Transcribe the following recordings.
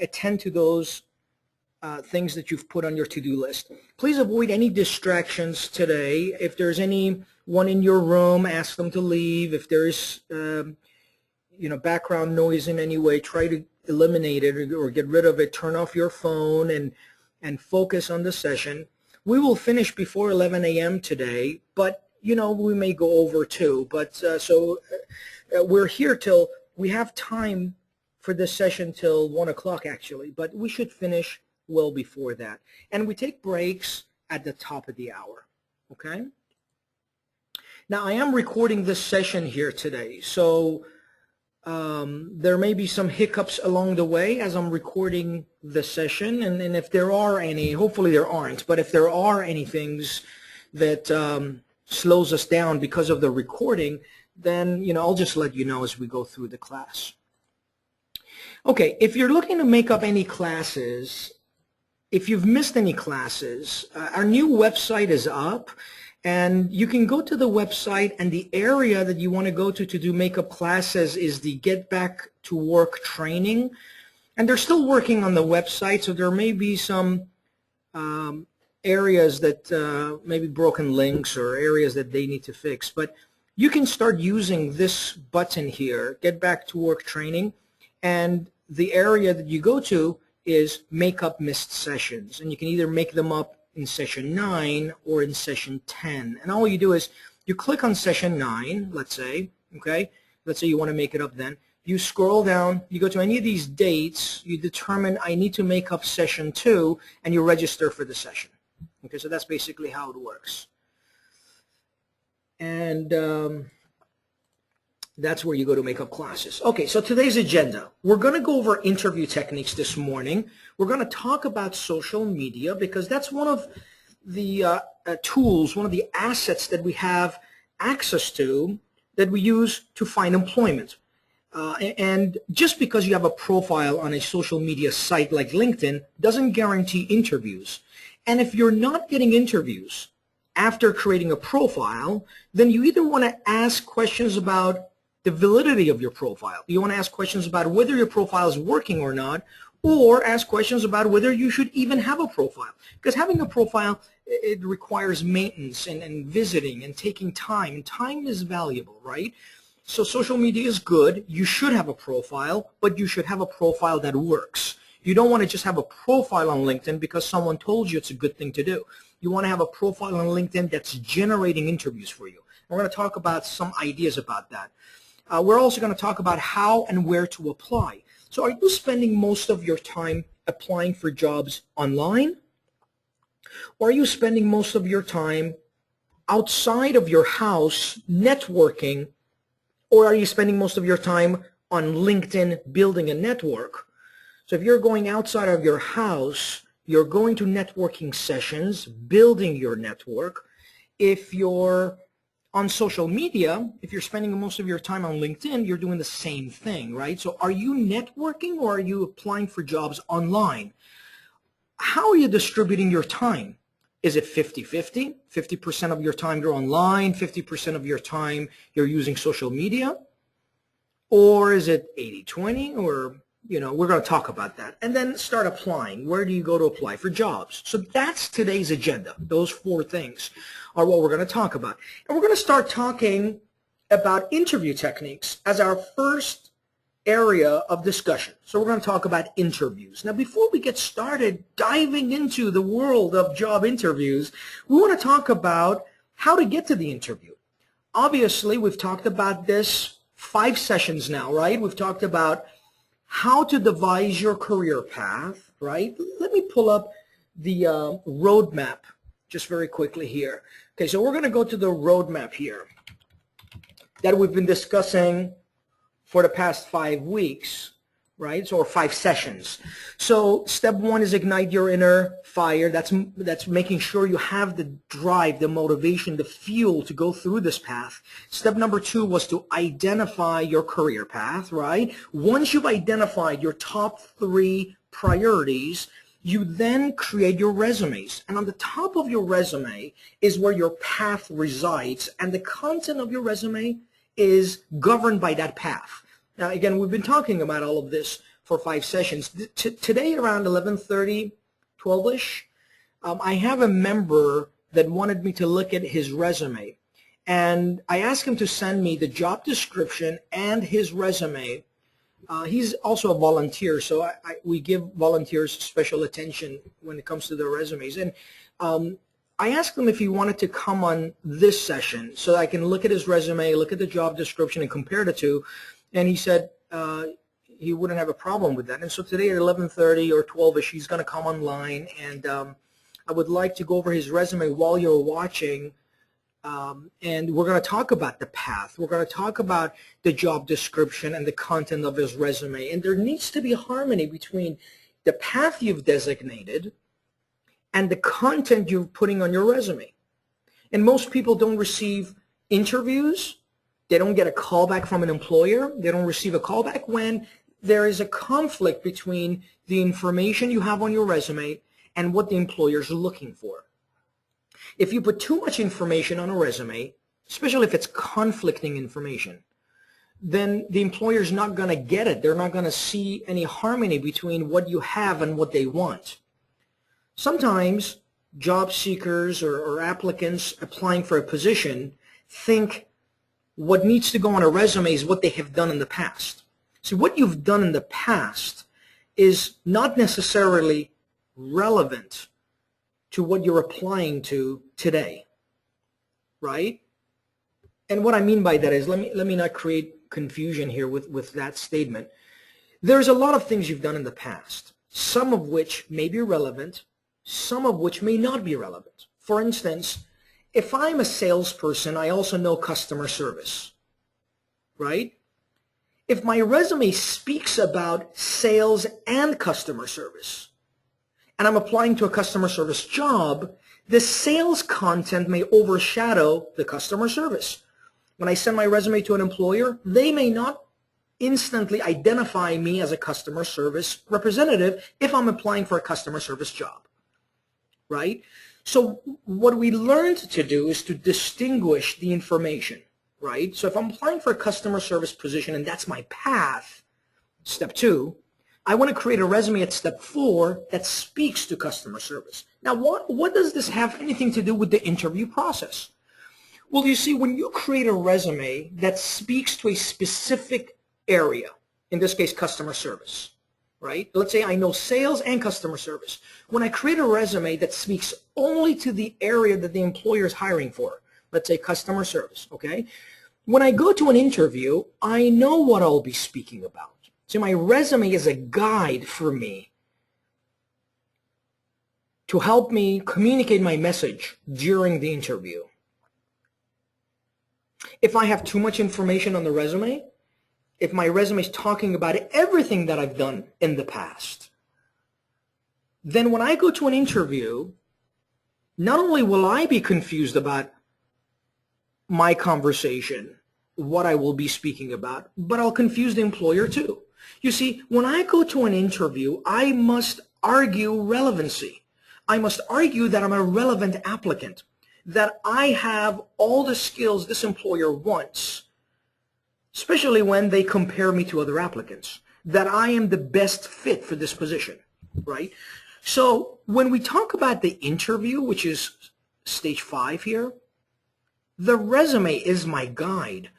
attend to those things that you've put on your to-do list. Please avoid any distractions today. If there's anyone in your room, ask them to leave. If there's background noise in any way, try to eliminate it or get rid of it. Turn off your phone and focus on the session. We will finish before 11 a.m. today, but we may go over too. But we're here till we have time for this session till 1 o'clock actually, but we should finish well before that. And we take breaks at the top of the hour, okay? Now I am recording this session here today, so there may be some hiccups along the way as I'm recording the session, and if there are any, hopefully there aren't, but if there are any things that slows us down because of the recording, then I'll just let you know as we go through the class. Okay, if you're looking to make up any classes, if you've missed any classes, our new website is up, and you can go to the website, and the area that you want to go to do makeup classes is the Get Back to Work training. And they're still working on the website, so there may be some areas that maybe broken links or areas that they need to fix. But you can start using this button here, Get Back to Work training, and the area that you go to is Makeup Missed Sessions, and you can either make them up in session 9 or in session 10. And all you do is you click on session 9, let's say, okay? Let's say you want to make it up then. You scroll down, you go to any of these dates, you determine I need to make up session 2, and you register for the session. Okay, so that's basically how it works. And that's where you go to make up classes. Okay, so today's agenda. We're going to go over interview techniques this morning. We're going to talk about social media because that's one of the tools, one of the assets that we have access to that we use to find employment. And just because you have a profile on a social media site like LinkedIn doesn't guarantee interviews. And if you're not getting interviews after creating a profile, then you either want to ask questions about the validity of your profile. You want to ask questions about whether your profile is working or not, or ask questions about whether you should even have a profile. Because having a profile, it requires maintenance and visiting and taking time, and time is valuable, right? So social media is good. You should have a profile, but you should have a profile that works. You don't want to just have a profile on LinkedIn because someone told you it's a good thing to do. You want to have a profile on LinkedIn that's generating interviews for you. We're going to talk about some ideas about that. We're also going to talk about how and where to apply. So are you spending most of your time applying for jobs online? Or are you spending most of your time outside of your house networking? Or are you spending most of your time on LinkedIn building a network? So if you're going outside of your house, you're going to networking sessions, building your network. If you're on social media, if you're spending most of your time on LinkedIn, you're doing the same thing, right? So are you networking or are you applying for jobs online? How are you distributing your time? Is it 50-50? 50% of your time you're online, 50% of your time you're using social media? Or is it 80-20? Or, we're going to talk about that. And then start applying. Where do you go to apply for jobs? So that's today's agenda. Those 4 things are what we're going to talk about. And we're going to start talking about interview techniques as our first area of discussion. So we're going to talk about interviews. Now, before we get started diving into the world of job interviews, we want to talk about how to get to the interview. Obviously, we've talked about this 5 sessions now, right? We've talked about how to devise your career path, right? Let me pull up the roadmap just very quickly here. Okay, so we're going to go to the roadmap here that we've been discussing for the past 5 weeks, right? So, or 5 sessions. So step 1 is ignite your inner fire. That's making sure you have the drive, the motivation, the fuel to go through this path. Step number 2 was to identify your career path, right? Once you've identified your top 3 priorities, you then create your resumes. And on the top of your resume is where your path resides. And the content of your resume is governed by that path. Now, again, we've been talking about all of this for 5 sessions. Today around 11:30, 12-ish, I have a member that wanted me to look at his resume. And I asked him to send me the job description and his resume. He's also a volunteer, so we give volunteers special attention when it comes to their resumes. And I asked him if he wanted to come on this session so I can look at his resume, look at the job description, and compare the two. And he said he wouldn't have a problem with that. And so today at 11:30 or 12-ish, he's going to come online, and I would like to go over his resume while you're watching. And we're going to talk about the path. We're going to talk about the job description and the content of his resume. And there needs to be harmony between the path you've designated and the content you're putting on your resume. And most people don't receive interviews. They don't get a call back from an employer. They don't receive a call back when there is a conflict between the information you have on your resume and what the employer's looking for. If you put too much information on a resume, especially if it's conflicting information, then the employer's not going to get it. They're not going to see any harmony between what you have and what they want. Sometimes job seekers or applicants applying for a position think what needs to go on a resume is what they have done in the past. See, what you've done in the past is not necessarily relevant to what you're applying to today, right? And what I mean by that is, let me not create confusion here with that statement. There's a lot of things you've done in the past, some of which may be relevant, some of which may not be relevant. For instance, if I'm a salesperson, I also know customer service, right? If my resume speaks about sales and customer service, and I'm applying to a customer service job, the sales content may overshadow the customer service. When I send my resume to an employer, they may not instantly identify me as a customer service representative if I'm applying for a customer service job, right? So what we learned to do is to distinguish the information, right? So if I'm applying for a customer service position and that's my path, step 2, I want to create a resume at step 4 that speaks to customer service. Now, what does this have anything to do with the interview process? Well, you see, when you create a resume that speaks to a specific area, in this case, customer service, right? Let's say I know sales and customer service. When I create a resume that speaks only to the area that the employer is hiring for, let's say customer service, okay? When I go to an interview, I know what I'll be speaking about. So my resume is a guide for me to help me communicate my message during the interview. If I have too much information on the resume, if my resume is talking about everything that I've done in the past, then when I go to an interview, not only will I be confused about my conversation, what I will be speaking about, but I'll confuse the employer too. You see, when I go to an interview, I must argue relevancy. I must argue that I'm a relevant applicant, that I have all the skills this employer wants, especially when they compare me to other applicants, that I am the best fit for this position, right? So when we talk about the interview, which is stage 5 here, the resume is my guide.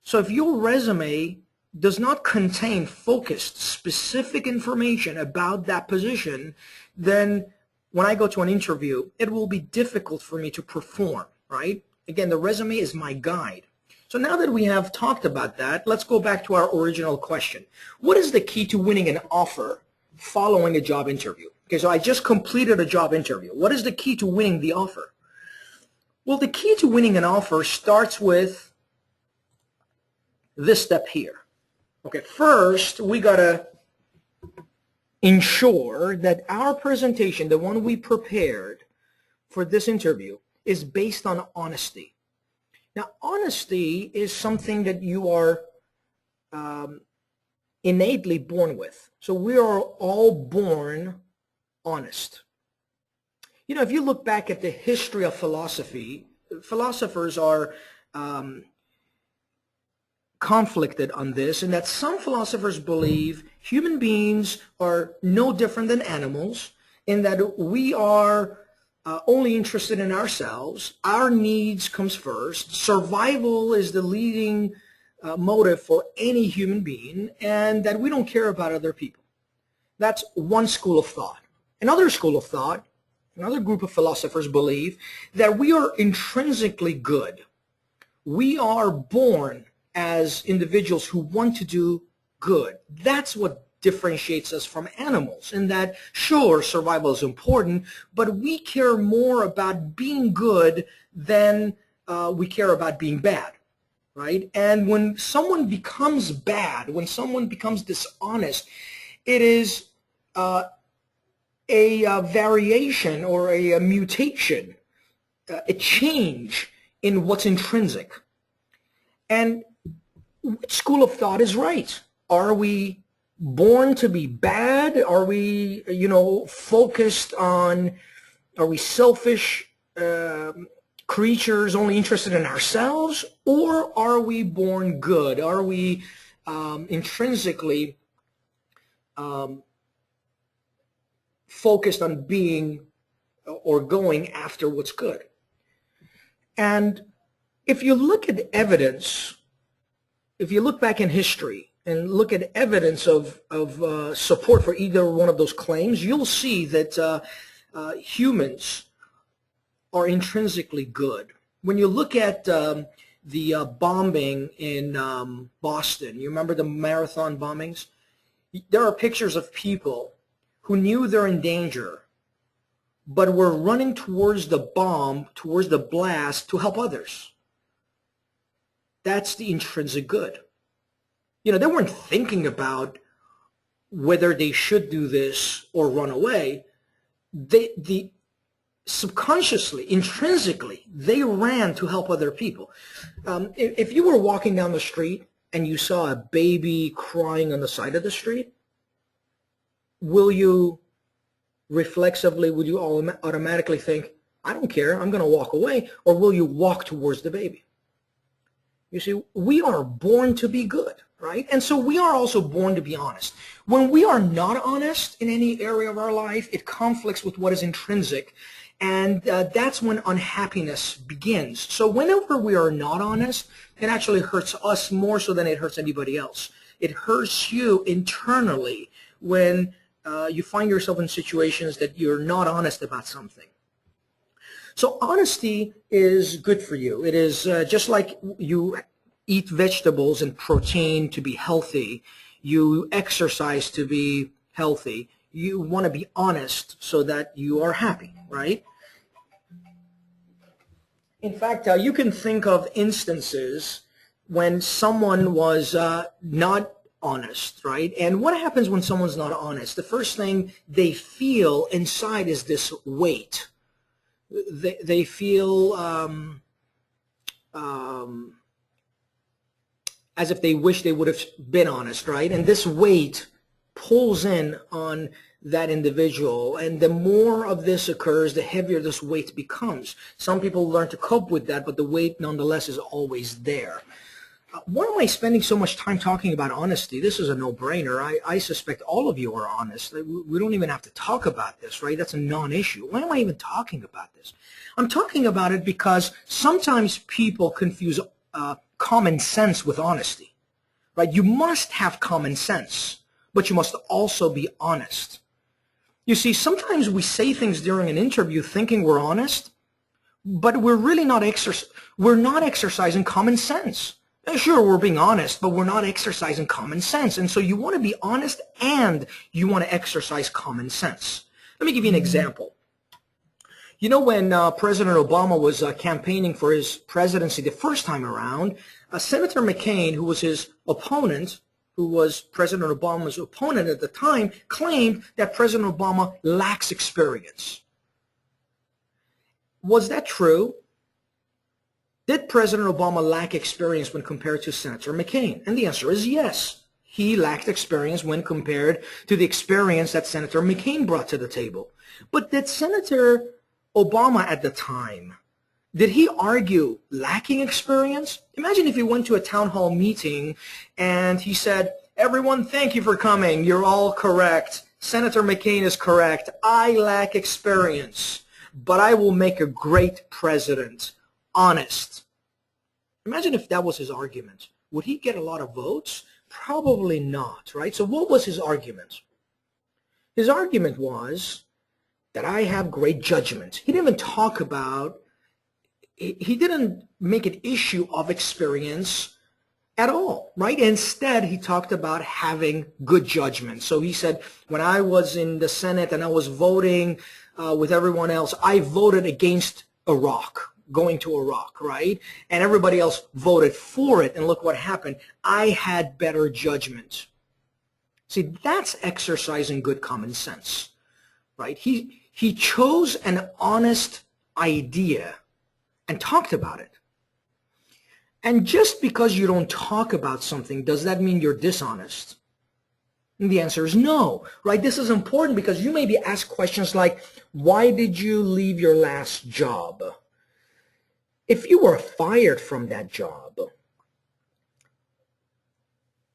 So if your resume does not contain focused, specific information about that position, then when I go to an interview, it will be difficult for me to perform, right? Again, the resume is my guide. So now that we have talked about that, let's go back to our original question. What is the key to winning an offer following a job interview? Okay, so I just completed a job interview. What is the key to winning the offer? Well, the key to winning an offer starts with this step here. Okay, first, we got to ensure that our presentation, the one we prepared for this interview, is based on honesty. Now, honesty is something that you are innately born with. So we are all born honest. You know, if you look back at the history of philosophy, philosophers are conflicted on this, in that some philosophers believe human beings are no different than animals, in that we are only interested in ourselves. Our needs comes first. Survival is the leading motive for any human being, and that we don't care about other people. That's one school of thought. Another school of thought, another group of philosophers believe that we are intrinsically good. We are born as individuals who want to do good. That's what differentiates us from animals, in that, sure, survival is important, but we care more about being good than we care about being bad, right? And when someone becomes bad, when someone becomes dishonest, it is a variation or a mutation, a change in what's intrinsic. And which school of thought is right? Are we born to be bad? Are we, focused on, are we selfish creatures only interested in ourselves? Or are we born good? Are we intrinsically focused on being or going after what's good? And if you look at evidence, if you look back in history and look at evidence of support for either one of those claims, you'll see that humans are intrinsically good. When you look at the bombing in Boston, you remember the marathon bombings? There are pictures of people who knew they're in danger, but were running towards the bomb, towards the blast, to help others. That's the intrinsic good. They weren't thinking about whether they should do this or run away. They subconsciously, intrinsically, they ran to help other people. If you were walking down the street and you saw a baby crying on the side of the street, will you reflexively, would you automatically think, I don't care, I'm going to walk away? Or will you walk towards the baby? You see, we are born to be good, right? And so we are also born to be honest. When we are not honest in any area of our life, it conflicts with what is intrinsic. And that's when unhappiness begins. So whenever we are not honest, it actually hurts us more so than it hurts anybody else. It hurts you internally when you find yourself in situations that you're not honest about something. So honesty is good for you. It is just like you eat vegetables and protein to be healthy, you exercise to be healthy, you want to be honest so that you are happy, right? In fact, you can think of instances when someone was not honest, right? And what happens when someone's not honest? The first thing they feel inside is this weight. They feel as if they wish they would have been honest, right? And this weight pulls in on that individual, and the more of this occurs, the heavier this weight becomes. Some people learn to cope with that, but the weight nonetheless is always there. Why am I spending so much time talking about honesty? This is a no-brainer. I suspect all of you are honest. We don't even have to talk about this, right? That's a non-issue. Why am I even talking about this? I'm talking about it because sometimes people confuse common sense with honesty, right? You must have common sense, but you must also be honest. You see, sometimes we say things during an interview thinking we're honest, but we're really not exercising common sense. Sure, we're being honest, but we're not exercising common sense. And so you want to be honest and you want to exercise common sense. Let me give you an example. You know, when President Obama was campaigning for his presidency the first time around, Senator McCain, who was his opponent, who was President Obama's opponent at the time, claimed that President Obama lacks experience. Was that true? Did President Obama lack experience when compared to Senator McCain? And the answer is yes. He lacked experience when compared to the experience that Senator McCain brought to the table. But did Senator Obama at the time Did he argue lacking experience? Imagine if he went to a town hall meeting and he said, everyone, thank you for coming. You're all correct. Senator McCain is correct. I lack experience, but I will make a great president. Honest. Imagine if that was his argument. Would he get a lot of votes? Probably not, right? So what was his argument? His argument was that I have great judgment. He didn't even talk about, he didn't make an issue of experience at all, right? Instead, he talked about having good judgment. So he said, when I was in the Senate and I was voting with everyone else, I voted against Iraq, going to Iraq, right? And everybody else voted for it, and look what happened. I had better judgment. See, that's exercising good common sense, right? He chose an honest idea and talked about it. And just because you don't talk about something, does that mean you're dishonest? And the answer is no, right? This is important because you may be asked questions like, why did you leave your last job? If you were fired from that job,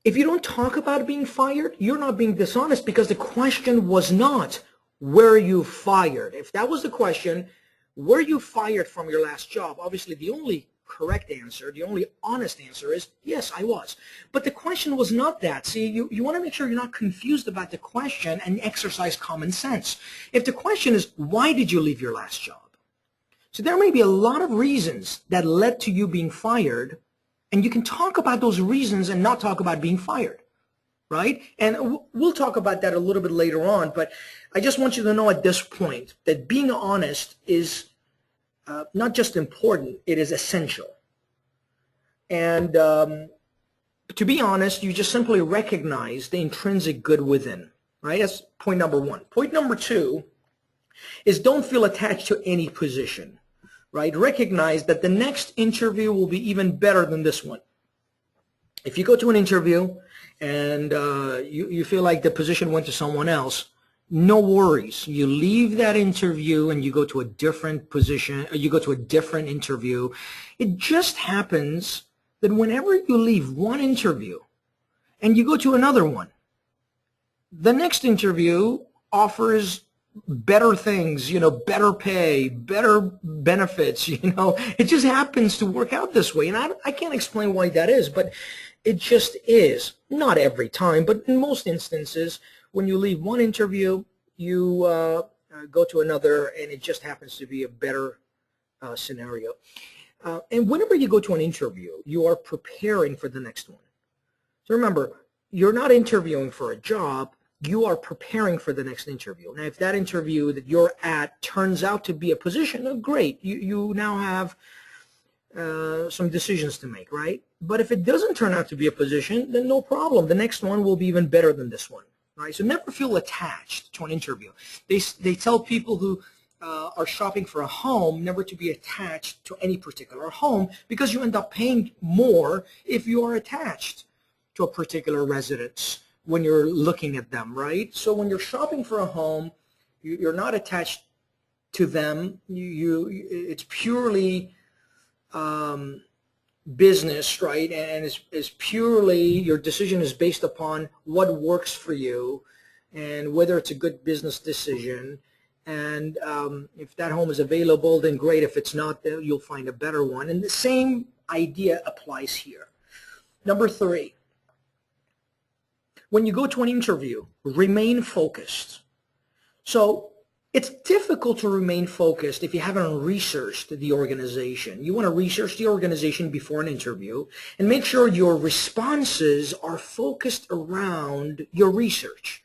if you don't talk about being fired, you're not being dishonest because the question was not, were you fired? If that was the question, were you fired from your last job? Obviously, the only correct answer, the only honest answer is, yes, I was. But the question was not that. See, you want to make sure you're not confused about the question and exercise common sense. If the question is, why did you leave your last job? So there may be a lot of reasons that led to you being fired, and you can talk about those reasons and not talk about being fired, right? And we'll talk about that a little bit later on, but I just want you to know at this point that being honest is not just important, it is essential. And to be honest, you just simply recognize the intrinsic good within, right? That's point number one. Point number two is don't feel attached to any position, right? Recognize that the next interview will be even better than this one. If you go to an interview and you feel like the position went to someone else, no worries. You leave that interview and you go to a different position, or you go to a different interview. It just happens that whenever you leave one interview and you go to another one, the next interview offers better things, better pay, better benefits, It just happens to work out this way. And I can't explain why that is, but it just is. Not every time, but in most instances, when you leave one interview, you go to another, and it just happens to be a better scenario. And whenever you go to an interview, you are preparing for the next one. So remember, you're not interviewing for a job, you are preparing for the next interview. Now, if that interview that you're at turns out to be a position, great. You now have some decisions to make, right? But if it doesn't turn out to be a position, then no problem. The next one will be even better than this one, right? So never feel attached to an interview. They tell people who are shopping for a home never to be attached to any particular home because you end up paying more if you are attached to a particular residence when you're looking at them, right? So when you're shopping for a home, you're not attached to them. It's purely business, right? And it's purely, your decision is based upon what works for you and whether it's a good business decision. And if that home is available, then great. If it's not, then you'll find a better one. And the same idea applies here. Number three, when you go to an interview, remain focused. So it's difficult to remain focused if you haven't researched the organization. You want to research the organization before an interview and make sure your responses are focused around your research.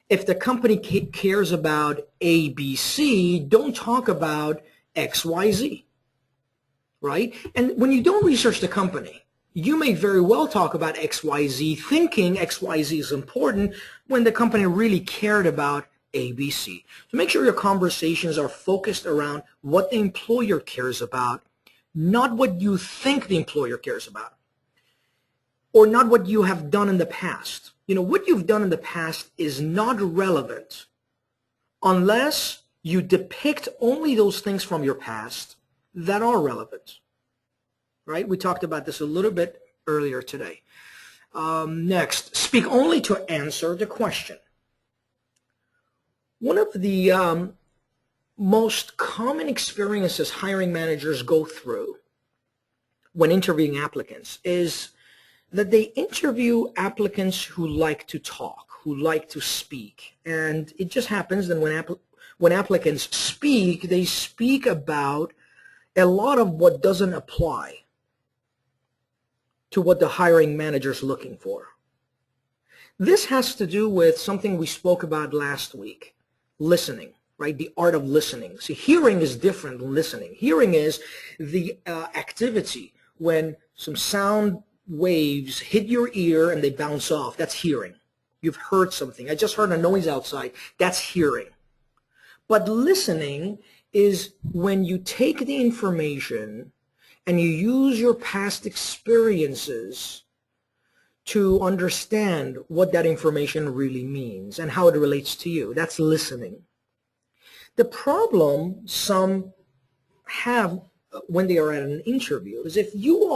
If the company cares about ABC, don't talk about XYZ, right? And when you don't research the company, you may very well talk about XYZ, thinking XYZ is important when the company really cared about ABC. So make sure your conversations are focused around what the employer cares about, not what you think the employer cares about, or not what you have done in the past. What you've done in the past is not relevant unless you depict only those things from your past that are relevant, right? We talked about this a little bit earlier today. Next, speak only to answer the question. One of the most common experiences hiring managers go through when interviewing applicants is that they interview applicants who like to talk, who like to speak. And it just happens that when applicants speak, they speak about a lot of what doesn't apply to what the hiring manager is looking for. This has to do with something we spoke about last week, listening, right? The art of listening. See, hearing is different than listening. Hearing is the activity when some sound waves hit your ear and they bounce off. That's hearing. You've heard something. I just heard a noise outside. That's hearing. But listening is when you take the information and you use your past experiences to understand what that information really means and how it relates to you. That's listening. The problem some have when they are at an interview is if you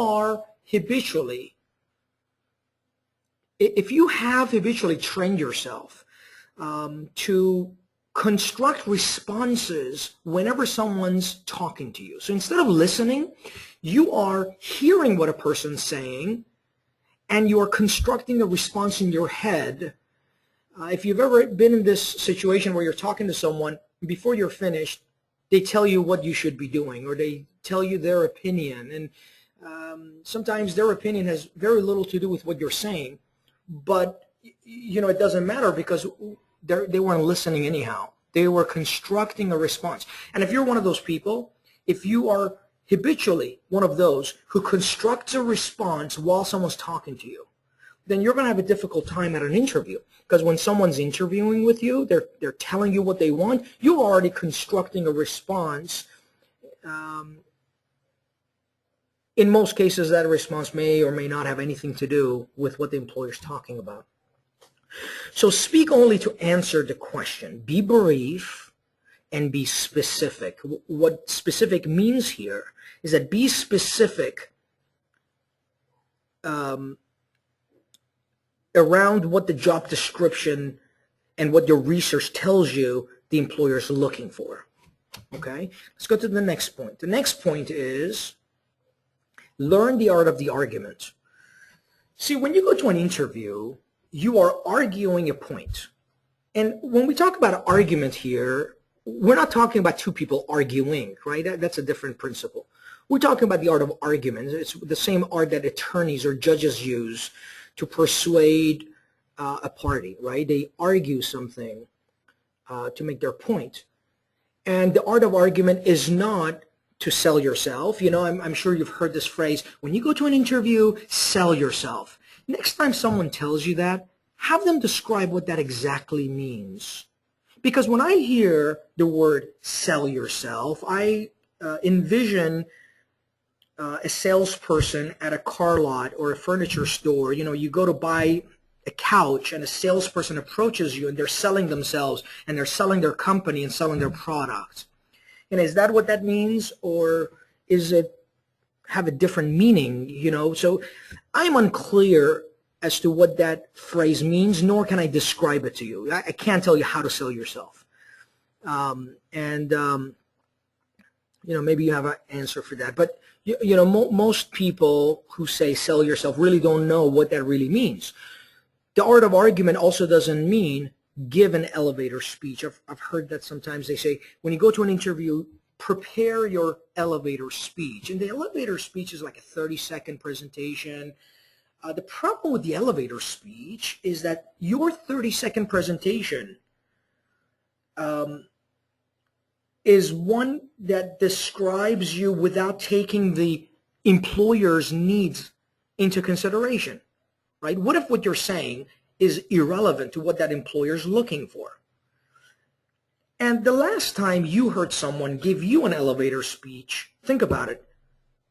have habitually trained yourself to construct responses whenever someone's talking to you. So instead of listening, you are hearing what a person's saying and you are constructing a response in your head. If you've ever been in this situation where you're talking to someone, before you're finished, they tell you what you should be doing or they tell you their opinion. And sometimes their opinion has very little to do with what you're saying, but you know, it doesn't matter because they weren't listening anyhow. They were constructing a response. And if you're one of those people, if you are habitually one of those who constructs a response while someone's talking to you, then you're going to have a difficult time at an interview. Because when someone's interviewing with you, they're telling you what they want, you're already constructing a response. In most cases, that response may or may not have anything to do with what the employer's talking about. So speak only to answer the question. Be brief and be specific. What specific means here is that be specific around what the job description and what your research tells you the employer is looking for. Okay? Let's go to the next point. The next point is learn the art of the argument. See, when you go to an interview, you are arguing a point. And when we talk about an argument here, we're not talking about two people arguing, right? That's a different principle. We're talking about the art of argument. It's the same art that attorneys or judges use to persuade a party, right? They argue something to make their point. And the art of argument is not to sell yourself. You know, I'm sure you've heard this phrase, when you go to an interview, sell yourself. Next time someone tells you that, have them describe what that exactly means. Because when I hear the word sell yourself, I envision a salesperson at a car lot or a furniture store. You know, you go to buy a couch and a salesperson approaches you and they're selling themselves and they're selling their company and selling their product. And is that what that means, or is it have a different meaning? You know, so I'm unclear as to what that phrase means, nor can I describe it to you. I can't tell you how to sell yourself. You know, maybe you have an answer for that. But, you know, most people who say sell yourself really don't know what that really means. The art of argument also doesn't mean give an elevator speech. I've heard that sometimes they say, when you go to an interview, prepare your elevator speech. And the elevator speech is like a 30-second presentation. The problem with the elevator speech is that your 30-second presentation is one that describes you without taking the employer's needs into consideration, right? What if what you're saying is irrelevant to what that employer is looking for? And the last time you heard someone give you an elevator speech, think about it.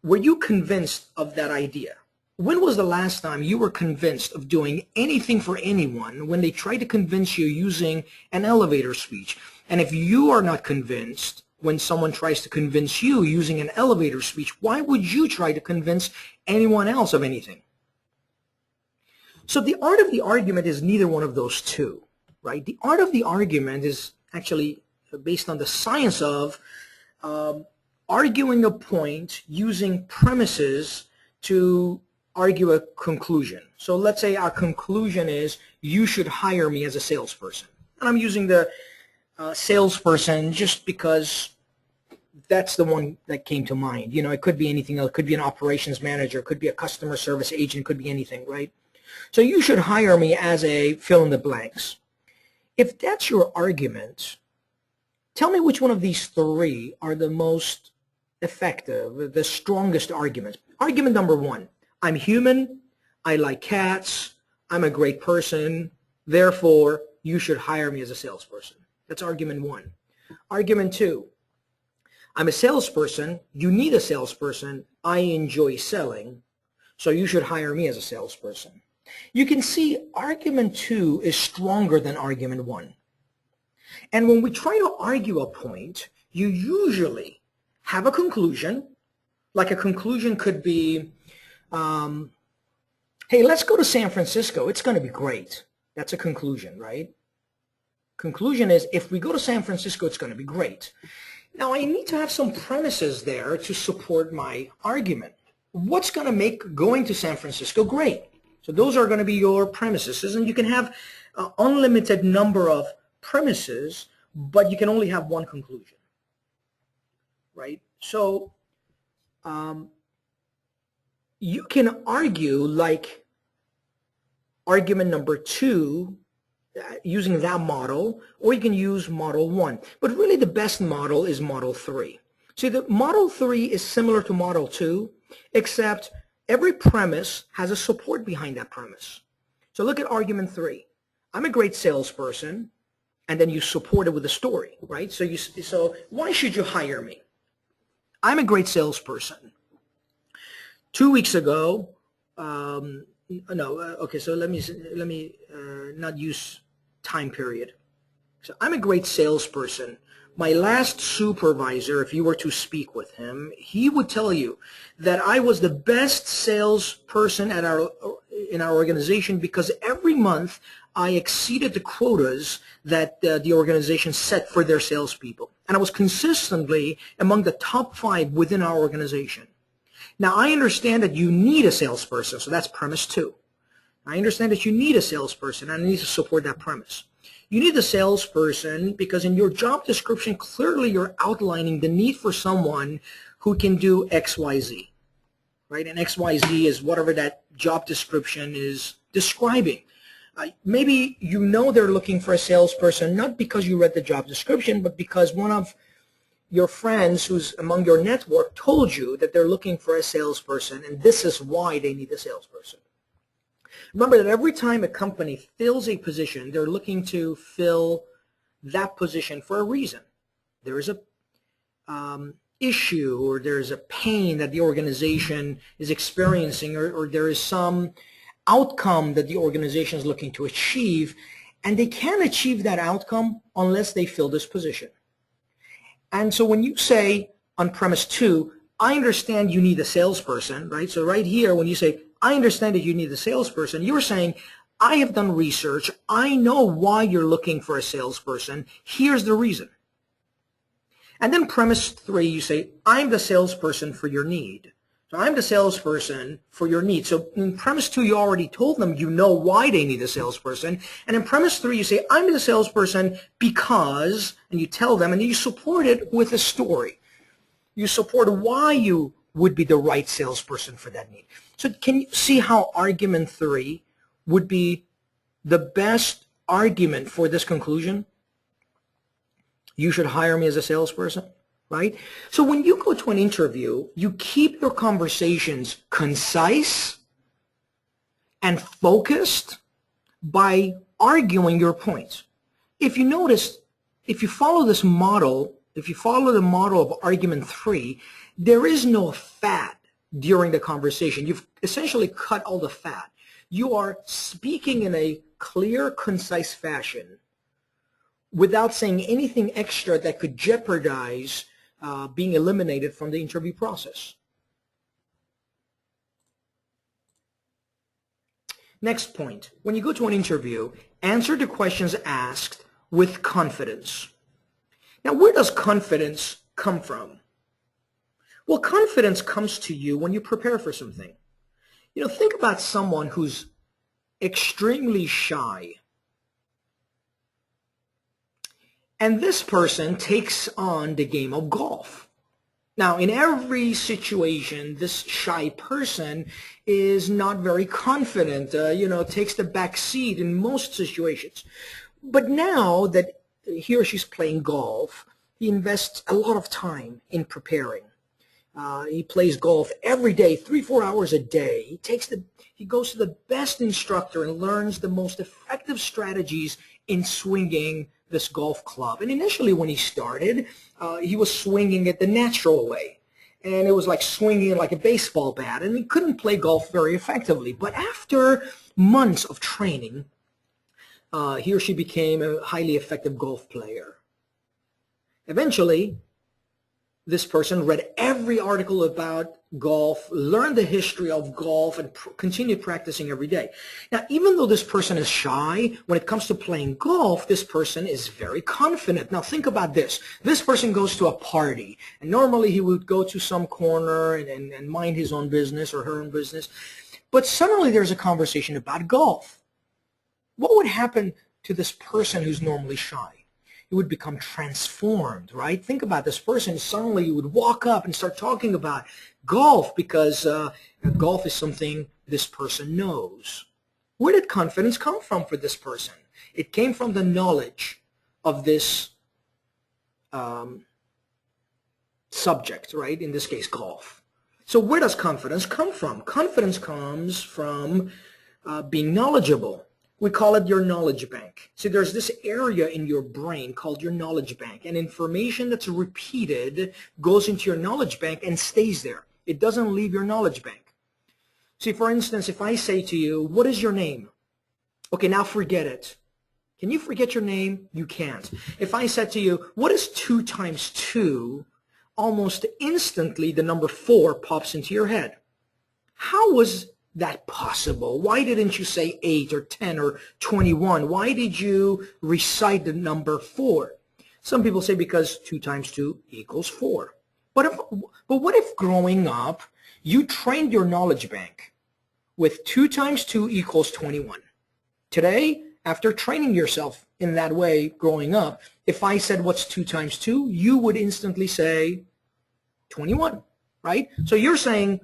Were you convinced of that idea? When was the last time you were convinced of doing anything for anyone when they tried to convince you using an elevator speech? And if you are not convinced, when someone tries to convince you using an elevator speech? Why would you try to convince anyone else of anything? So the art of the argument is neither one of those two, right? The art of the argument is actually based on the science of arguing a point using premises to argue a conclusion. So let's say our conclusion is you should hire me as a salesperson. And I'm using the salesperson just because that's the one that came to mind. You know, it could be anything else. It could be an operations manager. It could be a customer service agent. It could be anything, right? So you should hire me as a fill in the blanks. If that's your argument, tell me which one of these three are the most effective, the strongest arguments. Argument number one, I'm human, I like cats, I'm a great person, therefore you should hire me as a salesperson. That's argument one. Argument two, I'm a salesperson, you need a salesperson, I enjoy selling, so you should hire me as a salesperson. You can see argument two is stronger than argument one. And when we try to argue a point, you usually have a conclusion. Like a conclusion could be, hey, let's go to San Francisco. It's going to be great. That's a conclusion, right? Conclusion is, if we go to San Francisco, it's going to be great. Now, I need to have some premises there to support my argument. What's going to make going to San Francisco great? So those are going to be your premises. And you can have an unlimited number of premises, but you can only have one conclusion, right? So you can argue like argument number two using that model, or you can use model one. But really the best model is model three. See, the model three is similar to model two, except every premise has a support behind that premise. So look at argument three. I'm a great salesperson, and then you support it with a story, right? So why should you hire me? I'm a great salesperson. 2 weeks ago, okay, so let me not use time period. So I'm a great salesperson. My last supervisor, if you were to speak with him, he would tell you that I was the best salesperson in our organization because every month I exceeded the quotas that the organization set for their salespeople. And I was consistently among the top 5 within our organization. Now, I understand that you need a salesperson, so that's premise 2. I understand that you need a salesperson, and I need to support that premise. You need a salesperson because in your job description, clearly you're outlining the need for someone who can do X, Y, Z, right? And X, Y, Z is whatever that job description is describing. Maybe you know they're looking for a salesperson, not because you read the job description, but because one of your friends who's among your network told you that they're looking for a salesperson, and this is why they need a salesperson. Remember that every time a company fills a position, they're looking to fill that position for a reason. There is a issue, or there's a pain that the organization is experiencing, or there is some outcome that the organization is looking to achieve, and they can't achieve that outcome unless they fill this position. And so when you say on premise 2, I understand you need a salesperson, right? So right here, when you say, I understand that you need a salesperson, you're saying, I have done research. I know why you're looking for a salesperson. Here's the reason. And then premise 3, you say, I'm the salesperson for your need. So I'm the salesperson for your need. So in premise 2, you already told them you know why they need a salesperson. And in premise 3, you say, I'm the salesperson because, and you tell them, and you support it with a story. You support why you would be the right salesperson for that need. So can you see how argument 3 would be the best argument for this conclusion? You should hire me as a salesperson, right? So when you go to an interview, you keep your conversations concise and focused by arguing your points. If you notice, if you follow this model, if you follow the model of argument 3, there is no fat during the conversation. You've essentially cut all the fat. You are speaking in a clear, concise fashion without saying anything extra that could jeopardize being eliminated from the interview process. Next point, when you go to an interview, answer the questions asked with confidence. Now, where does confidence come from? Well, confidence comes to you when you prepare for something. You know, think about someone who's extremely shy. And this person takes on the game of golf. Now, in every situation, this shy person is not very confident, takes the back seat in most situations. But now that he or she's playing golf, he invests a lot of time in preparing. He plays golf every day, 3-4 hours a day. He goes to the best instructor and learns the most effective strategies in swinging this golf club. And initially when he started, he was swinging it the natural way. And it was like swinging it like a baseball bat. And he couldn't play golf very effectively. But after months of training, he or she became a highly effective golf player. Eventually, this person read every article about golf, learned the history of golf, and continued practicing every day. Now, even though this person is shy, when it comes to playing golf, this person is very confident. Now, think about this. This person goes to a party, and normally he would go to some corner and mind his own business or her own business. But suddenly there's a conversation about golf. What would happen to this person who's normally shy? He would become transformed, right? Think about this person. Suddenly you would walk up and start talking about golf because golf is something this person knows. Where did confidence come from for this person? It came from the knowledge of this subject, right? In this case, golf. So where does confidence come from? Confidence comes from being knowledgeable. We call it your knowledge bank. So there's this area in your brain called your knowledge bank, and information that's repeated goes into your knowledge bank and stays there. It doesn't leave your knowledge bank. See, for instance, if I say to you, what is your name? Okay, now forget it. Can you forget your name? You can't. If I said to you, what is 2 times 2? Almost instantly the number 4 pops into your head. How was that possible? Why didn't you say 8 or 10 or 21? Why did you recite the number 4? Some people say because 2 times 2 equals 4. But what if growing up you trained your knowledge bank with 2 times 2 equals 21? Today, after training yourself in that way growing up, if I said what's 2 times 2, you would instantly say 21, right? So you're saying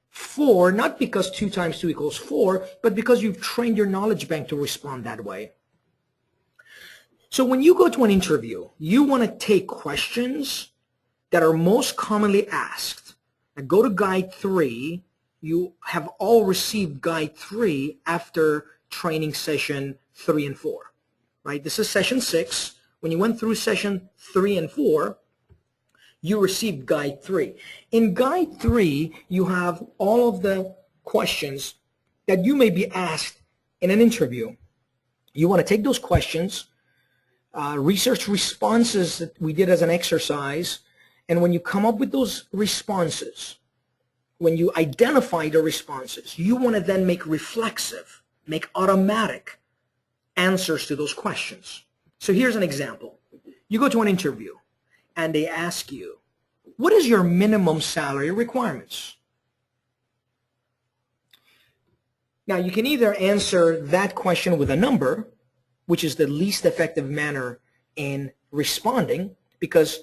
4, not because 2 times 2 equals 4, but because you've trained your knowledge bank to respond that way. So when you go to an interview, you want to take questions that are most commonly asked. Now go to Guide 3. You have all received Guide 3 after training session 3 and 4, right? This is session 6. When you went through session 3 and 4, you received Guide 3. In Guide 3, you have all of the questions that you may be asked in an interview. You want to take those questions, research responses that we did as an exercise, and when you come up with those responses, when you identify the responses, you want to then make reflexive, make automatic answers to those questions. So here's an example. You go to an interview, and they ask you, what is your minimum salary requirements? Now, you can either answer that question with a number, which is the least effective manner in responding, because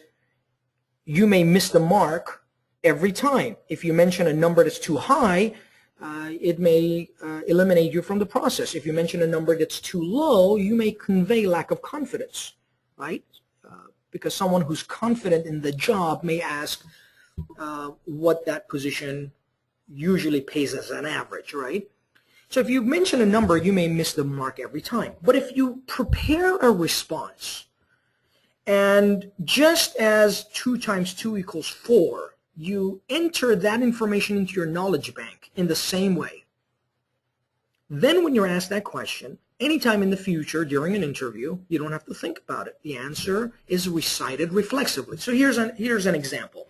you may miss the mark every time. If you mention a number that's too high, it may eliminate you from the process. If you mention a number that's too low, you may convey lack of confidence, right? Because someone who's confident in the job may ask what that position usually pays as an average, right? So if you mention a number, you may miss the mark every time. But if you prepare a response, and just as 2 times 2 equals 4, you enter that information into your knowledge bank in the same way. Then when you're asked that question, anytime in the future during an interview, you don't have to think about it. The answer is recited reflexively. So here's an example.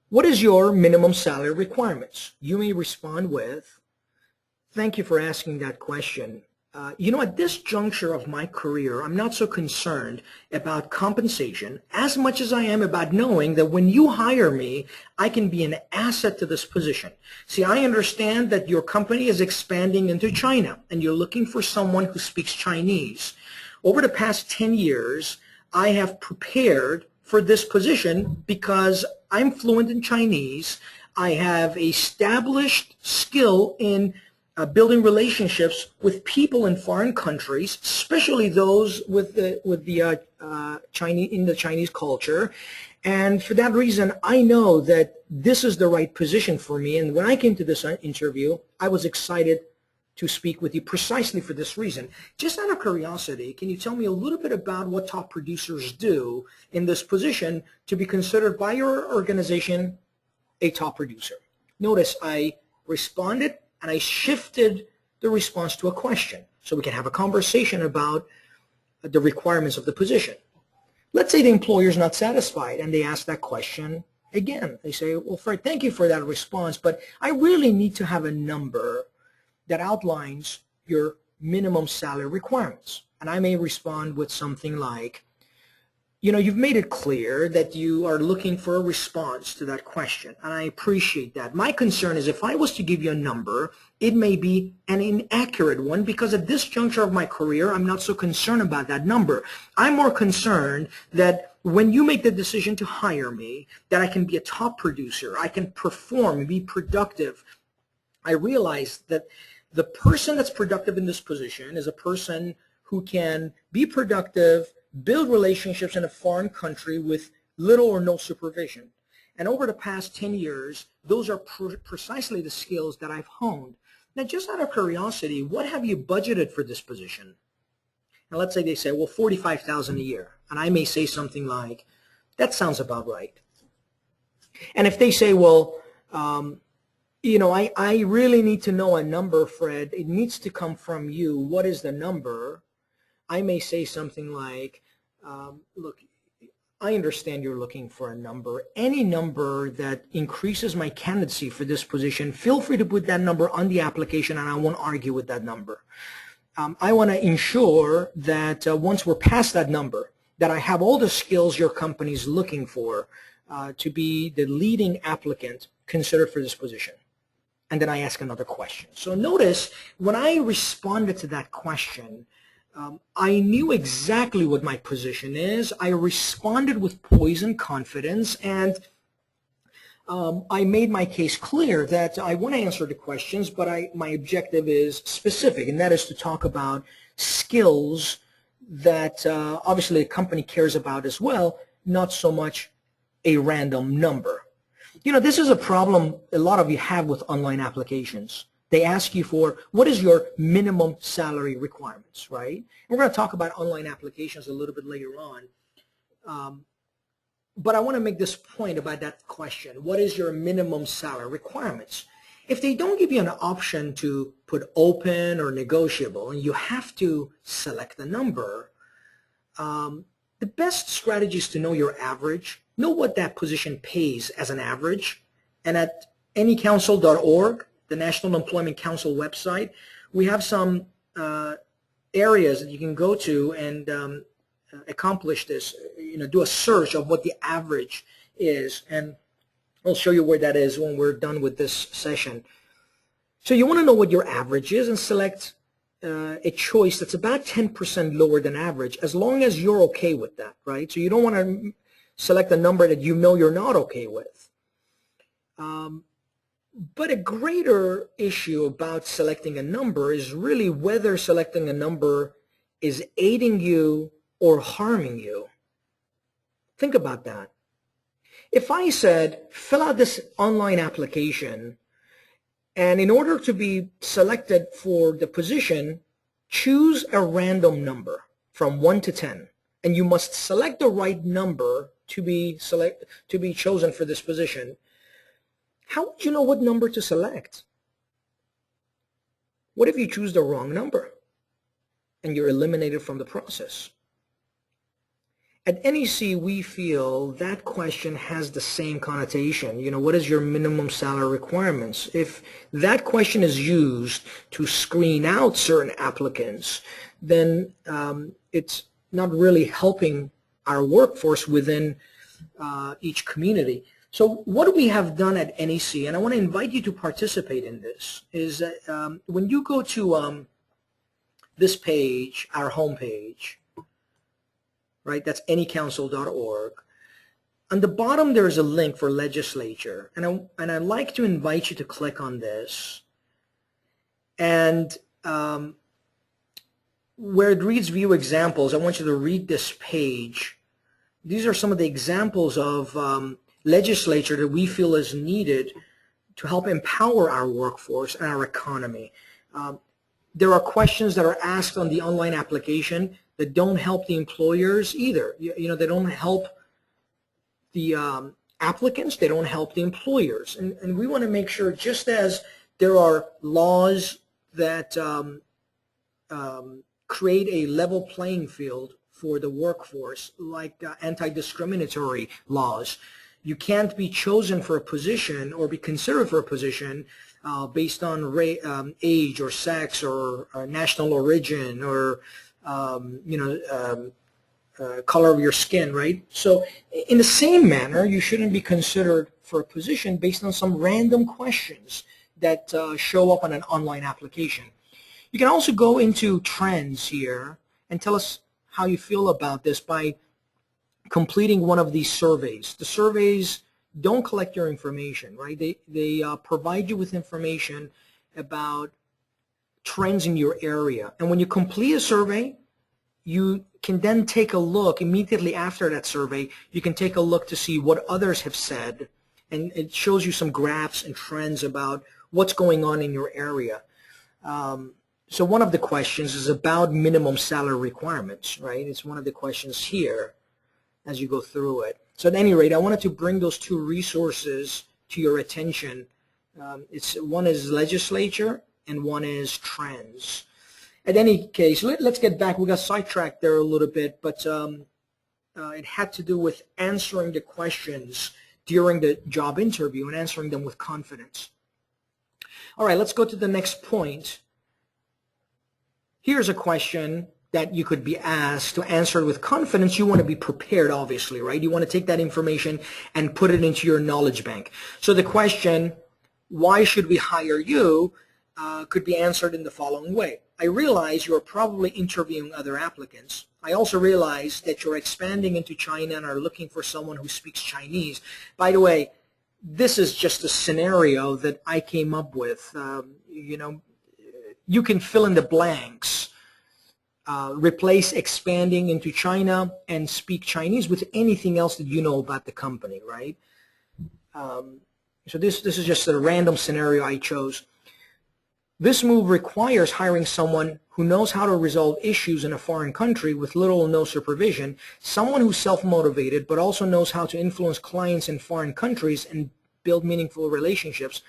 What is your minimum salary requirements? You may respond with, thank you for asking that question. At this juncture of my career, I'm not so concerned about compensation as much as I am about knowing that when you hire me, I can be an asset to this position. See, I understand that your company is expanding into China and you're looking for someone who speaks Chinese. Over the past 10 years, I have prepared for this position because I'm fluent in Chinese. I have established skill in building relationships with people in foreign countries, especially those with the Chinese in the Chinese culture, and for that reason, I know that this is the right position for me. And when I came to this interview, I was excited to speak with you precisely for this reason. Just out of curiosity, can you tell me a little bit about what top producers do in this position to be considered by your organization a top producer? Notice I responded and I shifted the response to a question so we can have a conversation about the requirements of the position. Let's say the employer is not satisfied and they ask that question again. They say, well, Fred, thank you for that response, but I really need to have a number that outlines your minimum salary requirements. And I may respond with something like, you've made it clear that you are looking for a response to that question, and I appreciate that. My concern is if I was to give you a number, it may be an inaccurate one because at this juncture of my career, I'm not so concerned about that number. I'm more concerned that when you make the decision to hire me, that I can be a top producer, I can perform, be productive. I realize that the person that's productive in this position is a person who can be productive, build relationships in a foreign country with little or no supervision. And over the past 10 years, those are precisely the skills that I've honed. Now, just out of curiosity, what have you budgeted for this position? Now, let's say they say, well, $45,000 a year. And I may say something like, that sounds about right. And if they say, well, I really need to know a number, Fred. It needs to come from you. What is the number? I may say something like, look, I understand you're looking for a number. Any number that increases my candidacy for this position, feel free to put that number on the application and I won't argue with that number. I want to ensure that once we're past that number, that I have all the skills your company is looking for to be the leading applicant considered for this position. And then I ask another question. So notice when I responded to that question, I knew exactly what my position is. I responded with poise and confidence, and I made my case clear that I want to answer the questions, but my objective is specific, and that is to talk about skills that obviously a company cares about as well, not so much a random number. This is a problem a lot of you have with online applications. They ask you for, what is your minimum salary requirements, right? And we're going to talk about online applications a little bit later on. But I want to make this point about that question. What is your minimum salary requirements? If they don't give you an option to put open or negotiable, and you have to select a number, the best strategy is to know your average, know what that position pays as an average. And at anycouncil.org, the National Employment Council website, we have some areas that you can go to and accomplish this, do a search of what the average is, and I'll show you where that is when we're done with this session. So you want to know what your average is and select a choice that's about 10% lower than average, as long as you're okay with that, right? So you don't want to select a number that you know you're not okay with. But a greater issue about selecting a number is really whether selecting a number is aiding you or harming you. Think about that. If I said, fill out this online application, and in order to be selected for the position, choose a random number from 1 to 10, and you must select the right number to be chosen for this position, how would you know what number to select? What if you choose the wrong number and you're eliminated from the process? At NEC, we feel that question has the same connotation. What is your minimum salary requirements? If that question is used to screen out certain applicants, then it's not really helping our workforce within each community. So what we have done at NEC, and I want to invite you to participate in this, is that when you go to this page, our homepage, right, that's necouncil.org. On the bottom, there is a link for legislature, and I'd like to invite you to click on this. And where it reads View Examples, I want you to read this page. These are some of the examples of legislature that we feel is needed to help empower our workforce and our economy. There are questions that are asked on the online application that don't help the employers either. They don't help the applicants, they don't help the employers. And we want to make sure, just as there are laws that create a level playing field for the workforce, like anti-discriminatory laws. You can't be chosen for a position or be considered for a position based on age or sex or national origin or color of your skin, right? So in the same manner, you shouldn't be considered for a position based on some random questions that show up on an online application. You can also go into trends here and tell us how you feel about this by completing one of these surveys. The surveys don't collect your information, right? They provide you with information about trends in your area. And when you complete a survey, you can then take a look immediately after that survey. You can take a look to see what others have said, and it shows you some graphs and trends about what's going on in your area. So one of the questions is about minimum salary requirements, right? It's one of the questions here as you go through it. So at any rate, I wanted to bring those two resources to your attention. One is legislature and one is trends. At any case, let's get back. We got sidetracked there a little bit, but it had to do with answering the questions during the job interview and answering them with confidence. All right, let's go to the next point. Here's a question that you could be asked to answer it with confidence. You want to be prepared, obviously, right? You want to take that information and put it into your knowledge bank. So the question, why should we hire you, could be answered in the following way. I realize you're probably interviewing other applicants. I also realize that you're expanding into China and are looking for someone who speaks Chinese. By the way, this is just a scenario that I came up with. You can fill in the blanks. Replace expanding into China and speak Chinese with anything else that you know about the company, right? So this is just a random scenario I chose. This move requires hiring someone who knows how to resolve issues in a foreign country with little or no supervision, someone who's self-motivated but also knows how to influence clients in foreign countries and build meaningful relationships.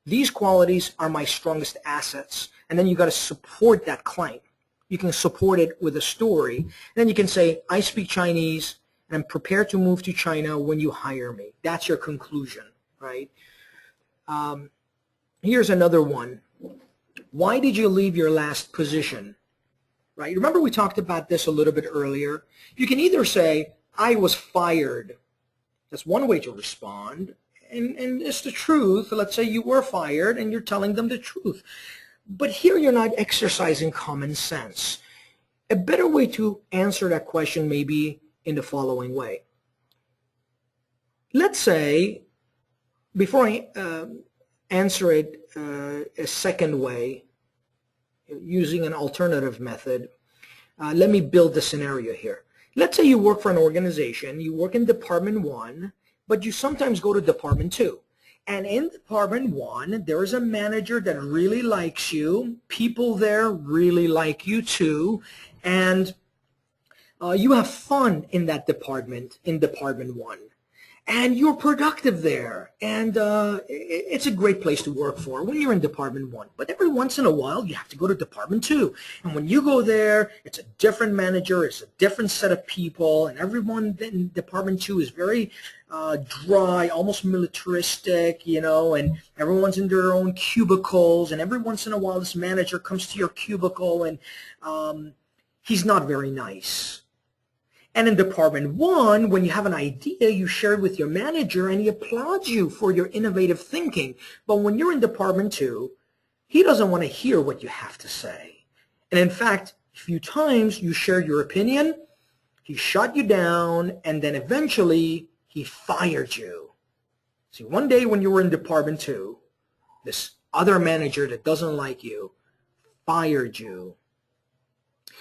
These qualities are my strongest assets. And then you got to support that client. You can support it with a story. And then you can say, I speak Chinese and I'm prepared to move to China when you hire me. That's your conclusion, right? Here's another one. Why did you leave your last position? Right? Remember we talked about this a little bit earlier. You can either say, I was fired. That's one way to respond. And it's the truth. Let's say you were fired and you're telling them the truth. But here you're not exercising common sense. A better way to answer that question may be in the following way. Let's say, before I answer it a second way, using an alternative method, let me build the scenario here. Let's say you work for an organization, you work in Department 1, but you sometimes go to Department 2. And in Department 1, there is a manager that really likes you. People there really like you too. And you have fun in that department, in Department 1. and you're productive there, and it's a great place to work for when you're in Department 1. But every once in a while, you have to go to Department 2. And when you go there, it's a different manager, it's a different set of people, and everyone in Department 2 is very dry, almost militaristic, you know, and everyone's in their own cubicles, and every once in a while, this manager comes to your cubicle, and he's not very nice. And in Department 1, when you have an idea, you share it with your manager and he applauds you for your innovative thinking. But when you're in Department 2, he doesn't want to hear what you have to say. And in fact, a few times you shared your opinion, he shut you down, and then eventually he fired you. See, one day when you were in Department 2, this other manager that doesn't like you fired you.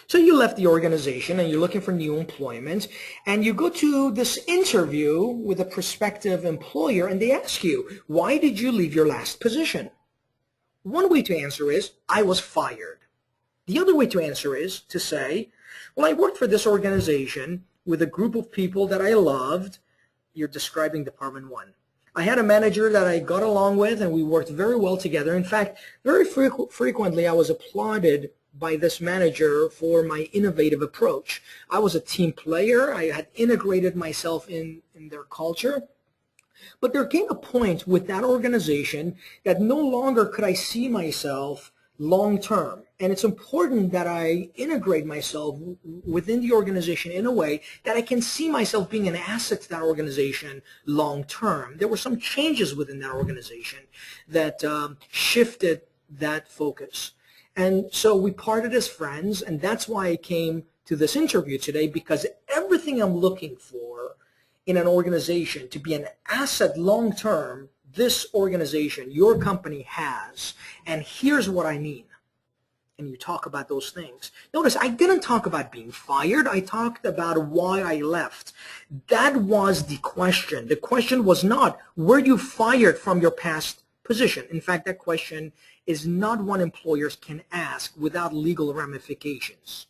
So you left the organization and you're looking for new employment, and you go to this interview with a prospective employer and they ask you, why did you leave your last position? One way to answer is, I was fired. The other way to answer is to say, well, I worked for this organization with a group of people that I loved. You're describing Department 1. I had a manager that I got along with and we worked very well together. In fact, very frequently I was applauded by this manager for my innovative approach. I was a team player. I had integrated myself in their culture. But there came a point with that organization that no longer could I see myself long term. And it's important that I integrate myself within the organization in a way that I can see myself being an asset to that organization long term. There were some changes within that organization that shifted that focus. And so we parted as friends, and that's why I came to this interview today, because everything I'm looking for in an organization to be an asset long-term, this organization, your company has, and here's what I mean. And you talk about those things. Notice, I didn't talk about being fired. I talked about why I left. That was the question. The question was not, were you fired from your past position? In fact, that question is not one employers can ask without legal ramifications.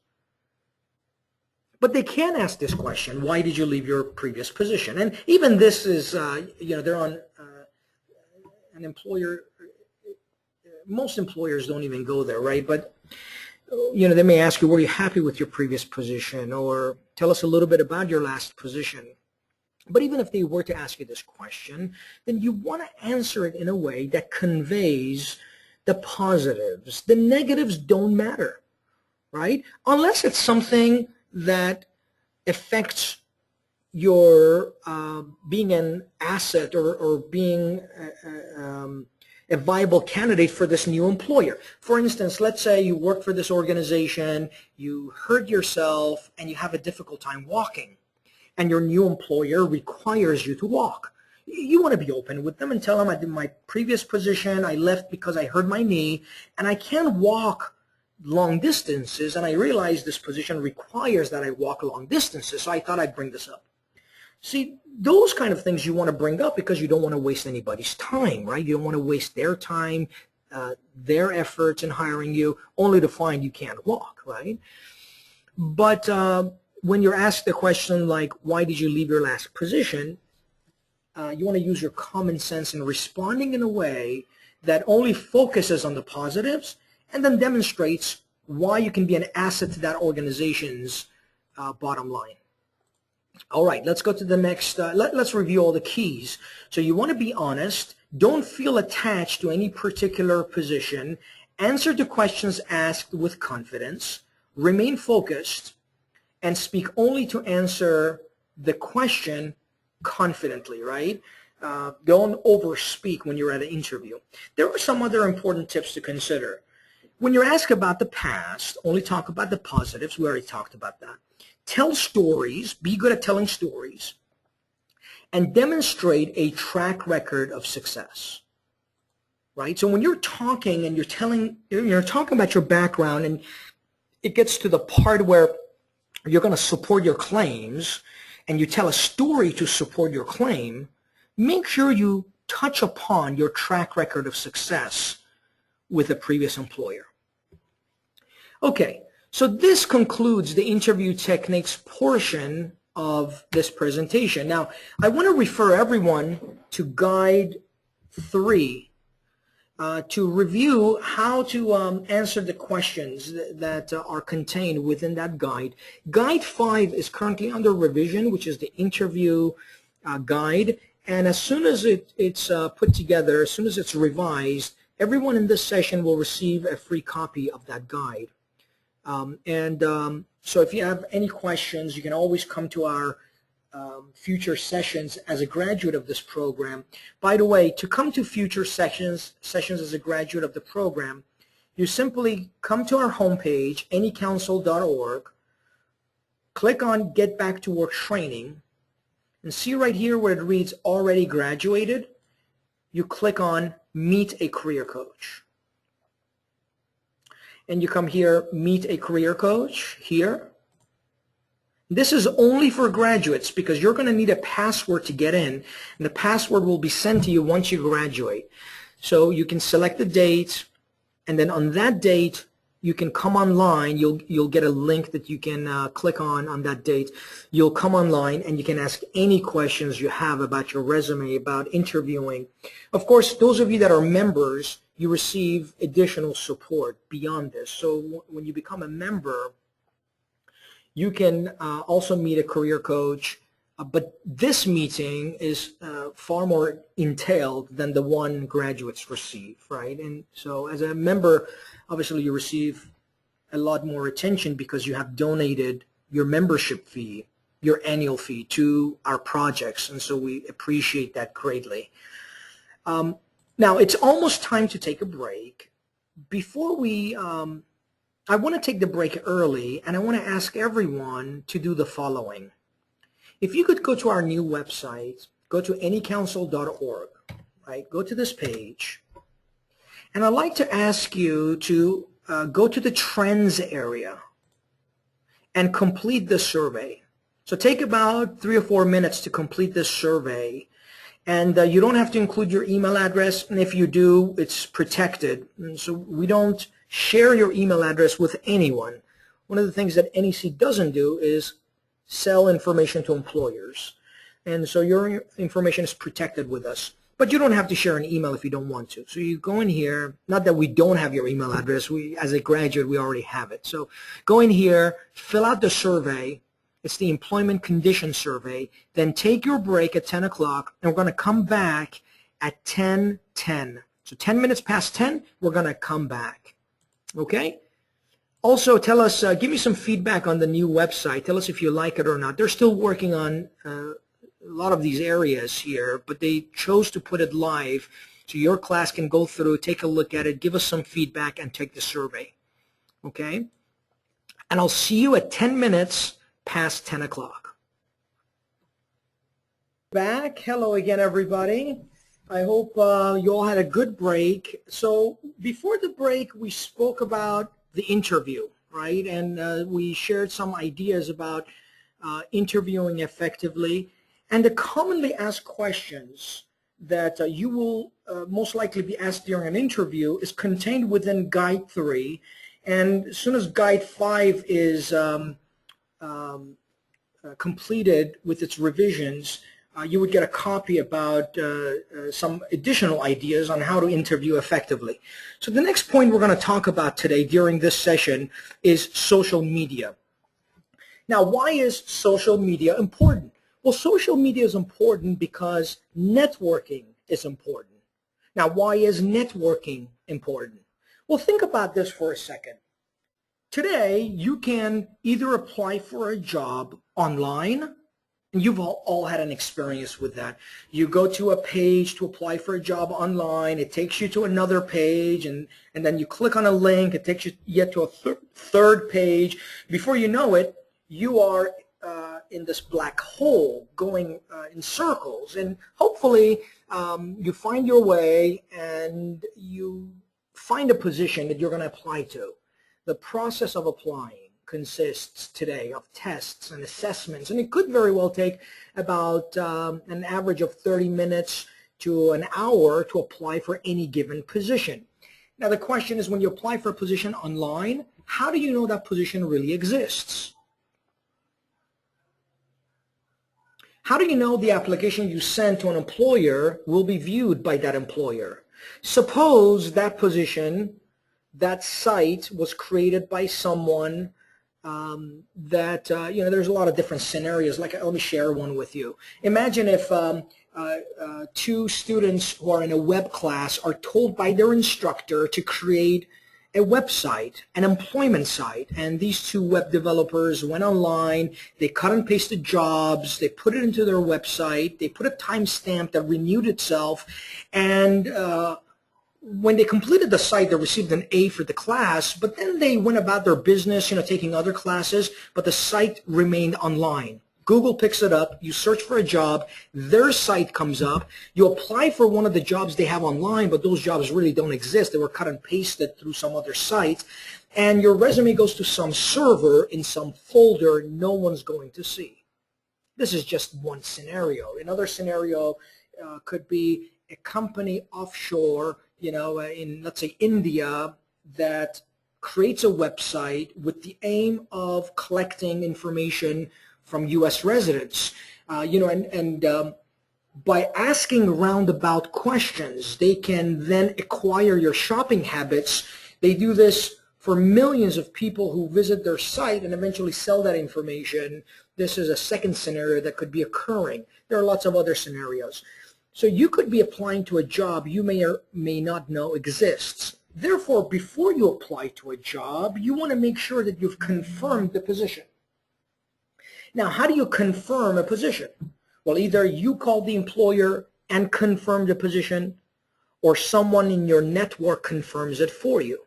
But they can ask this question, why did you leave your previous position? And even this is, they're on an employer, most employers don't even go there, right? But, they may ask you, were you happy with your previous position? Or tell us a little bit about your last position. But even if they were to ask you this question, then you want to answer it in a way that conveys the positives. The negatives don't matter, right? Unless it's something that affects your being an asset or being a viable candidate for this new employer. For instance, let's say you work for this organization, you hurt yourself, and you have a difficult time walking, and your new employer requires you to walk. You want to be open with them and tell them, I did my previous position, I left because I hurt my knee, and I can't walk long distances, and I realize this position requires that I walk long distances, so I thought I'd bring this up. See, those kind of things you want to bring up because you don't want to waste anybody's time, right? You don't want to waste their time, their efforts in hiring you, only to find you can't walk, right? But when you're asked a question like, why did you leave your last position? You want to use your common sense in responding in a way that only focuses on the positives and then demonstrates why you can be an asset to that organization's bottom line. All right, let's go to the next. Let's review all the keys. So you want to be honest. Don't feel attached to any particular position. Answer the questions asked with confidence. Remain focused. And speak only to answer the question confidently, right? Don't overspeak when you're at an interview. There are some other important tips to consider. When you're asked about the past, only talk about the positives. We already talked about that. Tell stories. Be good at telling stories. And demonstrate a track record of success, right? So when you're talking and you're talking about your background, and it gets to the part where you're going to support your claims and you tell a story to support your claim, make sure you touch upon your track record of success with a previous employer. Okay, so this concludes the interview techniques portion of this presentation. Now, I want to refer everyone to Guide 3 to review how to answer the questions that are contained within that guide. Guide 5 is currently under revision, which is the interview guide. And as soon as it's put together, as soon as it's revised, everyone in this session will receive a free copy of that guide. So if you have any questions, you can always come to our future sessions as a graduate of this program. By the way, to come to future sessions as a graduate of the program, you simply come to our homepage, anycouncil.org, click on Get Back to Work Training, and see right here where it reads Already Graduated. You click on Meet a Career Coach. And you come here, Meet a Career Coach, here. This is only for graduates because you're going to need a password to get in, and the password will be sent to you once you graduate. So you can select the date, and then on that date, you can come online. You'll get a link that you can click on that date. You'll come online and you can ask any questions you have about your resume, about interviewing. Of course, those of you that are members, you receive additional support beyond this. So when you become a member, you can also meet a career coach, but this meeting is far more entailed than the one graduates receive, right? And so as a member, obviously you receive a lot more attention because you have donated your membership fee, your annual fee to our projects, and so we appreciate that greatly. Now, it's almost time to take a break. Before we I want to take the break early, and I want to ask everyone to do the following. If you could go to our new website, go to anycouncil.org, right? Go to this page, and I'd like to ask you to go to the trends area and complete the survey. So take about 3 or 4 minutes to complete this survey, and you don't have to include your email address, and if you do, it's protected, and so we don't share your email address with anyone. One of the things that NEC doesn't do is sell information to employers. And so your information is protected with us. But you don't have to share an email if you don't want to. So you go in here, not that we don't have your email address. As a graduate, we already have it. So go in here, fill out the survey. It's the employment conditions survey. Then take your break at 10 o'clock, and we're going to come back at 10:10. So 10 minutes past 10, we're going to come back. Okay? Also, tell us, give me some feedback on the new website. Tell us if you like it or not. They're still working on a lot of these areas here, but they chose to put it live so your class can go through, take a look at it, give us some feedback, and take the survey. Okay? And I'll see you at 10 minutes past 10 o'clock. Back. Hello again, everybody. I hope you all had a good break. So before the break, we spoke about the interview, right? And we shared some ideas about interviewing effectively. And the commonly asked questions that you will most likely be asked during an interview is contained within Guide 3. And as soon as Guide 5 is completed with its revisions, you would get a copy about some additional ideas on how to interview effectively. So the next point we're going to talk about today during this session is social media. Now, why is social media important? Well, social media is important because networking is important. Now, why is networking important? Well, think about this for a second. Today, you can either apply for a job online. And you've all had an experience with that. You go to a page to apply for a job online. It takes you to another page, and then you click on a link. It takes you yet to a third page. Before you know it, you are in this black hole going in circles. And hopefully you find your way and you find a position that you're going to apply to. The process of applying consists today of tests and assessments, and it could very well take about an average of 30 minutes to an hour to apply for any given position. Now the question is, when you apply for a position online, how do you know that position really exists? How do you know the application you sent to an employer will be viewed by that employer? Suppose that position, that site was created by someone there's a lot of different scenarios. Like, let me share one with you. Imagine if two students who are in a web class are told by their instructor to create a website, an employment site, and these two web developers went online, they cut and pasted jobs, they put it into their website, they put a timestamp that renewed itself, and when they completed the site, they received an A for the class, but then they went about their business, taking other classes, but the site remained online. Google picks it up, you search for a job, their site comes up, you apply for one of the jobs they have online, but those jobs really don't exist. They were cut and pasted through some other site, and your resume goes to some server in some folder no one's going to see. This is just one scenario. Another scenario could be a company offshore, in, let's say, India, that creates a website with the aim of collecting information from U.S. residents, by asking roundabout questions, they can then acquire your shopping habits. They do this for millions of people who visit their site and eventually sell that information. This is a second scenario that could be occurring. There are lots of other scenarios. So you could be applying to a job you may or may not know exists. Therefore, before you apply to a job, you want to make sure that you've confirmed the position. Now, how do you confirm a position? Well, either you call the employer and confirm the position, or someone in your network confirms it for you.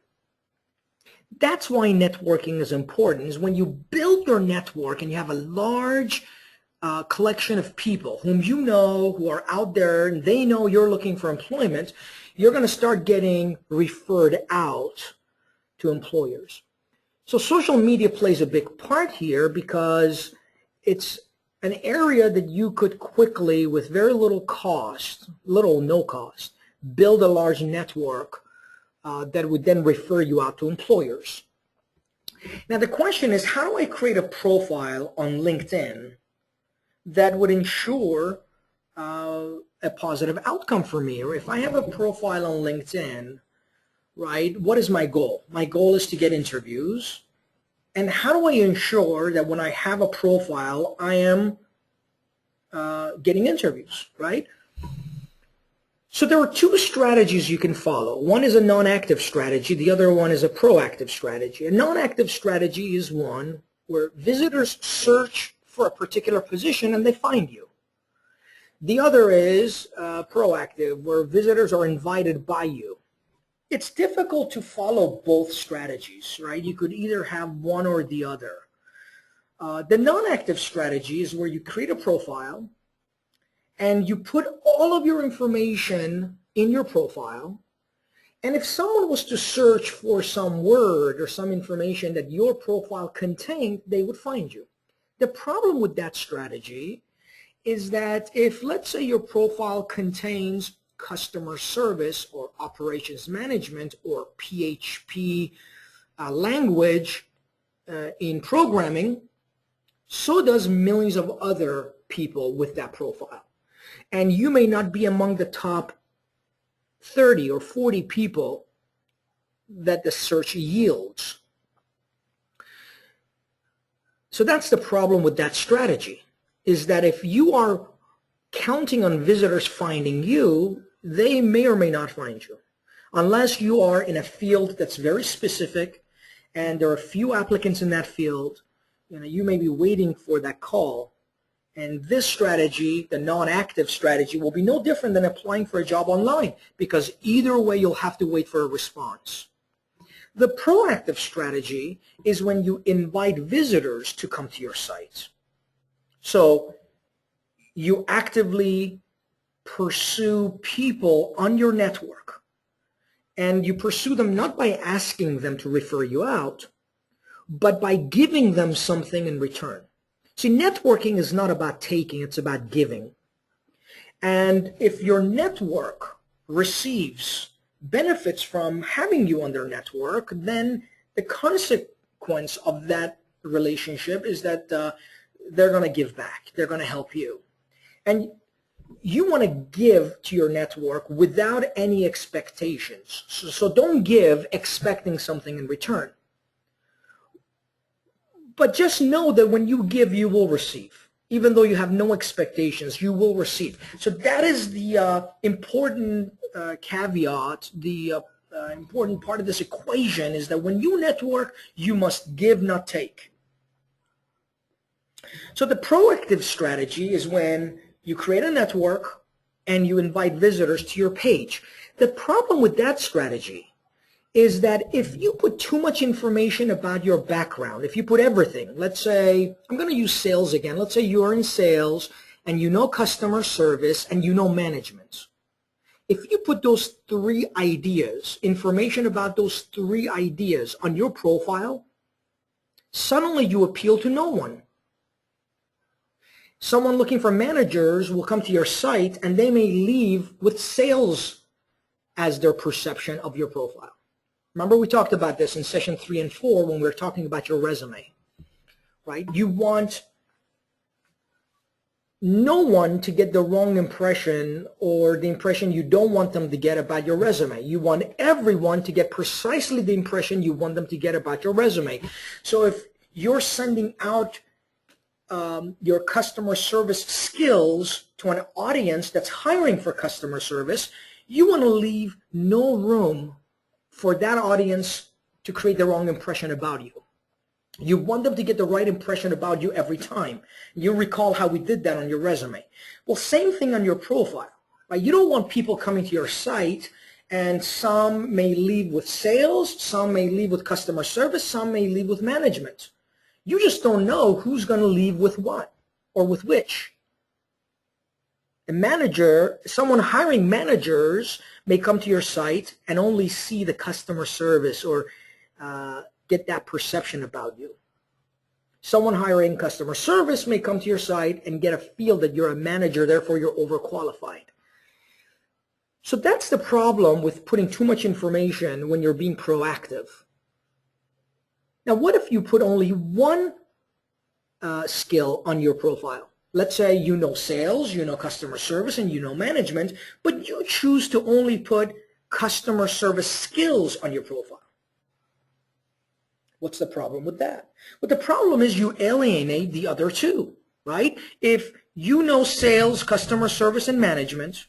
That's why networking is important, is when you build your network and you have a large collection of people whom you know, who are out there, and they know you're looking for employment, you're going to start getting referred out to employers. So social media plays a big part here because it's an area that you could quickly, with very little cost, little no cost, build a large network that would then refer you out to employers. Now the question is, how do I create a profile on LinkedIn that would ensure a positive outcome for me? Or if I have a profile on LinkedIn, right, what is my goal? My goal is to get interviews. And how do I ensure that when I have a profile, I am getting interviews, right? So there are two strategies you can follow. One is a non-active strategy. The other one is a proactive strategy. A non-active strategy is one where visitors search for a particular position and they find you. The other is proactive, where visitors are invited by you. It's difficult to follow both strategies, right? You could either have one or the other. The non-active strategy is where you create a profile and you put all of your information in your profile, and if someone was to search for some word or some information that your profile contained, they would find you. The problem with that strategy is that if, let's say, your profile contains customer service or operations management or PHP language in programming, so does millions of other people with that profile. And you may not be among the top 30 or 40 people that the search yields. So that's the problem with that strategy, is that if you are counting on visitors finding you, they may or may not find you. Unless you are in a field that's very specific and there are few applicants in that field, you may be waiting for that call. And this strategy, the non-active strategy, will be no different than applying for a job online, because either way you'll have to wait for a response. The proactive strategy is when you invite visitors to come to your site. So you actively pursue people on your network, and you pursue them not by asking them to refer you out, but by giving them something in return. See, networking is not about taking, it's about giving. And if your network receives benefits from having you on their network, then the consequence of that relationship is that they're going to give back. They're going to help you. And you want to give to your network without any expectations. So don't give expecting something in return. But just know that when you give, you will receive. Even though you have no expectations, you will receive. So that is the important caveat, the important part of this equation is that when you network, you must give, not take. So the proactive strategy is when you create a network and you invite visitors to your page. The problem with that strategy is that if you put too much information about your background, if you put everything, let's say, I'm going to use sales again. Let's say you are in sales and you know customer service and you know management. If you put those three ideas, information about those three ideas on your profile, suddenly you appeal to no one. Someone looking for managers will come to your site and they may leave with sales as their perception of your profile. Remember we talked about this in session 3 and 4 when we were talking about your resume, right? You want no one to get the wrong impression or the impression you don't want them to get about your resume. You want everyone to get precisely the impression you want them to get about your resume. So if you're sending out your customer service skills to an audience that's hiring for customer service, you want to leave no room for that audience to create the wrong impression about you. You want them to get the right impression about you every time. You recall how we did that on your resume. Well, same thing on your profile, right? You don't want people coming to your site and some may leave with sales, some may leave with customer service, some may leave with management. You just don't know who's going to leave with what or with which. A manager, someone hiring managers may come to your site and only see the customer service or get that perception about you. Someone hiring customer service may come to your site and get a feel that you're a manager, therefore you're overqualified. So that's the problem with putting too much information when you're being proactive. Now, what if you put only one skill on your profile? Let's say you know sales, you know customer service, and you know management, but you choose to only put customer service skills on your profile. What's the problem with that? Well, the problem is you alienate the other two, right? If you know sales, customer service, and management,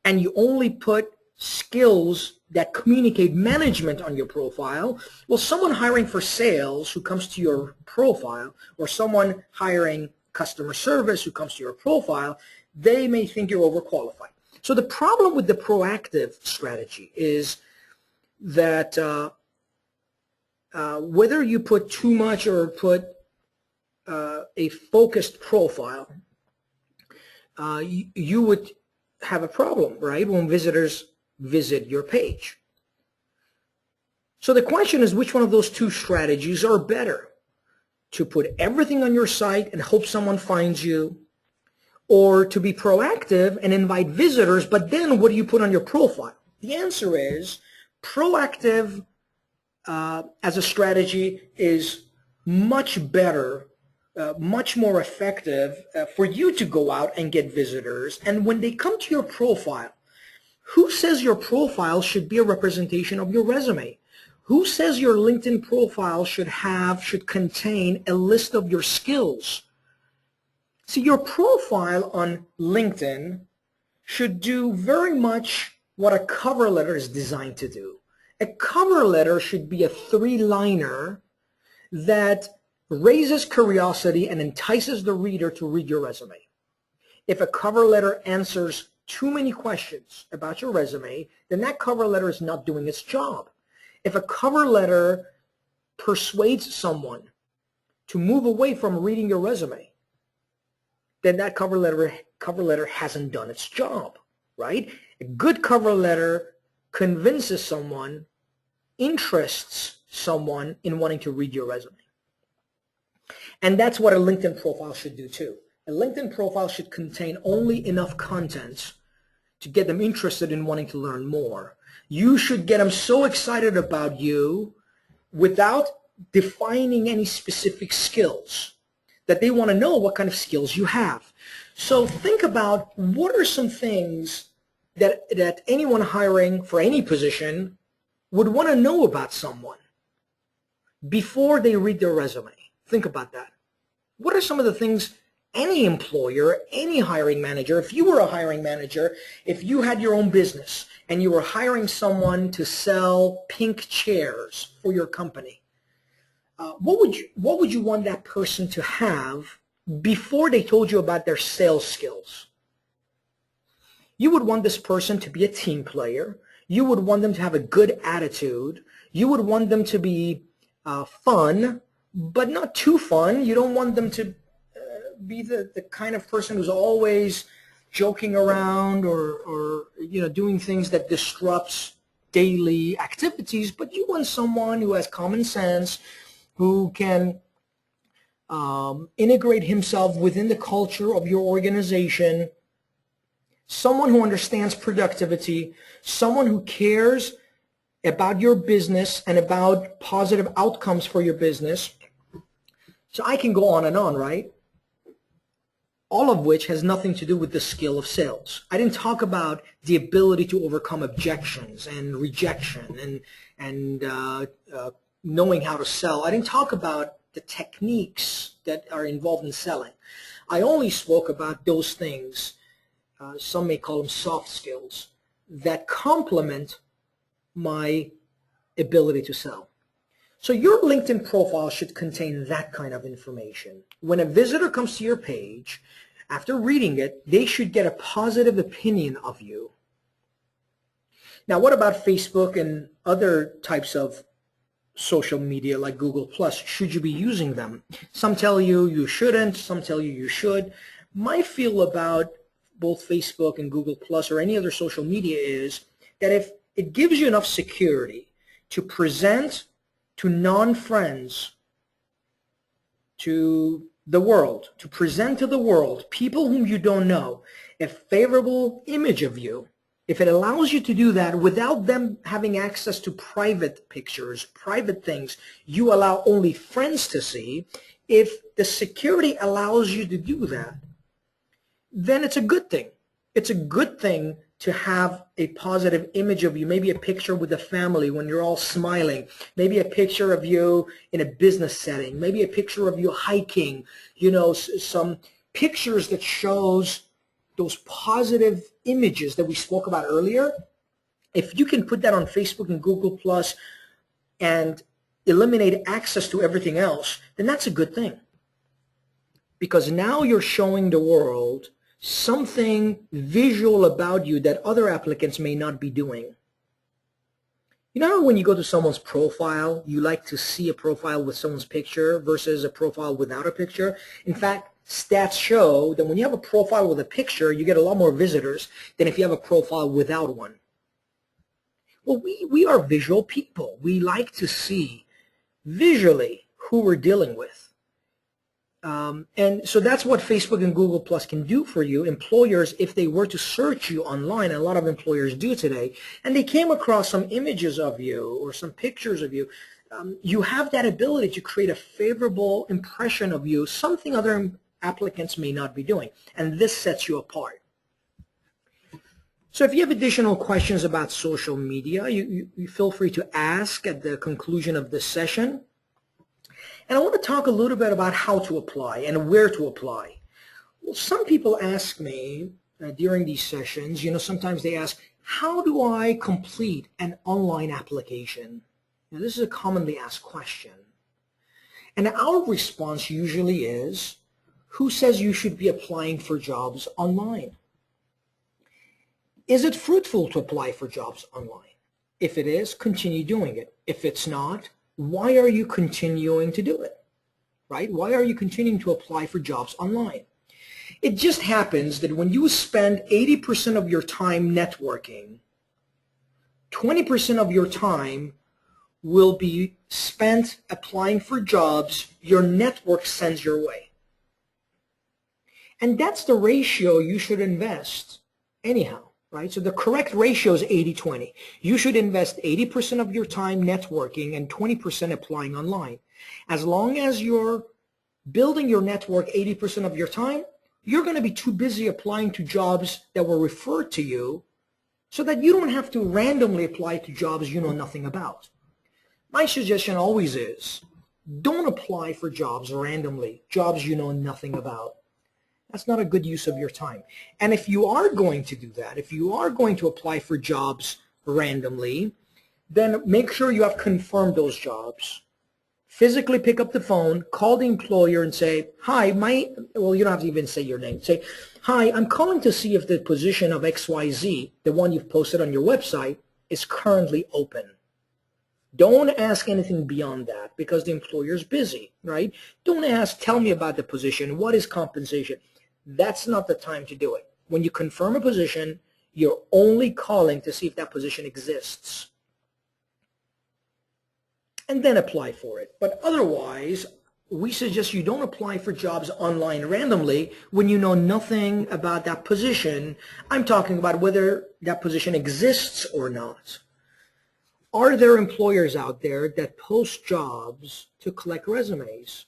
and you only put skills that communicate management on your profile, well, someone hiring for sales who comes to your profile, or someone hiring customer service who comes to your profile, they may think you're overqualified. So the problem with the proactive strategy is that whether you put too much or put a focused profile, you would have a problem, right, when visitors visit your page. So the question is, which one of those two strategies are better? To put everything on your site and hope someone finds you, or to be proactive and invite visitors, but then what do you put on your profile? The answer is proactive as a strategy is much better, much more effective for you to go out and get visitors. And when they come to your profile, who says your profile should be a representation of your resume? Who says your LinkedIn profile should contain a list of your skills? See, your profile on LinkedIn should do very much what a cover letter is designed to do. A cover letter should be a 3-liner that raises curiosity and entices the reader to read your resume. If a cover letter answers too many questions about your resume, then that cover letter is not doing its job. If a cover letter persuades someone to move away from reading your resume, then that cover letter hasn't done its job, right? A good cover letter convinces someone, interests someone in wanting to read your resume. And that's what a LinkedIn profile should do too. A LinkedIn profile should contain only enough content to get them interested in wanting to learn more. You should get them so excited about you without defining any specific skills that they want to know what kind of skills you have. So think about what are some things that anyone hiring for any position would want to know about someone before they read their resume. Think about that. What are some of the things any employer, any hiring manager, if you were a hiring manager, if you had your own business and you were hiring someone to sell pink chairs for your company, what would you want that person to have before they told you about their sales skills? You would want this person to be a team player. You would want them to have a good attitude. You would want them to be fun, but not too fun. You don't want them to be the kind of person who's always joking around or doing things that disrupts daily activities, but you want someone who has common sense, who can integrate himself within the culture of your organization, someone who understands productivity, someone who cares about your business and about positive outcomes for your business. So I can go on and on, right? All of which has nothing to do with the skill of sales. I didn't talk about the ability to overcome objections and rejection and knowing how to sell. I didn't talk about the techniques that are involved in selling. I only spoke about those things, some may call them soft skills, that complement my ability to sell. So your LinkedIn profile should contain that kind of information. When a visitor comes to your page, after reading it, they should get a positive opinion of you. Now, what about Facebook and other types of social media like Google+? Should you be using them? Some tell you you shouldn't, some tell you you should. My feel about both Facebook and Google+ or any other social media is that if it gives you enough security to present to non-friends, to the world, to present to the world, people whom you don't know, a favorable image of you, if it allows you to do that without them having access to private pictures, private things you allow only friends to see, if the security allows you to do that, then it's a good thing. It's a good thing to have a positive image of you, maybe a picture with the family when you're all smiling, maybe a picture of you in a business setting, maybe a picture of you hiking, some pictures that shows those positive images that we spoke about earlier. If you can put that on Facebook and Google+ and eliminate access to everything else, then that's a good thing. Because now you're showing the world something visual about you that other applicants may not be doing. You know when you go to someone's profile, you like to see a profile with someone's picture versus a profile without a picture? In fact, stats show that when you have a profile with a picture, you get a lot more visitors than if you have a profile without one. Well, we are visual people. We like to see visually who we're dealing with. And so that's what Facebook and Google+ can do for you. Employers, if they were to search you online, and a lot of employers do today, and they came across some images of you or some pictures of you, you have that ability to create a favorable impression of you, something other applicants may not be doing. And this sets you apart. So if you have additional questions about social media, you feel free to ask at the conclusion of this session. And I want to talk a little bit about how to apply and where to apply. Well, some people ask me during these sessions, sometimes they ask, how do I complete an online application? Now, this is a commonly asked question. And our response usually is, who says you should be applying for jobs online? Is it fruitful to apply for jobs online? If it is, continue doing it. If it's not, why are you continuing to do it, right? Why are you continuing to apply for jobs online? It just happens that when you spend 80% of your time networking, 20% of your time will be spent applying for jobs your network sends your way. And that's the ratio you should invest anyhow. Right? So the correct ratio is 80-20. You should invest 80% of your time networking and 20% applying online. As long as you're building your network 80% of your time, you're going to be too busy applying to jobs that were referred to you so that you don't have to randomly apply to jobs you know nothing about. My suggestion always is, don't apply for jobs randomly, jobs you know nothing about. That's not a good use of your time. And if you are going to do that, if you are going to apply for jobs randomly, then make sure you have confirmed those jobs. Physically pick up the phone, call the employer and say, hi, well, you don't have to even say your name. Say, hi, I'm calling to see if the position of XYZ, the one you've posted on your website, is currently open. Don't ask anything beyond that because the employer's busy, right? Don't ask, tell me about the position, what is compensation? That's not the time to do it. When you confirm a position, you're only calling to see if that position exists. And then apply for it. But otherwise, we suggest you don't apply for jobs online randomly when you know nothing about that position. I'm talking about whether that position exists or not. Are there employers out there that post jobs to collect resumes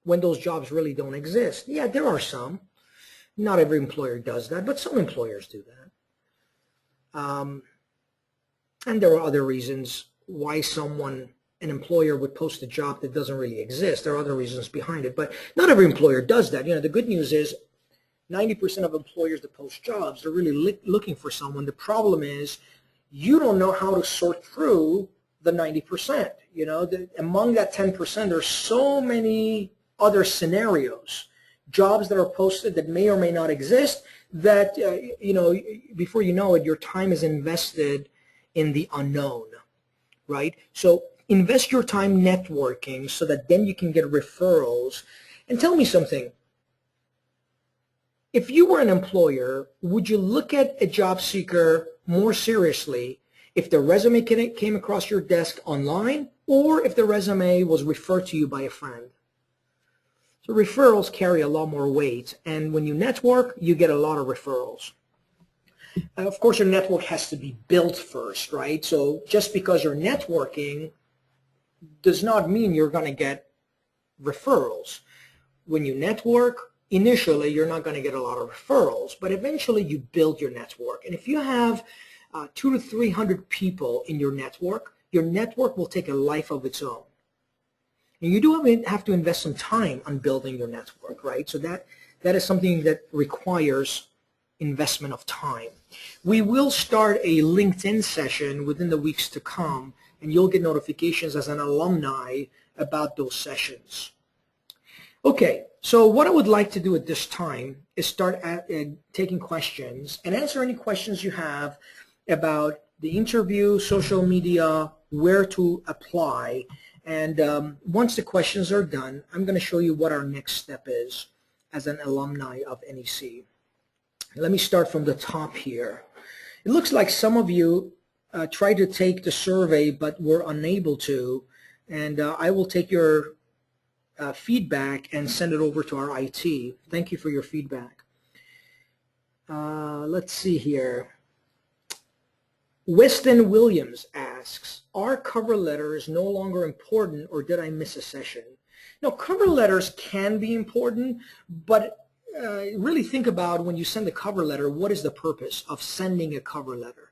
when those jobs really don't exist? Yeah, there are some. Not every employer does that, but some employers do that. And there are other reasons why an employer would post a job that doesn't really exist. There are other reasons behind it, but not every employer does that. You know, the good news is 90% of employers that post jobs are really looking for someone. The problem is you don't know how to sort through the 90%. You know, among that 10%, there's so many other scenarios, jobs that are posted that may or may not exist, that, you know, before you know it, your time is invested in the unknown, right? So invest your time networking so that then you can get referrals. And tell me something. If you were an employer, would you look at a job seeker more seriously if the resume came across your desk online or if the resume was referred to you by a friend? So referrals carry a lot more weight, and when you network, you get a lot of referrals. Of course, your network has to be built first, right? So just because you're networking does not mean you're going to get referrals. When you network, initially you're not going to get a lot of referrals, but eventually you build your network. And if you have 200 to 300 people in your network will take a life of its own. And you do have to invest some time on building your network, right? So that is something that requires investment of time. We will start a LinkedIn session within the weeks to come, and you'll get notifications as an alumni about those sessions. Okay, so what I would like to do at this time is start taking questions and answer any questions you have about the interview, social media, where to apply. And once the questions are done, I'm going to show you what our next step is as an alumni of NEC. Let me start from the top here. It looks like some of you tried to take the survey but were unable to, and I will take your feedback and send it over to our IT. Thank you for your feedback. Let's see here. Weston Williams asks, are cover letters no longer important, or did I miss a session? No, cover letters can be important, but really think about when you send a cover letter, what is the purpose of sending a cover letter?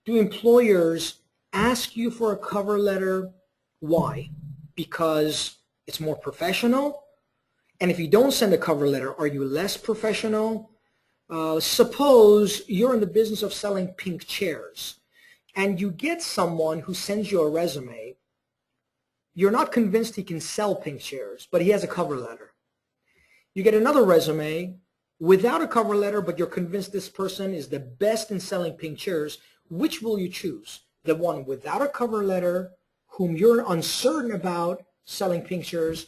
Do employers ask you for a cover letter? Why? Because it's more professional? And if you don't send a cover letter, are you less professional? Suppose you're in the business of selling pink chairs, and you get someone who sends you a resume. You're not convinced he can sell pink chairs, but he has a cover letter. You get another resume without a cover letter, but you're convinced this person is the best in selling pink chairs. Which will you choose? The one without a cover letter, whom you're uncertain about selling pink chairs,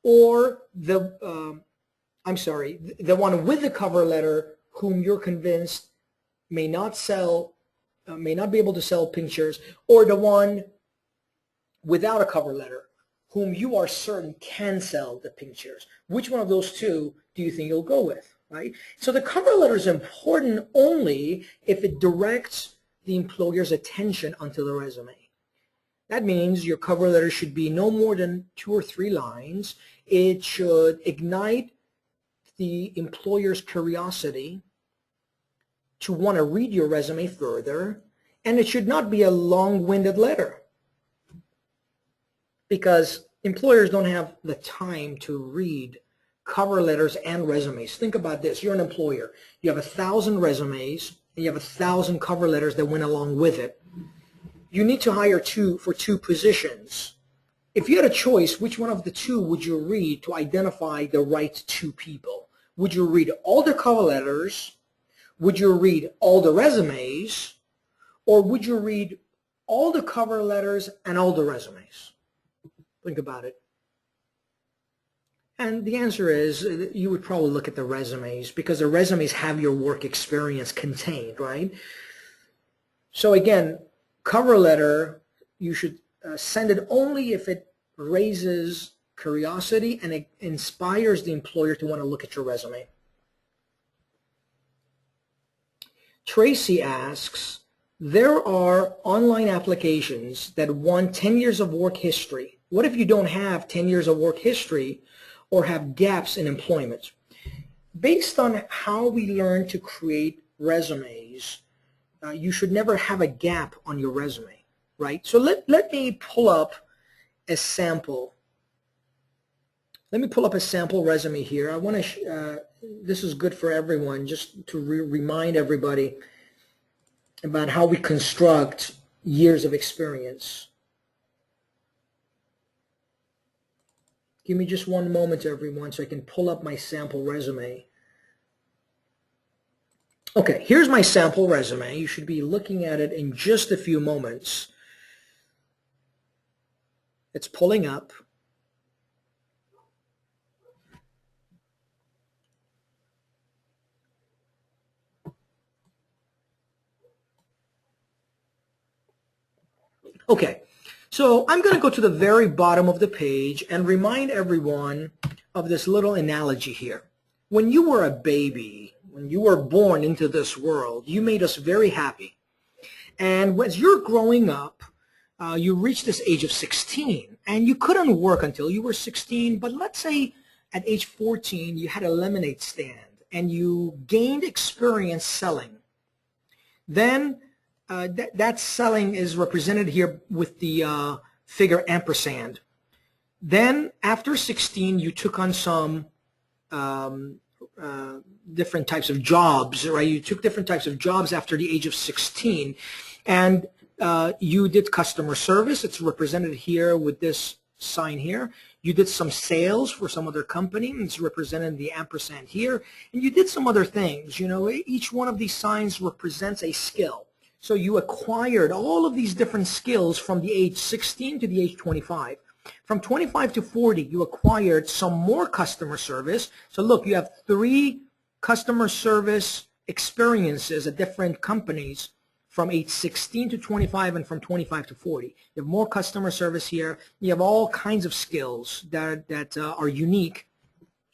or the one with the cover letter, whom you're convinced may not be able to sell pink chairs, or the one without a cover letter, whom you are certain can sell the pink chairs? Which one of those two do you think you'll go with, right? So the cover letter is important only if it directs the employer's attention onto the resume. That means your cover letter should be no more than 2 or 3 lines. It should ignite the employer's curiosity to want to read your resume further, and it should not be a long-winded letter, because employers don't have the time to read cover letters and resumes. Think about this. You're an employer. You have 1,000 resumes, and you have 1,000 cover letters that went along with it. You need to hire for two positions. If you had a choice, which one of the two would you read to identify the right two people? Would you read all the cover letters? Would you read all the resumes? Or would you read all the cover letters and all the resumes? Think about it. And the answer is you would probably look at the resumes, because the resumes have your work experience contained, right? So again, cover letter, you should send it only if it raises curiosity and it inspires the employer to want to look at your resume. Tracy asks, there are online applications that want 10 years of work history. What if you don't have 10 years of work history or have gaps in employment? Based on how we learn to create resumes, you should never have a gap on your resume, right? So let me pull up a sample. Let me pull up a sample resume here. I want to, this is good for everyone, just to remind everybody about how we construct years of experience. Give me just one moment, everyone, so I can pull up my sample resume. Okay, here's my sample resume. You should be looking at it in just a few moments. It's pulling up. Okay, so I'm going to go to the very bottom of the page and remind everyone of this little analogy here. When you were a baby, when you were born into this world, you made us very happy. And as you're growing up, you reach this age of 16, and you couldn't work until you were 16, but let's say at age 14, you had a lemonade stand, and you gained experience selling. Then that selling is represented here with the figure ampersand. Then after 16, you took on some different types of jobs, right? You took different types of jobs after the age of 16, and you did customer service. It's represented here with this sign here. You did some sales for some other company. It's represented in the ampersand here. And you did some other things. You know, each one of these signs represents a skill. So you acquired all of these different skills from the age 16 to the age 25. From 25 to 40, you acquired some more customer service. So look, you have 3 customer service experiences at different companies from age 16 to 25 and from 25 to 40. You have more customer service here. You have all kinds of skills that are unique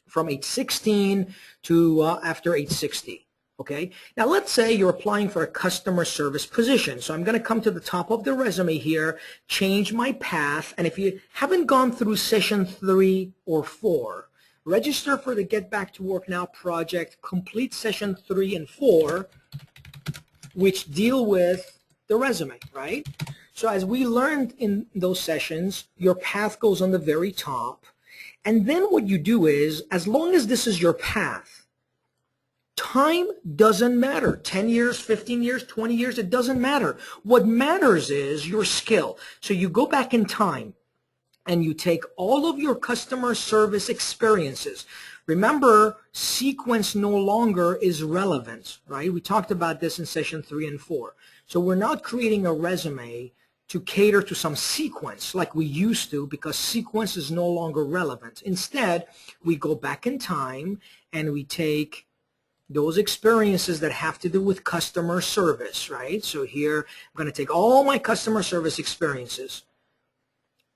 from age 16 to after age 60. Okay, now let's say you're applying for a customer service position. So I'm going to come to the top of the resume here, change my path, and if you haven't gone through session 3 or 4, register for the Get Back to Work Now project, complete session 3 and 4, which deal with the resume, right? So as we learned in those sessions, your path goes on the very top, and then what you do is, as long as this is your path, time doesn't matter. 10 years, 15 years, 20 years, it doesn't matter. What matters is your skill. So you go back in time and you take all of your customer service experiences. Remember, sequence no longer is relevant, right? We talked about this in session 3 and 4. So we're not creating a resume to cater to some sequence like we used to, because sequence is no longer relevant. Instead, we go back in time and we take those experiences that have to do with customer service, right? So here, I'm going to take all my customer service experiences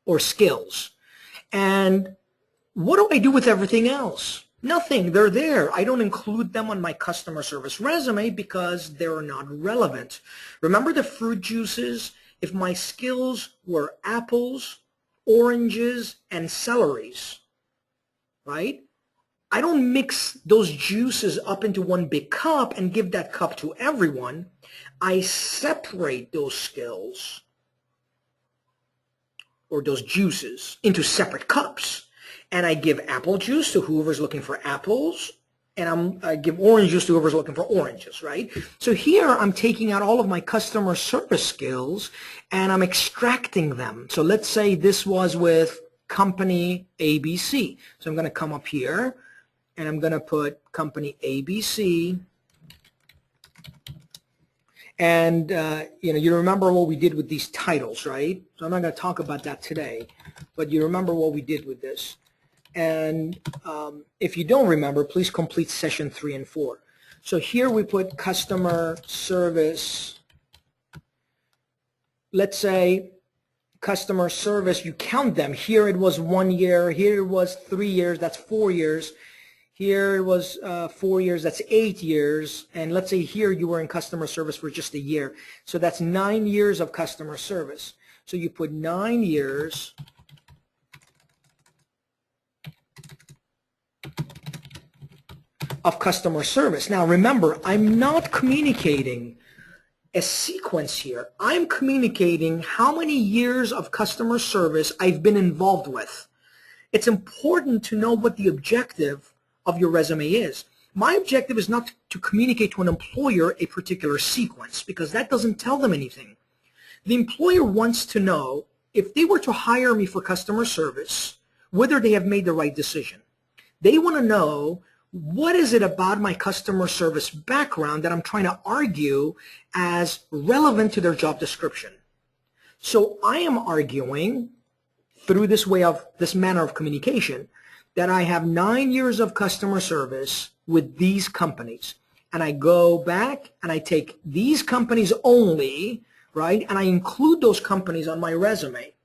or skills. And what do I do with everything else? Nothing. They're there. I don't include them on my customer service resume because they're not relevant. Remember the fruit juices? If my skills were apples, oranges, and celeries, right? I don't mix those juices up into one big cup and give that cup to everyone. I separate those skills or those juices into separate cups. And I give apple juice to whoever's looking for apples, and I give orange juice to whoever's looking for oranges, right? So here I'm taking out all of my customer service skills and I'm extracting them. So let's say this was with company ABC. So I'm going to come up here and I'm going to put company ABC. And, you remember what we did with these titles, right? So I'm not going to talk about that today, but you remember what we did with this. And if you don't remember, please complete session 3 and 4. So here we put customer service. Let's say customer service, you count them. Here it was 1 year. Here it was 3 years. That's 4 years. Here it was 4 years. That's 8 years. And let's say here you were in customer service for just a year. So that's 9 years of customer service. So you put 9 years of customer service. Now remember, I'm not communicating a sequence here. I'm communicating how many years of customer service I've been involved with. It's important to know what the objective of your resume is. My objective is not to communicate to an employer a particular sequence, because that doesn't tell them anything. The employer wants to know, if they were to hire me for customer service, whether they have made the right decision. They want to know, what is it about my customer service background that I'm trying to argue as relevant to their job description? So I am arguing through this manner of communication that I have 9 years of customer service with these companies. And I go back and I take these companies only, right? And I include those companies on my resume.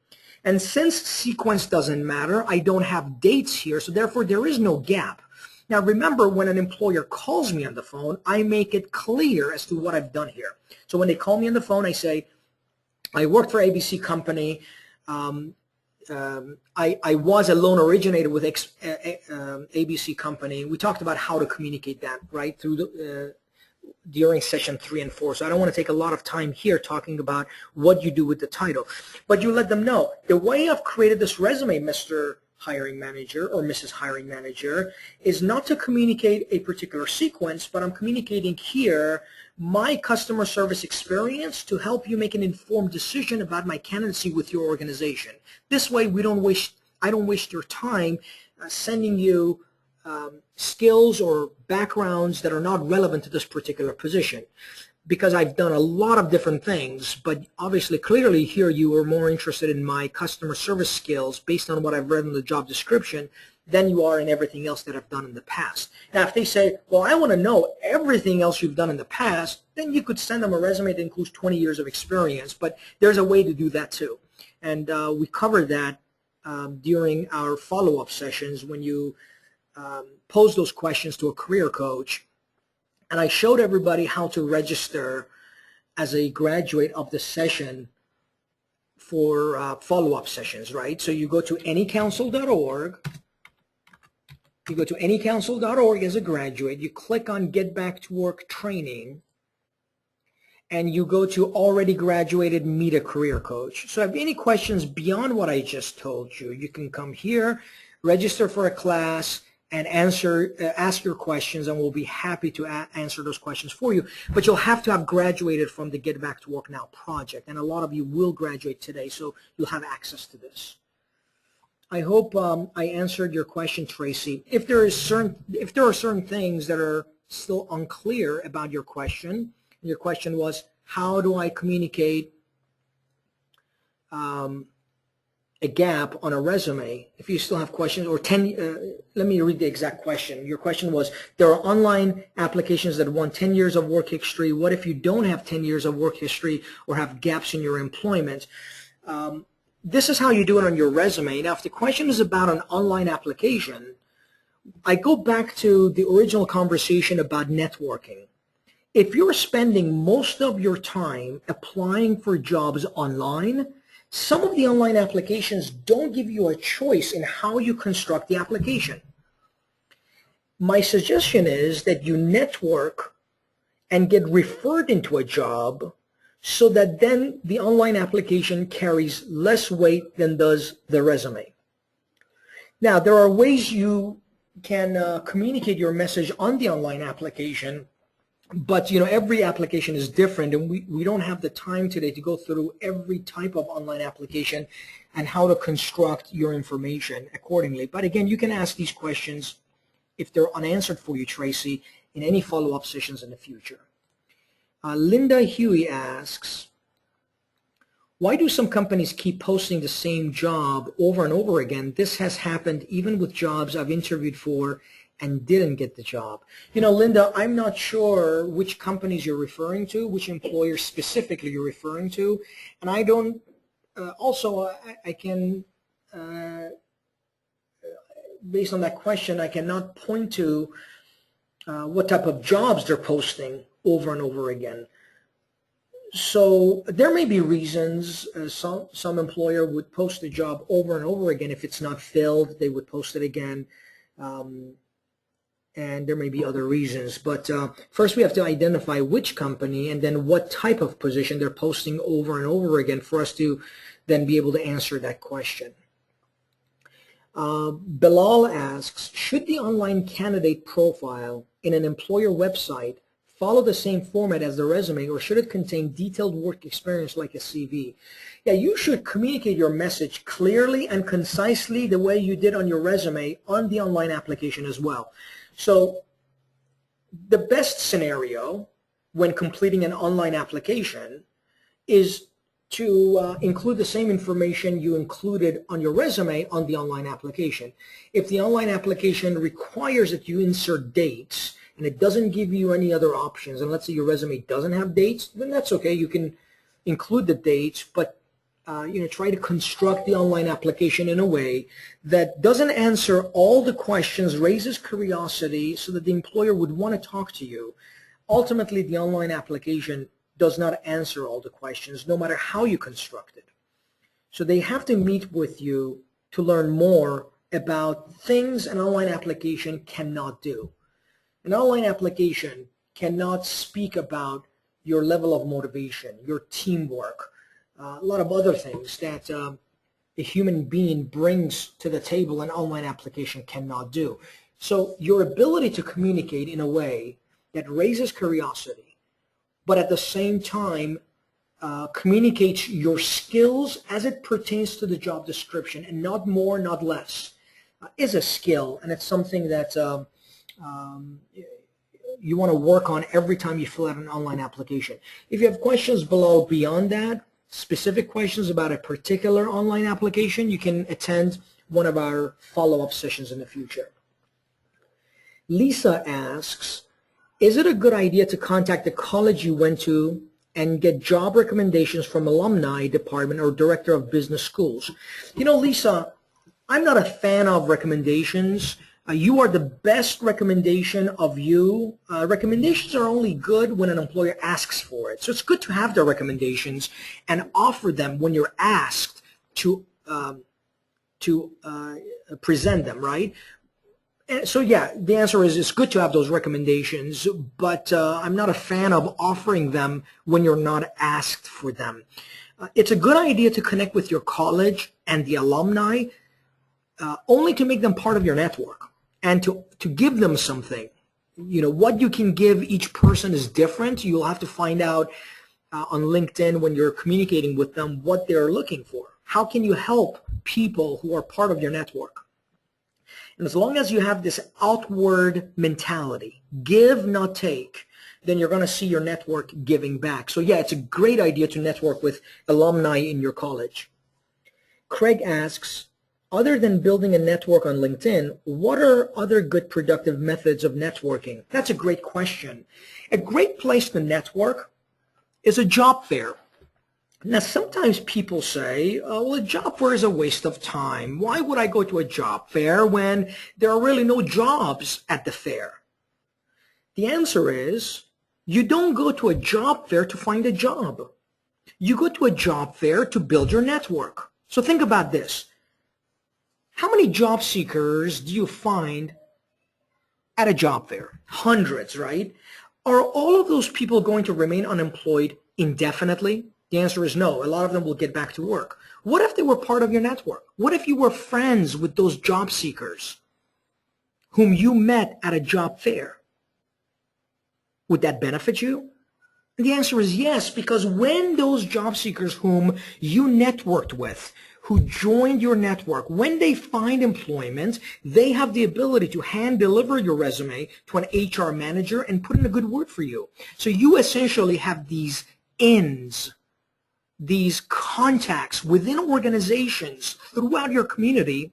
And since sequence doesn't matter, I don't have dates here, so therefore there is no gap. Now remember, when an employer calls me on the phone, I make it clear as to what I've done here. So when they call me on the phone, I say, I worked for ABC company. I was a loan originator with ABC company. We talked about how to communicate that, right, through during session 3 and 4. So I don't want to take a lot of time here talking about what you do with the title. But you let them know, the way I've created this resume, Mr. Hiring Manager or Mrs. Hiring Manager, is not to communicate a particular sequence, but I'm communicating here my customer service experience to help you make an informed decision about my candidacy with your organization. This way I don't waste your time sending you skills or backgrounds that are not relevant to this particular position, because I've done a lot of different things, but obviously clearly here you are more interested in my customer service skills based on what I've read in the job description than you are in everything else that I've done in the past. Now if they say, well, I want to know everything else you've done in the past, then you could send them a resume that includes 20 years of experience, but there's a way to do that too. And we covered that during our follow-up sessions when you pose those questions to a career coach. And I showed everybody how to register as a graduate of the session for follow-up sessions, right? So you go to anycouncil.org. You go to anycouncil.org as a graduate. You click on Get Back to Work Training. And you go to Already Graduated, Meet a Career Coach. So if you have any questions beyond what I just told you, you can come here, register for a class, and ask your questions, and we'll be happy to answer those questions for you. But you'll have to have graduated from the Get Back to Work Now project, and a lot of you will graduate today, so you'll have access to this. I hope I answered your question, Tracy. If there are certain things that are still unclear about your question was, how do I communicate a gap on a resume? If you still have questions, or let me read the exact question. Your question was, there are online applications that want 10 years of work history. What if you don't have 10 years of work history or have gaps in your employment? This is how you do it on your resume. Now, if the question is about an online application, I go back to the original conversation about networking. If you're spending most of your time applying for jobs online, some of the online applications don't give you a choice in how you construct the application. my suggestion is that you network and get referred into a job so that then the online application carries less weight than does the resume. Now, there are ways you can communicate your message on the online application, but every application is different, and we don't have the time today to go through every type of online application and how to construct your information accordingly. But again, you can ask these questions if they're unanswered for you, Tracy, in any follow-up sessions in the future. Linda Huey asks, why do some companies keep posting the same job over and over again? This has happened even with jobs I've interviewed for and didn't get the job. Linda, I'm not sure which companies you're referring to, which employers specifically you're referring to, and I don't, I can, based on that question, I cannot point to what type of jobs they're posting over and over again. So there may be reasons. Some employer would post a job over and over again. If it's not filled, they would post it again. And there may be other reasons. But first we have to identify which company and then what type of position they're posting over and over again for us to then be able to answer that question. Bilal asks, should the online candidate profile in an employer website follow the same format as the resume, or should it contain detailed work experience like a CV? Yeah, you should communicate your message clearly and concisely the way you did on your resume on the online application as well. So the best scenario when completing an online application is to include the same information you included on your resume on the online application. If the online application requires that you insert dates and it doesn't give you any other options, and let's say your resume doesn't have dates, then that's okay. You can include the dates, but try to construct the online application in a way that doesn't answer all the questions, raises curiosity so that the employer would want to talk to you. Ultimately, the online application does not answer all the questions, no matter how you construct it. So they have to meet with you to learn more about things an online application cannot do. An online application cannot speak about your level of motivation, your teamwork, a lot of other things that a human being brings to the table an online application cannot do. So your ability to communicate in a way that raises curiosity, but at the same time communicates your skills as it pertains to the job description, and not more, not less, is a skill, and it's something that you want to work on every time you fill out an online application. If you have questions below beyond that, specific questions about a particular online application, you can attend one of our follow-up sessions in the future. Lisa asks, is it a good idea to contact the college you went to and get job recommendations from alumni department or director of business schools? Lisa, I'm not a fan of recommendations. You are the best recommendation of you. Recommendations are only good when an employer asks for it. So it's good to have their recommendations and offer them when you're asked to present them, right? And so yeah, the answer is it's good to have those recommendations, but I'm not a fan of offering them when you're not asked for them. It's a good idea to connect with your college and the alumni only to make them part of your network and to give them something. What you can give each person is different. You'll have to find out on LinkedIn when you're communicating with them what they're looking for. How can you help people who are part of your network? And as long as you have this outward mentality, give, not take, then you're going to see your network giving back. So yeah, it's a great idea to network with alumni in your college. Craig asks, other than building a network on LinkedIn, what are other good productive methods of networking? That's a great question. A great place to network is a job fair. Now, sometimes people say, well, a job fair is a waste of time. Why would I go to a job fair when there are really no jobs at the fair? The answer is, you don't go to a job fair to find a job. You go to a job fair to build your network. So think about this. How many job seekers do you find at a job fair? Hundreds, right? Are all of those people going to remain unemployed indefinitely? The answer is no. A lot of them will get back to work. What if they were part of your network? What if you were friends with those job seekers whom you met at a job fair? Would that benefit you? And the answer is yes, because when those job seekers whom you networked with, who joined your network, when they find employment, they have the ability to hand deliver your resume to an HR manager and put in a good word for you. So you essentially have these ins, these contacts within organizations throughout your community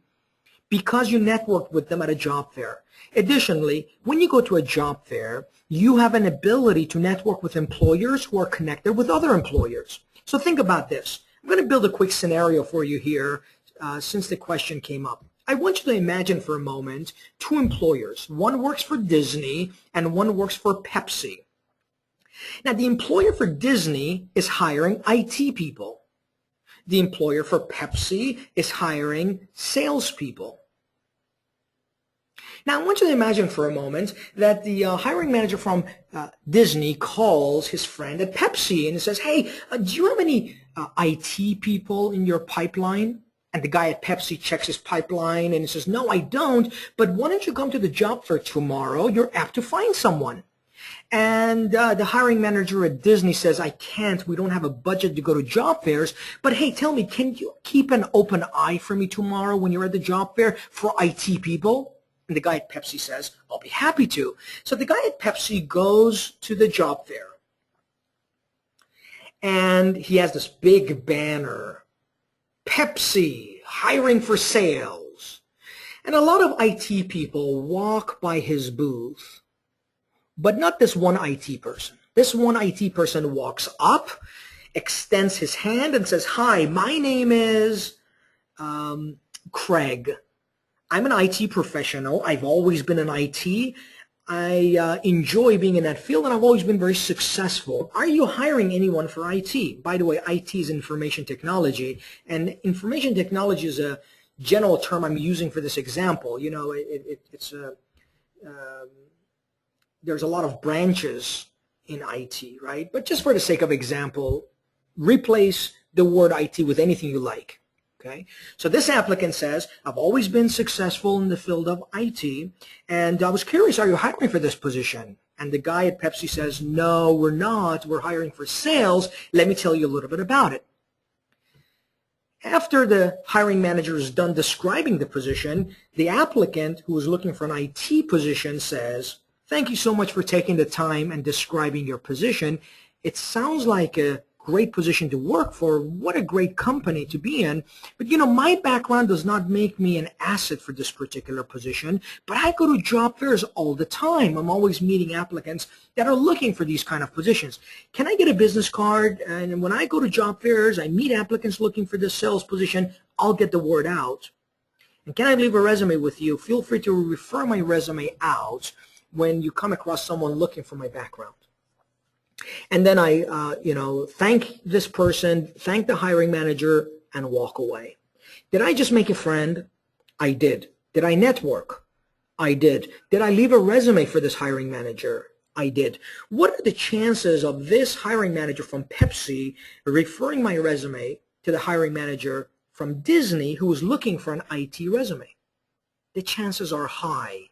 because you networked with them at a job fair. Additionally, when you go to a job fair, you have an ability to network with employers who are connected with other employers. So think about this. I'm going to build a quick scenario for you here since the question came up. I want you to imagine for a moment two employers. One works for Disney and one works for Pepsi. Now, the employer for Disney is hiring IT people. The employer for Pepsi is hiring salespeople. Now, I want you to imagine for a moment that the hiring manager from Disney calls his friend at Pepsi and says, hey, do you have any IT people in your pipeline? And the guy at Pepsi checks his pipeline and he says, no, I don't, but why don't you come to the job fair tomorrow? You're apt to find someone. And the hiring manager at Disney says, I can't. We don't have a budget to go to job fairs. But hey, tell me, can you keep an open eye for me tomorrow when you're at the job fair for IT people? And the guy at Pepsi says, I'll be happy to. So the guy at Pepsi goes to the job fair. And he has this big banner, Pepsi, hiring for sales. And a lot of IT people walk by his booth. But not this one IT person. This one IT person walks up, extends his hand and says, hi, my name is Craig. I'm an IT professional. I've always been in IT. I enjoy being in that field, and I've always been very successful. Are you hiring anyone for IT? By the way, IT is information technology, and information technology is a general term I'm using for this example. You know, there's a lot of branches in IT, right? But just for the sake of example, replace the word IT with anything you like. Okay. So this applicant says, I've always been successful in the field of IT, and I was curious, are you hiring for this position? And the guy at Pepsi says, no, we're not. We're hiring for sales. Let me tell you a little bit about it. After the hiring manager is done describing the position, the applicant who is looking for an IT position says, thank you so much for taking the time and describing your position. It sounds like a great position to work for. What a great company to be in. But you know, my background does not make me an asset for this particular position, but I go to job fairs all the time. I'm always meeting applicants that are looking for these kind of positions. Can I get a business card? And when I go to job fairs, I meet applicants looking for this sales position. I'll get the word out. And can I leave a resume with you? Feel free to refer my resume out when you come across someone looking for my background. And then I, thank this person, thank the hiring manager, and walk away. Did I just make a friend? I did. Did I network? I did. Did I leave a resume for this hiring manager? I did. What are the chances of this hiring manager from Pepsi referring my resume to the hiring manager from Disney who is looking for an IT resume? The chances are high.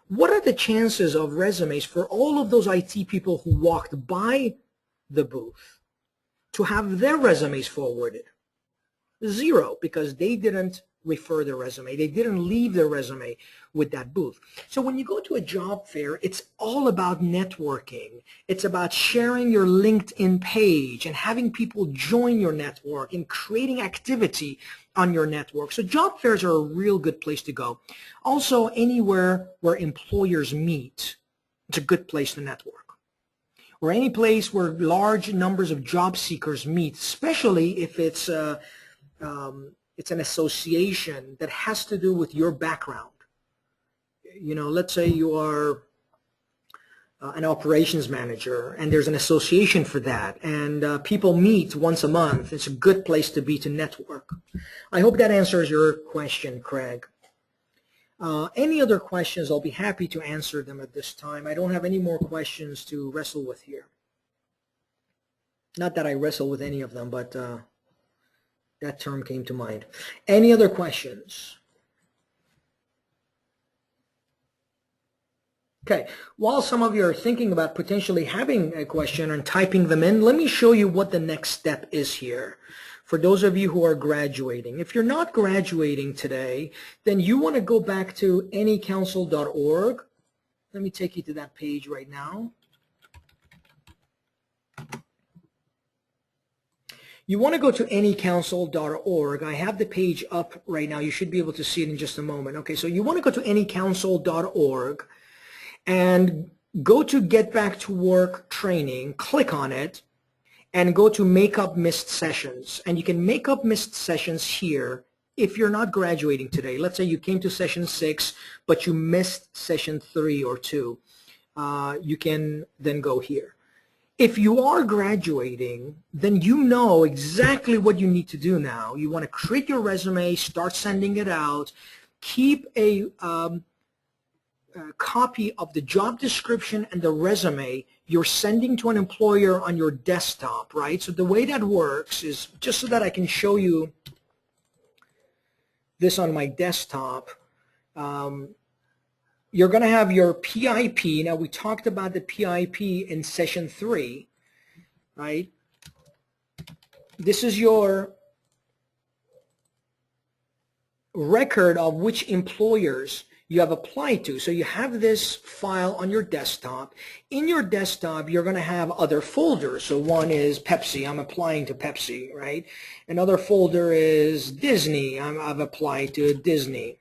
What are the chances of resumes for all of those IT people who walked by the booth to have their resumes forwarded? Zero, because they didn't refer their resume. They didn't leave their resume with that booth. So when you go to a job fair, it's all about networking. It's about sharing your LinkedIn page and having people join your network and creating activity on your network. So job fairs are a real good place to go. Also, anywhere where employers meet, it's a good place to network. Or any place where large numbers of job seekers meet, especially if it's an association that has to do with your background. You know, let's say you are an operations manager and there's an association for that, and people meet once a month. It's a good place to be to network. I hope that answers your question, Craig. Any other questions, I'll be happy to answer them at this time. I don't have any more questions to wrestle with here. Not that I wrestle with any of them, but that term came to mind. Any other questions? Okay, while some of you are thinking about potentially having a question and typing them in, let me show you what the next step is here. For those of you who are graduating, if you're not graduating today, then you want to go back to anycouncil.org. Let me take you to that page right now. You want to go to anycouncil.org. I have the page up right now. You should be able to see it in just a moment. Okay, so you want to go to anycouncil.org and go to Get Back to Work training, click on it, and go to Make Up Missed Sessions. And you can make up missed sessions here if you're not graduating today. Let's say you came to session 6, but you missed session 3 or 2. You can then go here. If you are graduating, then you know exactly what you need to do now. You want to create your resume, start sending it out, keep a copy of the job description and the resume you're sending to an employer on your desktop, right? So the way that works is, just so that I can show you this on my desktop, you're going to have your PIP. Now, we talked about the PIP in session 3, right? This is your record of which employers you have applied to. So you have this file on your desktop. In your desktop, you're going to have other folders. So one is Pepsi. I'm applying to Pepsi, right? Another folder is Disney. I've applied to Disney.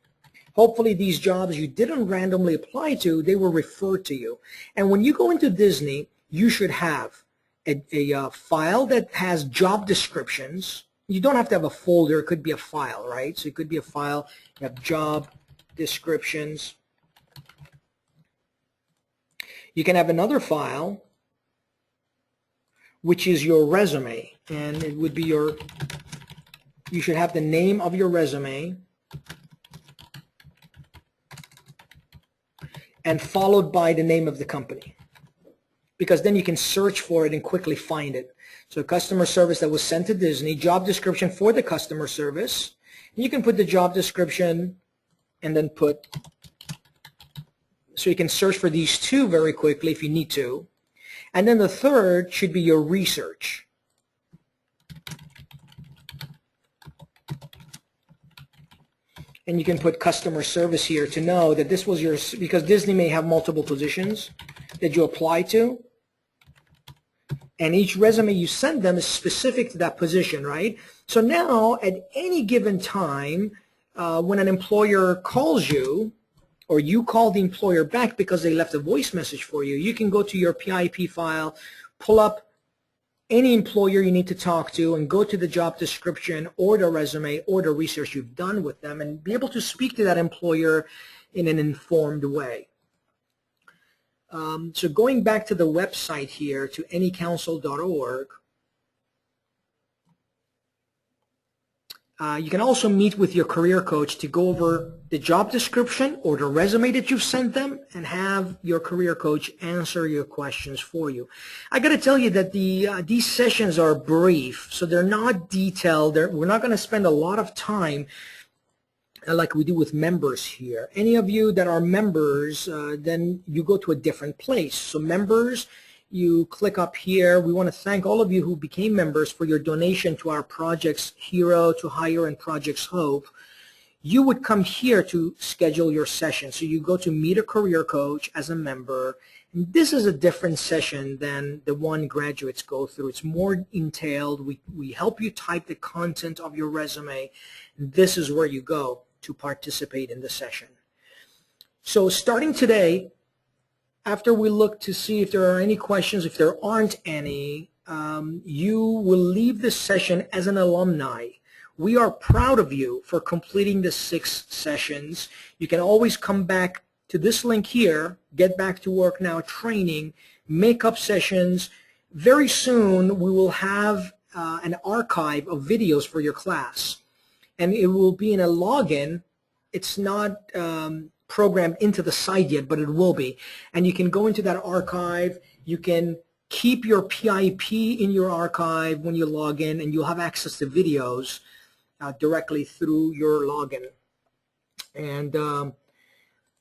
Hopefully these jobs you didn't randomly apply to, they were referred to you. And when you go into Disney, you should have a file that has job descriptions. You don't have to have a folder. It could be a file, right? So it could be a file. You have job descriptions. You can have another file, which is your resume. And it would be you should have the name of your resume, and followed by the name of the company, because then you can search for it and quickly find it. So customer service that was sent to Disney, job description for the customer service. And you can put the job description and then so you can search for these two very quickly if you need to. And then the third should be your research. And you can put customer service here to know that this was your, because Disney may have multiple positions that you apply to. And each resume you send them is specific to that position, right? So now at any given time, when an employer calls you, or you call the employer back because they left a voice message for you, you can go to your PIP file, pull up any employer you need to talk to, and go to the job description or the resume or the research you've done with them, and be able to speak to that employer in an informed way. So going back to the website here, to anycouncil.org, you can also meet with your career coach to go over the job description or the resume that you've sent them, and have your career coach answer your questions for you. I got to tell you that these sessions are brief, so they're not detailed. We're not going to spend a lot of time like we do with members here. Any of you that are members, then you go to a different place. So members, you click up here. We want to thank all of you who became members for your donation to our projects Hero, To Hire, and Projects Hope. You would come here to schedule your session. So you go to Meet a Career Coach as a member. And this is a different session than the one graduates go through. It's more entailed. We help you type the content of your resume. This is where you go to participate in the session. So starting today, after we look to see if there are any questions, if there aren't any, you will leave this session as an alumni. We are proud of you for completing the 6 sessions. You can always come back to this link here, Get Back to Work Now training, makeup sessions. Very soon we will have an archive of videos for your class, and it will be in a login it's not programmed into the site yet, but it will be. And you can go into that archive. You can keep your PIP in your archive when you log in, and you'll have access to videos directly through your login. And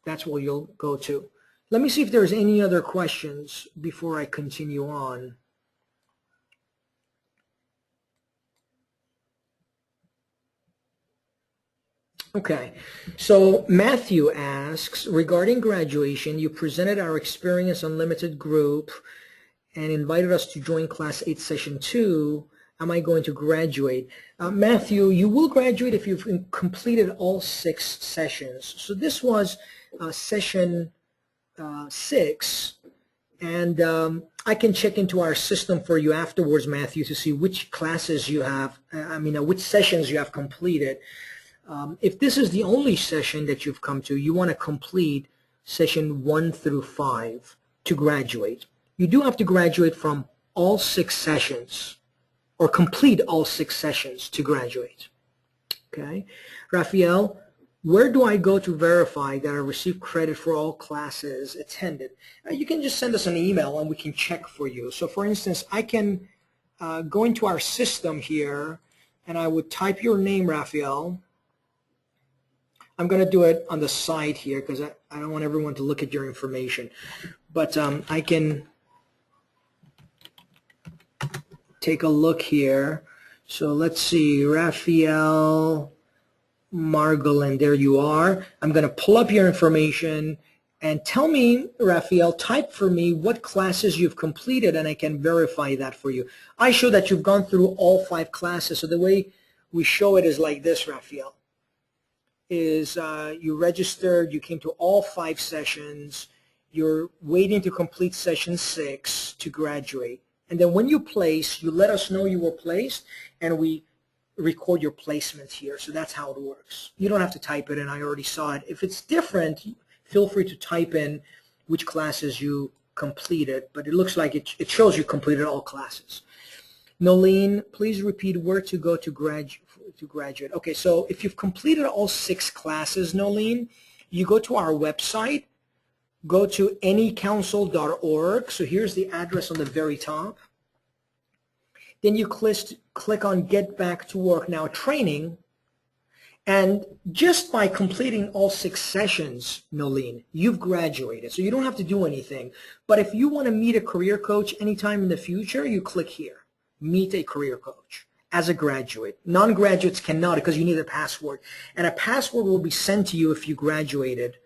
that's where you'll go to. Let me see if there's any other questions before I continue on. Okay, so Matthew asks, regarding graduation, you presented our Experience Unlimited group and invited us to join Class 8 Session 2. Am I going to graduate? Matthew, you will graduate if you've completed all 6 sessions. So this was Session 6, and I can check into our system for you afterwards, Matthew, to see which classes you have, which sessions you have completed. If this is the only session that you've come to, you want to complete session 1 through 5 to graduate. You do have to graduate from all 6 sessions, or complete all 6 sessions to graduate. Okay, Raphael, where do I go to verify that I received credit for all classes attended? You can just send us an email and we can check for you. So for instance, I can go into our system here and I would type your name, Raphael. I'm going to do it on the side here because I don't want everyone to look at your information. But I can take a look here. So let's see, Raphael Margolin, there you are. I'm going to pull up your information and tell me, Raphael, type for me what classes you've completed and I can verify that for you. I show that you've gone through all 5 classes. So the way we show it is like this, Raphael. Is you registered, you came to all 5 sessions, you're waiting to complete session 6 to graduate. And then when you place, you let us know you were placed and we record your placement here. So that's how it works. You don't have to type it in, I already saw it. If it's different, feel free to type in which classes you completed, but it looks like it shows you completed all classes. Nolene, please repeat where to go to graduate. Okay, so if you've completed all 6 classes, Nolene, you go to our website, go to anycouncil.org. So here's the address on the very top. Then you click on Get Back to Work Now Training, and just by completing all 6 sessions, Nolene, you've graduated. So you don't have to do anything. But if you want to meet a career coach anytime in the future, you click here, Meet a Career Coach. As a graduate. Non-graduates cannot because you need a password. And a password will be sent to you if you graduated.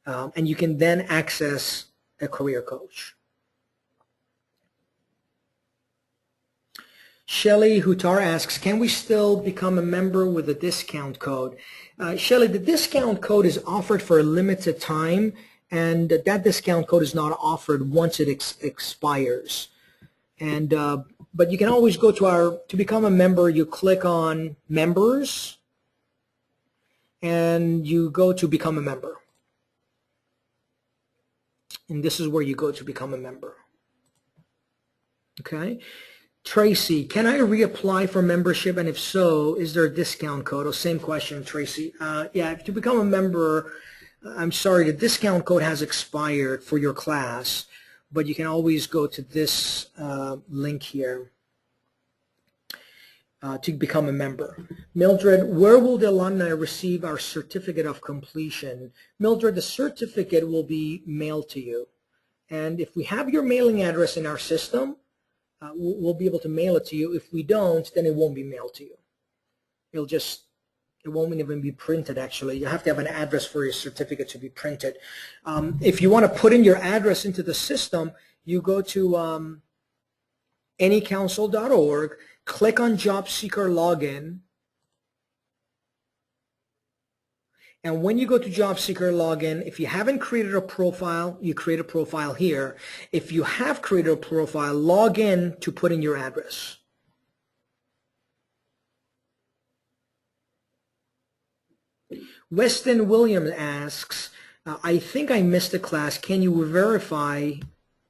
And you can then access a career coach. Shelly Hutar asks, can we still become a member with a discount code? Shelly, the discount code is offered for a limited time, and that discount code is not offered once it expires. And but you can always go to become a member, you click on members and you go to become a member. And this is where you go to become a member. Okay. Tracy, can I reapply for membership? And if so, is there a discount code? Oh, same question, Tracy. Yeah, if you become a member, I'm sorry, the discount code has expired for your class. But you can always go to this link here to become a member. Mildred, where will the alumni receive our certificate of completion? Mildred, the certificate will be mailed to you. And if we have your mailing address in our system, we'll be able to mail it to you. If we don't, then it won't be mailed to you. It won't even be printed, actually. You have to have an address for your certificate to be printed. If you want to put in your address into the system, you go to anycouncil.org, click on Job Seeker Login, and when you go to Job Seeker Login, if you haven't created a profile, you create a profile here. If you have created a profile, log in to put in your address. Weston Williams asks, I think I missed a class. Can you verify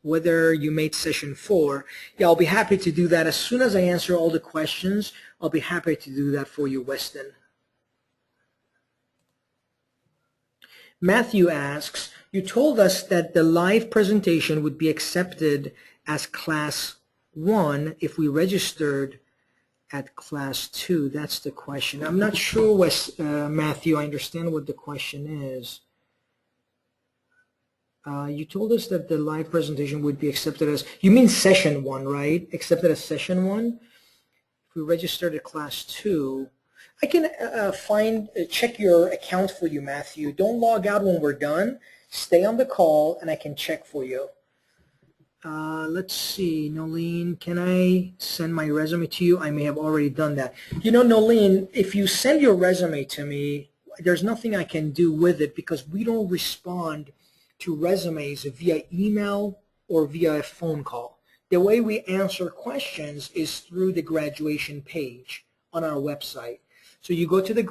whether you made session 4? Yeah, I'll be happy to do that. As soon as I answer all the questions, I'll be happy to do that for you, Weston. Matthew asks, you told us that the live presentation would be accepted as class 1 if we registered at class 2. That's the question. I'm not sure, Matthew, I understand what the question is. You told us that the live presentation would be accepted as, you mean session 1, right? Accepted as session 1? If we registered at class 2, I can check your account for you, Matthew. Don't log out when we're done. Stay on the call and I can check for you. Let's see, Nolene, can I send my resume to you? I may have already done that. You know, Nolene, if you send your resume to me, there's nothing I can do with it because we don't respond to resumes via email or via a phone call. The way we answer questions is through the graduation page on our website. So you go to the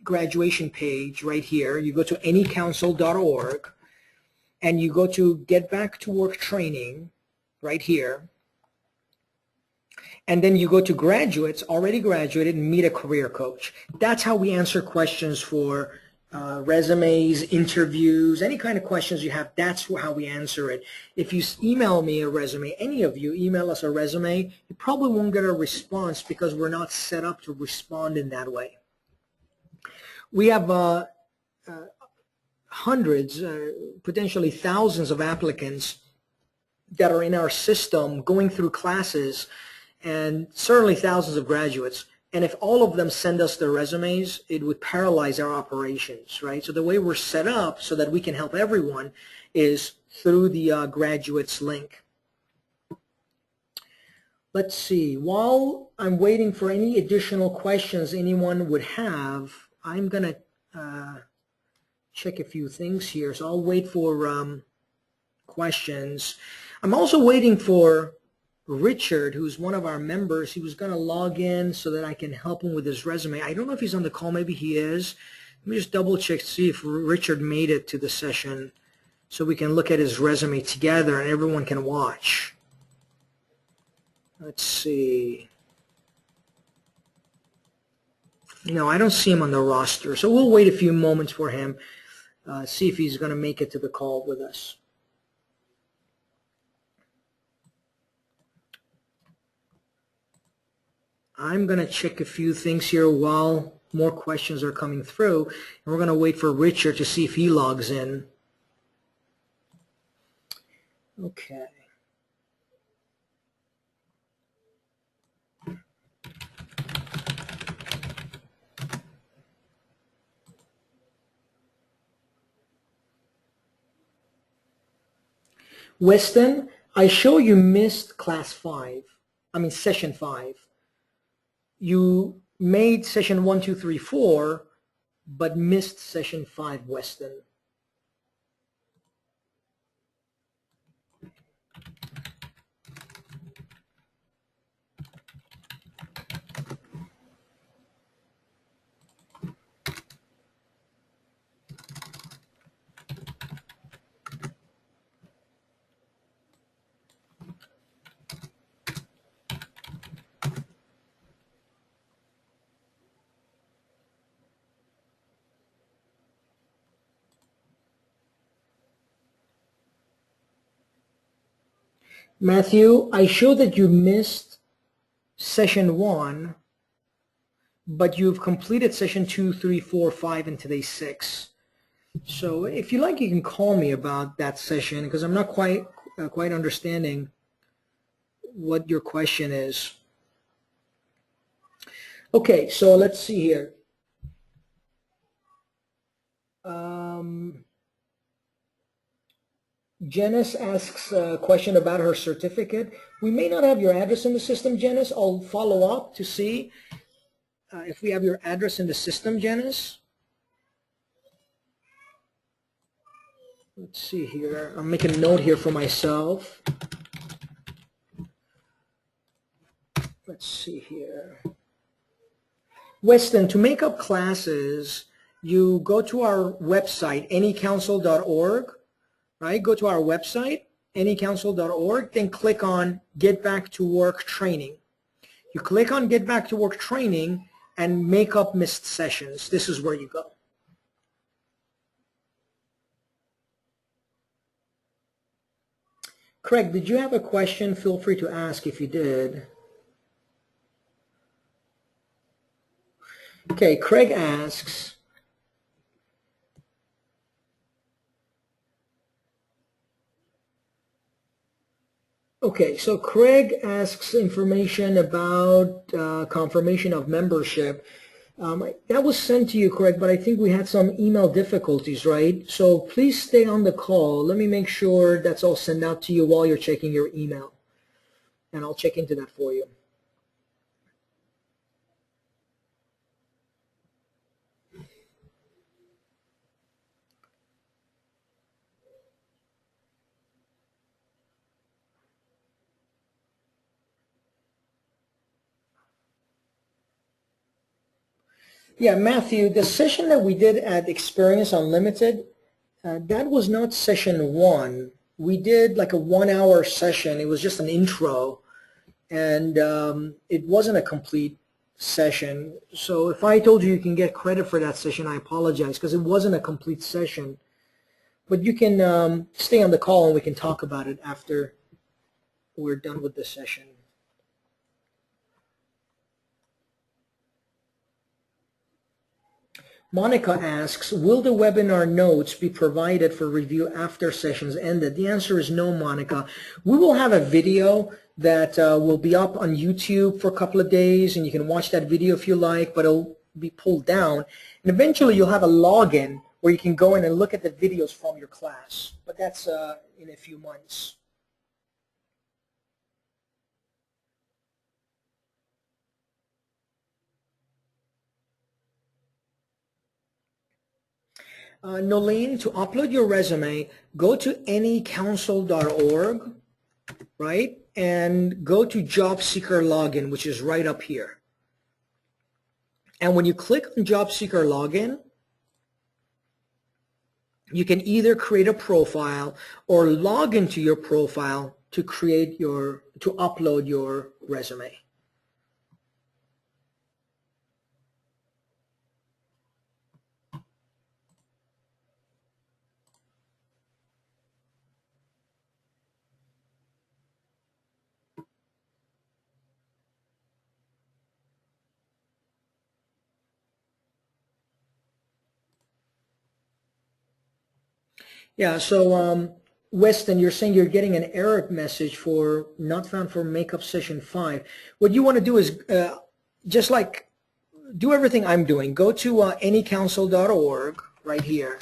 graduation page right here, you go to anycouncil.org, and you go to Get Back to Work Training right here, and then you go to graduates, already graduated, and meet a career coach. That's how we answer questions for resumes, interviews, any kind of questions you have. That's how we answer it. If you email me a resume, any of you email us a resume, you probably won't get a response because we're not set up to respond in that way. We have hundreds, potentially thousands of applicants that are in our system going through classes, and certainly thousands of graduates. And if all of them send us their resumes, it would paralyze our operations, right? So the way we're set up so that we can help everyone is through the graduates link. Let's see. While I'm waiting for any additional questions anyone would have, I'm going to check a few things here. So I'll wait for questions. I'm also waiting for Richard, who's one of our members. He was going to log in so that I can help him with his resume. I don't know if he's on the call. Maybe he is. Let me just double check to see if Richard made it to the session so we can look at his resume together and everyone can watch. Let's see. No, I don't see him on the roster. So we'll wait a few moments for him, see if he's going to make it to the call with us. I'm going to check a few things here while more questions are coming through. And we're going to wait for Richard to see if he logs in. Okay. Weston, I show you missed class 5. I mean session 5. You made session 1, 2, 3, 4, but missed session 5, Weston. Matthew, I show that you missed session 1, but you've completed session 2, 3, 4, 5, and today's 6. So if you like, you can call me about that session because I'm not quite understanding what your question is. Okay, so let's see here. Janice asks a question about her certificate. We may not have your address in the system, Janice. I'll follow up to see if we have your address in the system, Janice. Let's see here. I'm making a note here for myself. Let's see here. Weston, to make up classes, you go to our website, anycouncil.org. Right? Go to our website, anycouncil.org, then click on Get Back to Work Training. You click on Get Back to Work Training and make up missed sessions. This is where you go. Craig, did you have a question? Feel free to ask if you did. Okay, Craig asks, okay, so Craig asks information about confirmation of membership. That was sent to you, Craig, but I think we had some email difficulties, right? So please stay on the call. Let me make sure that's all sent out to you while you're checking your email, and I'll check into that for you. Yeah, Matthew, the session that we did at Experience Unlimited, that was not session 1. We did like a 1-hour session. It was just an intro, and it wasn't a complete session. So if I told you you can get credit for that session, I apologize, because it wasn't a complete session. But you can stay on the call and we can talk about it after we're done with the session. Monica asks, will the webinar notes be provided for review after sessions ended? The answer is no, Monica. We will have a video that will be up on YouTube for a couple of days, and you can watch that video if you like, but it'll be pulled down. And eventually you'll have a login where you can go in and look at the videos from your class, but that's in a few months. Nolene, to upload your resume, go to anycouncil.org, right? And go to Job Seeker Login, which is right up here. And when you click on Job Seeker Login, you can either create a profile or log into your profile to upload your resume. Yeah, so Weston, you're saying you're getting an error message for not found for makeup session 5. What you want to do is just like do everything I'm doing. Go to anycouncil.org right here,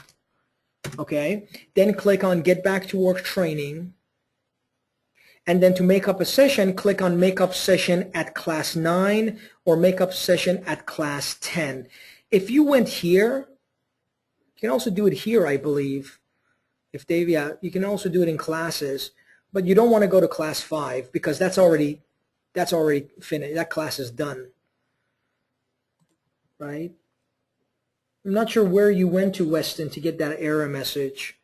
okay? Then click on Get Back to Work Training. And then to make up a session, click on Makeup Session at Class 9 or Makeup Session at Class 10. If you went here, you can also do it here, I believe. If they, yeah, you can also do it in classes, but you don't want to go to class 5 because that's already finished. That class is done, right? I'm not sure where you went to, Weston, to get that error message.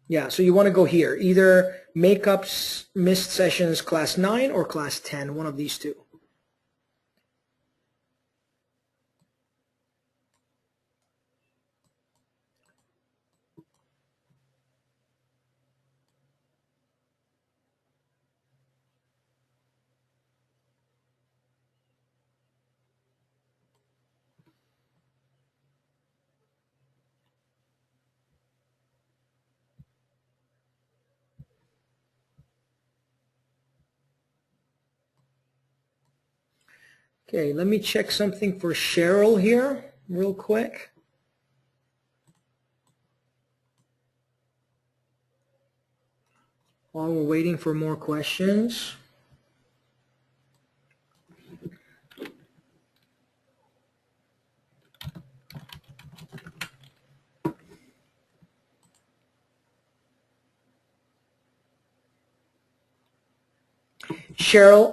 Yeah, so you want to go here, either Makeups Missed Sessions Class 9 or Class 10, one of these two. Okay, let me check something for Cheryl here real quick. While we're waiting for more questions. Cheryl,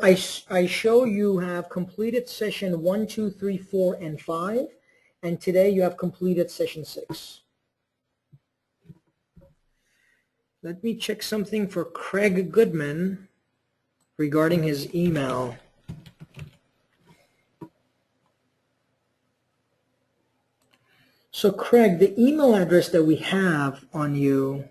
I show you have completed session 1, 2, 3, 4, and 5, and today you have completed session 6. Let me check something for Craig Goodman regarding his email. So Craig, the email address that we have on you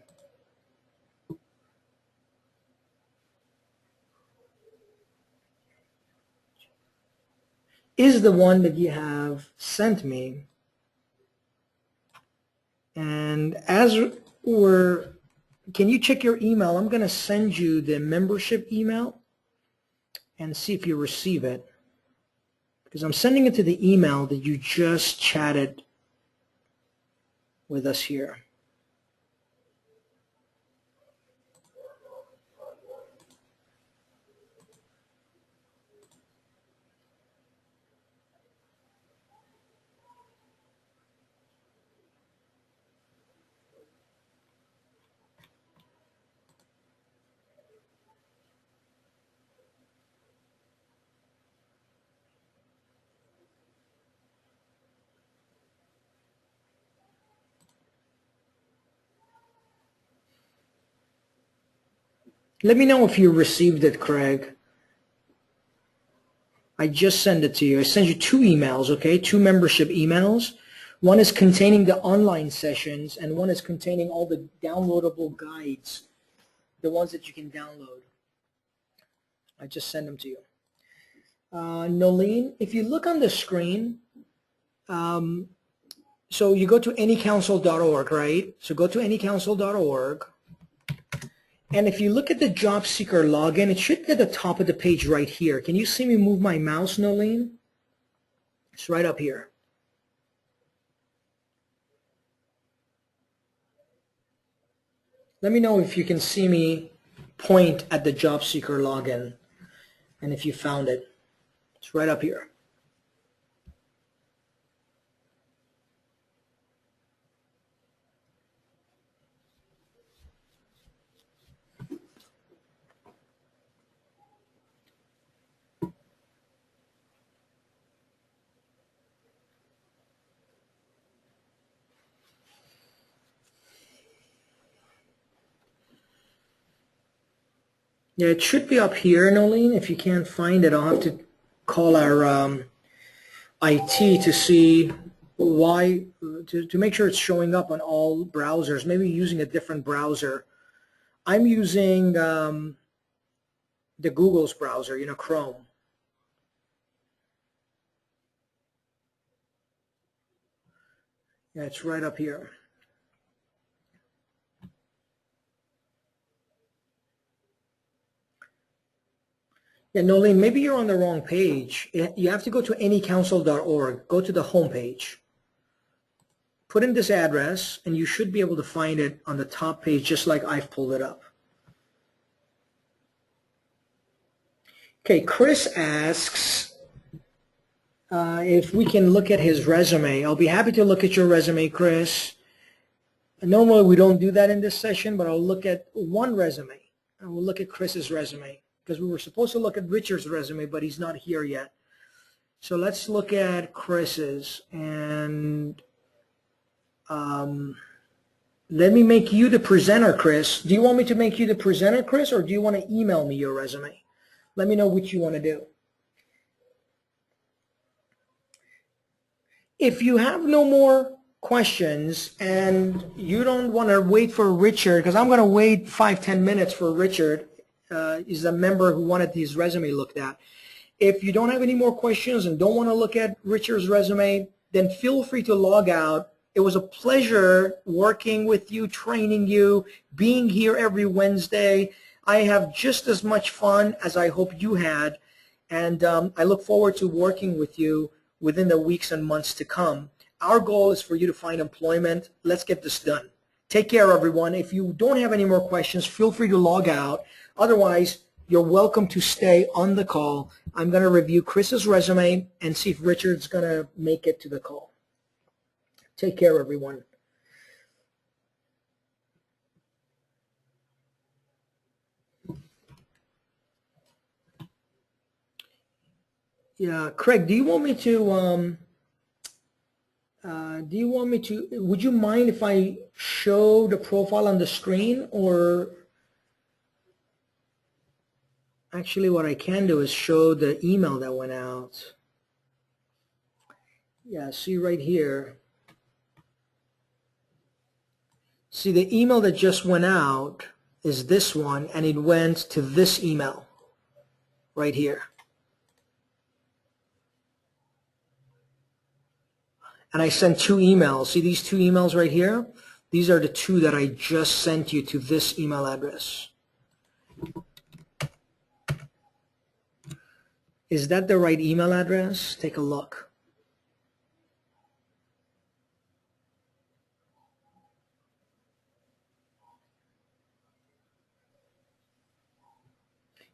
is the one that you have sent me. And as can you check your email? I'm going to send you the membership email and see if you receive it. Because I'm sending it to the email that you just chatted with us here. Let me know if you received it, Craig. I just sent it to you. I sent you 2 emails, okay? 2 membership emails. One is containing the online sessions, and one is containing all the downloadable guides, the ones that you can download. I just sent them to you. Nolene, if you look on the screen, so you go to anycouncil.org, right? So go to anycouncil.org. And if you look at the job seeker login, it should be at the top of the page right here. Can you see me move my mouse, Nolene? It's right up here. Let me know if you can see me point at the job seeker login and if you found it. It's right up here. Yeah, it should be up here, Nolene. If you can't find it, I'll have to call our IT to see why, to make sure it's showing up on all browsers. Maybe using a different browser. I'm using the Google's browser, you know, Chrome. Yeah, it's right up here. Yeah, Nolene, maybe you're on the wrong page. You have to go to anycouncil.org. Go to the home page. Put in this address, and you should be able to find it on the top page, just like I've pulled it up. Okay, Chris asks if we can look at his resume. I'll be happy to look at your resume, Chris. Normally, we don't do that in this session, but I'll look at one resume. And we'll look at Chris's resume, because we were supposed to look at Richard's resume, but he's not here yet. So let's look at Chris's, and let me make you the presenter, Chris. Do you want me to make you the presenter, Chris, or do you want to email me your resume? Let me know what you want to do. If you have no more questions and you don't want to wait for Richard, because I'm going to wait 5-10 minutes for Richard. He's a member who wanted his resume looked at. If you don't have any more questions and don't want to look at Richard's resume, then feel free to log out. It was a pleasure working with you, training you, being here every Wednesday. I have just as much fun as I hope you had, and I look forward to working with you within the weeks and months to come. Our goal is for you to find employment. Let's get this done. Take care, everyone. If you don't have any more questions, feel free to log out. Otherwise, you're welcome to stay on the call. I'm going to review Chris's resume and see if Richard's going to make it to the call. Take care, everyone. Yeah, Craig, do you want me to, would you mind if I show the profile on the screen, or actually what I can do is show the email that went out. Yeah, see right here. See, the email that just went out is this one, and it went to this email right here. And I sent 2 emails. See these 2 emails right here? These are the 2 that I just sent you to this email address. Is that the right email address? Take a look.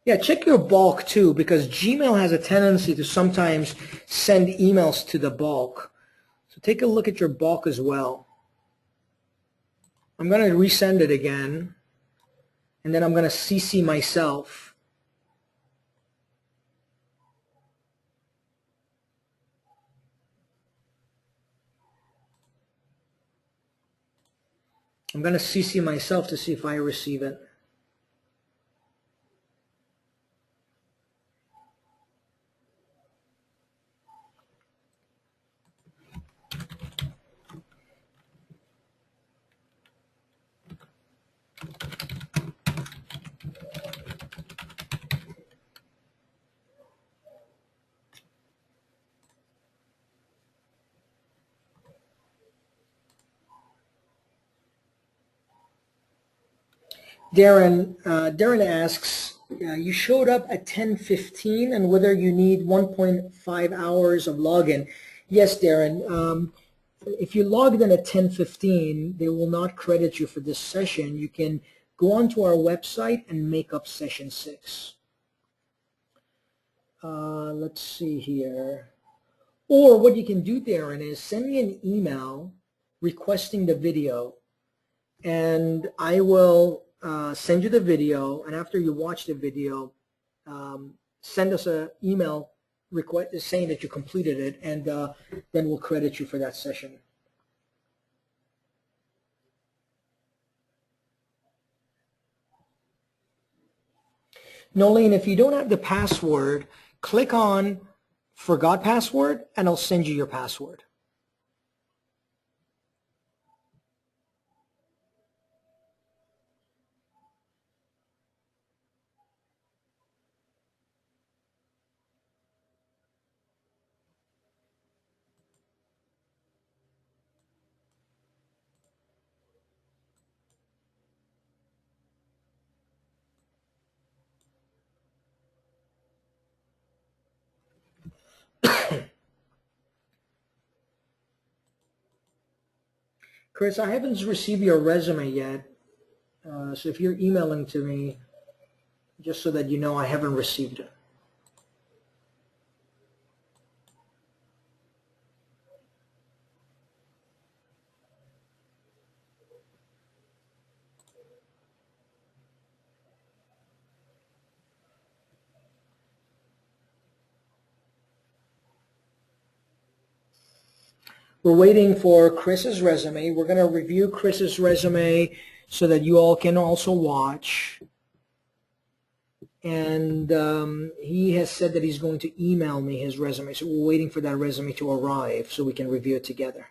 Yeah, check your bulk too, because Gmail has a tendency to sometimes send emails to the bulk. So take a look at your bulk as well. I'm going to resend it again, and then I'm going to CC myself. I'm going to CC myself to see if I receive it. Darren asks, you showed up at 10:15 and whether you need 1.5 hours of login. Yes, Darren. If you logged in at 10:15, they will not credit you for this session. You can go onto our website and make up session 6. Let's see here. Or what you can do, Darren, is send me an email requesting the video, and I will send you the video, and after you watch the video, send us an email request saying that you completed it, and then we'll credit you for that session. Nolene, if you don't have the password, click on Forgot Password, and I'll send you your password. Chris, I haven't received your resume yet, so if you're emailing to me, just so that you know, I haven't received it. We're waiting for Chris's resume. We're going to review Chris's resume so that you all can also watch. And he has said that he's going to email me his resume. So we're waiting for that resume to arrive so we can review it together.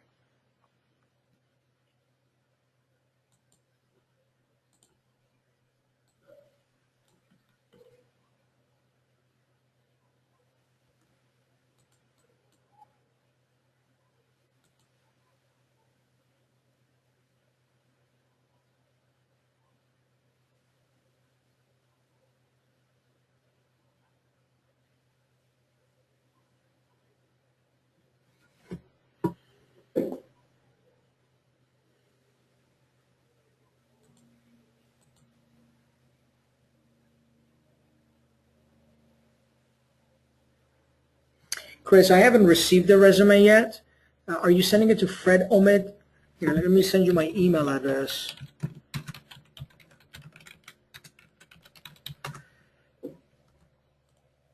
Chris, I haven't received the resume yet. Are you sending it to Fred Omid? Here, let me send you my email address.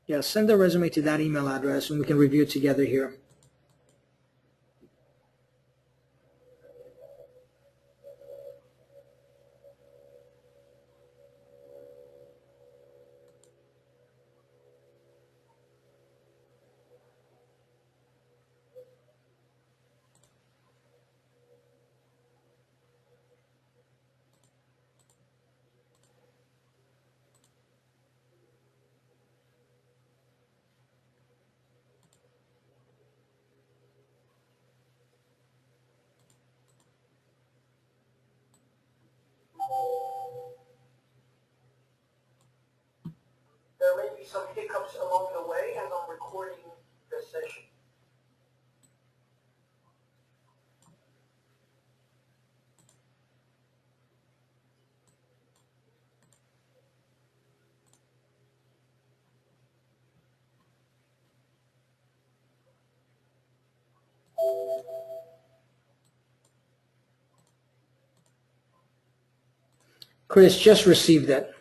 Yeah, send the resume to that email address and we can review it together here. be some hiccups along the way as I'm recording the session. Chris, just received it.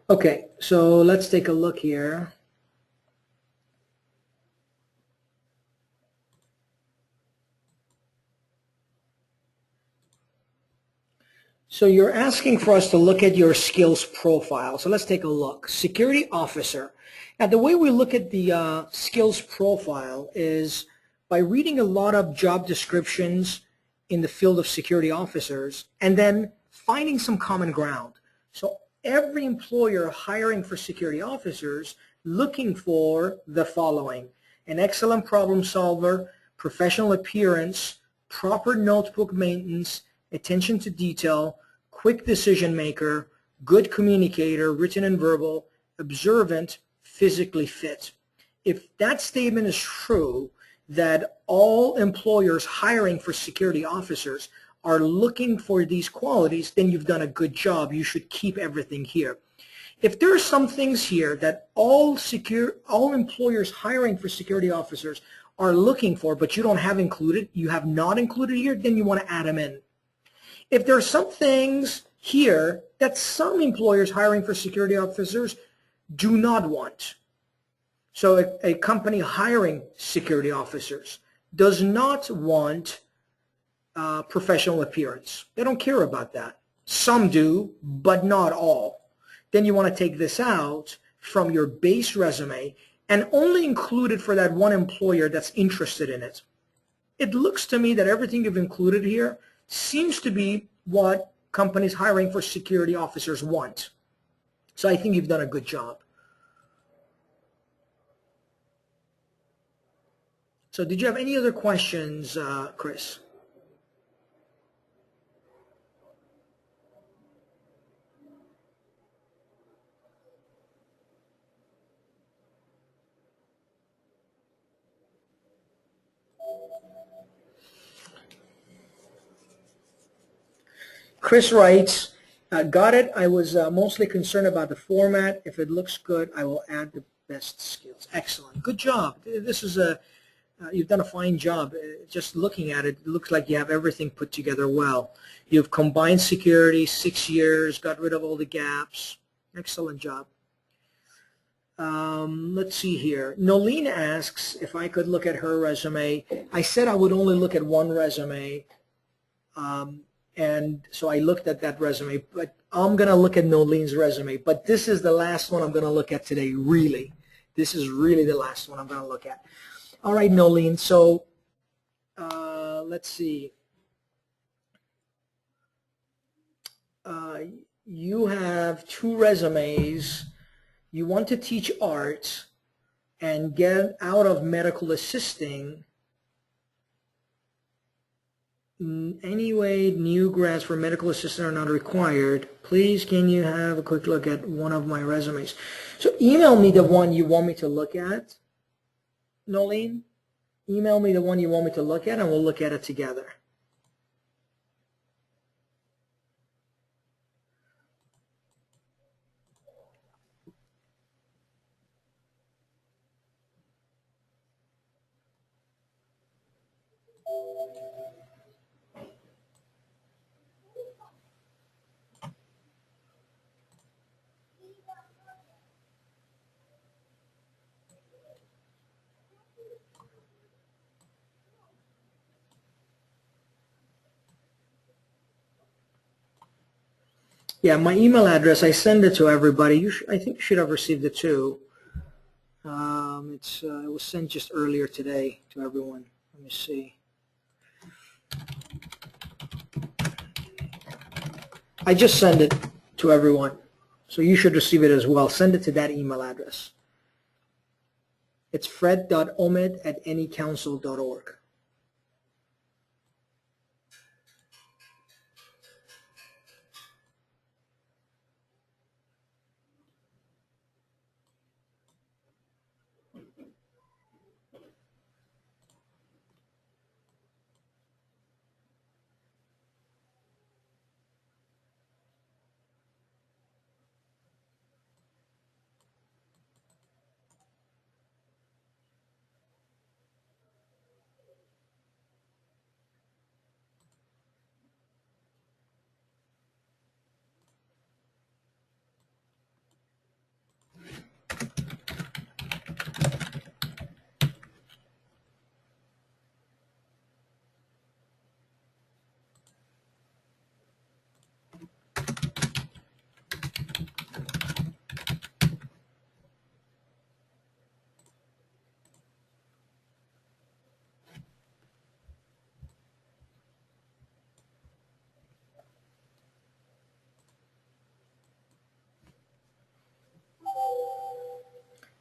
Okay, so let's take a look here. So you're asking for us to look at your skills profile. So let's take a look. Security officer. Now the way we look at the skills profile is by reading a lot of job descriptions in the field of security officers and then finding some common ground. So every employer hiring for security officers looking for the following: an excellent problem solver, professional appearance, proper notebook maintenance, attention to detail, quick decision maker, good communicator, written and verbal, observant, physically fit. If that statement is true, that all employers hiring for security officers are looking for these qualities, then you've done a good job. You should keep everything here. If there are some things here that all employers hiring for security officers are looking for, but you don't have included, you have not included here, then you want to add them in. If there are some things here that some employers hiring for security officers do not want, so a company hiring security officers does not want professional appearance. They don't care about that. Some do, but not all. Then you want to take this out from your base resume and only include it for that one employer that's interested in it. It looks to me that everything you've included here seems to be what companies hiring for security officers want. So I think you've done a good job. So did you have any other questions, Chris? Chris writes, got it. I was mostly concerned about the format. If it looks good, I will add the best skills. Excellent. Good job. This is you've done a fine job. Just looking at it, it looks like you have everything put together well. You've combined security, 6 years, got rid of all the gaps. Excellent job. Let's see here. Nolene asks if I could look at her resume. I said I would only look at one resume. And so I looked at that resume, but I'm going to look at Nolene's resume. But this is the last one I'm going to look at today, really. This is really the last one I'm going to look at. All right, Nolene, so let's see. You have 2 resumes. You want to teach art and get out of medical assisting. Anyway, new grads for medical assistant are not required. Please, can you have a quick look at one of my resumes? So email me the one you want me to look at, Nolene. Email me the one you want me to look at, and we'll look at it together. Yeah, my email address, I send it to everybody. I think you should have received it too. It was sent just earlier today to everyone. Let me see. I just sent it to everyone, so you should receive it as well. Send it to that email address. It's fred.omed@anycouncil.org.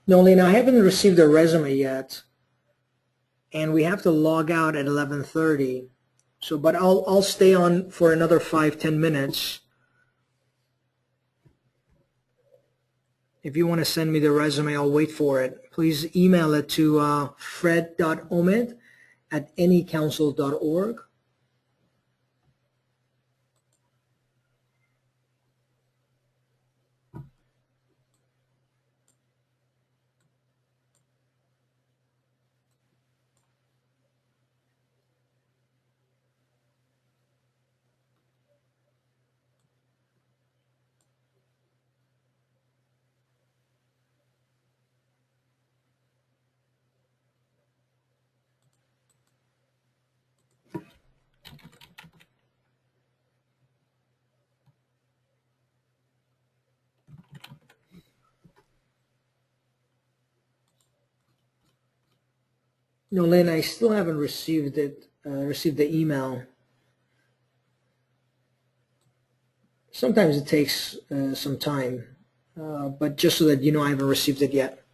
Nolene, I haven't received a resume yet, and we have to log out at 11:30. So, but I'll stay on for another 5-10 minutes. If you want to send me the resume, I'll wait for it. Please email it to fred.omid@anycouncil.org. No, Lynn, I still haven't received it. Received the email. Sometimes it takes some time, but just so that you know, I haven't received it yet.